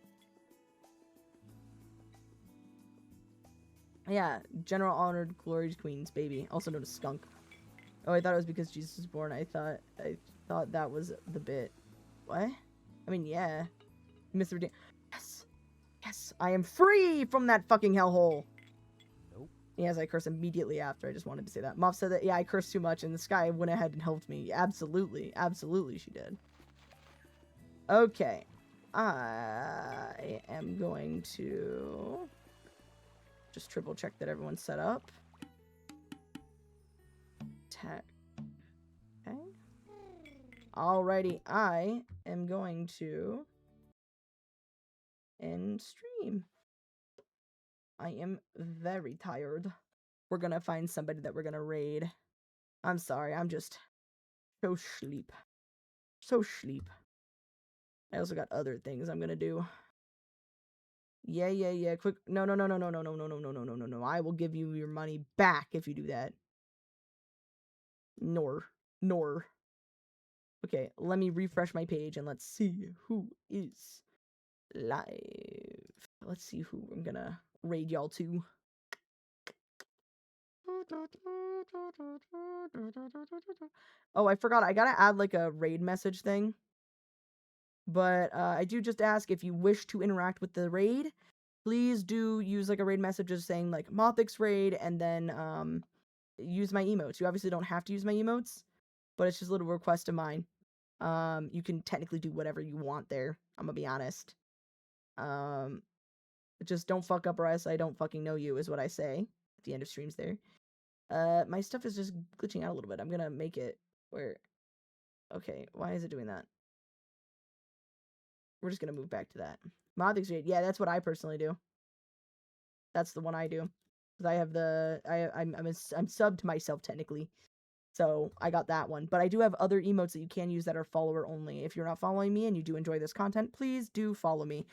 Yeah, General Honored Glory's Queen's baby, also known as Skunk. Oh, I thought it was because Jesus was born. I thought that was the bit. What? I mean, yeah. Mr. Redeem. Yes. Yes, I am free from that fucking hellhole. Nope. Yes, I curse immediately after. I just wanted to say that. Moff said that, yeah, I cursed too much, and the Sky went ahead and helped me. Absolutely. Absolutely, she did. Okay. I am going to just triple check that everyone's set up. Tech. Okay. Alrighty, I am going to end stream. I am very tired. We're gonna find somebody that we're gonna raid. I'm sorry, I'm just so sleep. So sleep. I also got other things I'm gonna do. Yeah. Quick. No. I will give you your money back if you do that. Nor. Okay, let me refresh my page and let's see who is live. Let's see who I'm gonna raid y'all to. Oh, I forgot. I gotta add like a raid message thing. But I do just ask if you wish to interact with the raid, please do use like a raid message just saying like Mothix raid and then use my emotes. You obviously don't have to use my emotes, but it's just a little request of mine. You can technically do whatever you want there. I'm gonna be honest. Just don't fuck up or else I don't fucking know you is what I say at the end of streams there. My stuff is just glitching out a little bit. I'm gonna make it where... Okay, why is it doing that? We're just gonna move back to that. Mothix raid. Yeah, that's what I personally do. That's the one I do. Because I have the... I'm subbed to myself technically. So I got that one. But I do have other emotes that you can use that are follower only. If you're not following me and you do enjoy this content, please do follow me.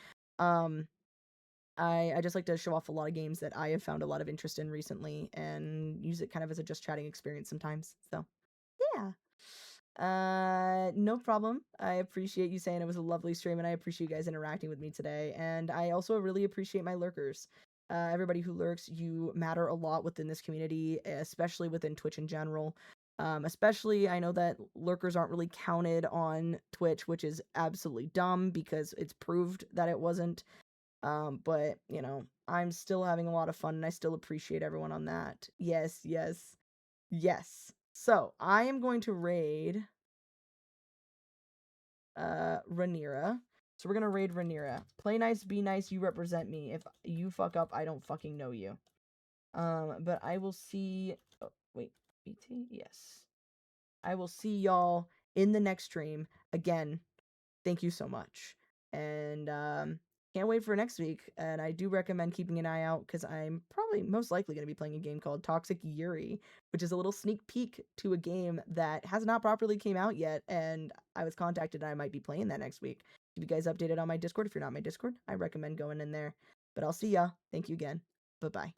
I just like to show off a lot of games that I have found a lot of interest in recently and use it kind of as a just chatting experience sometimes. So, yeah. No problem. I appreciate you saying it was a lovely stream and I appreciate you guys interacting with me today. And I also really appreciate my lurkers. Everybody who lurks, you matter a lot within this community, especially within Twitch in general. Especially, I know that lurkers aren't really counted on Twitch, which is absolutely dumb because it's proved that it wasn't. But, you know, I'm still having a lot of fun and I still appreciate everyone on that. Yes. So, I am going to raid Rhaenyra. So we're gonna raid Rhaenyra. Play nice, be nice, you represent me. If you fuck up, I don't fucking know you. But I will see... Oh, wait. BT? Yes. I will see y'all in the next stream. Again, thank you so much. And, can't wait for next week. And I do recommend keeping an eye out because I'm probably most likely going to be playing a game called Toxic Yuri, which is a little sneak peek to a game that has not properly came out yet. And I was contacted and I might be playing that next week. Keep you guys updated on my Discord. If you're not on my Discord, I recommend going in there. But I'll see ya. Thank you again. Bye-bye.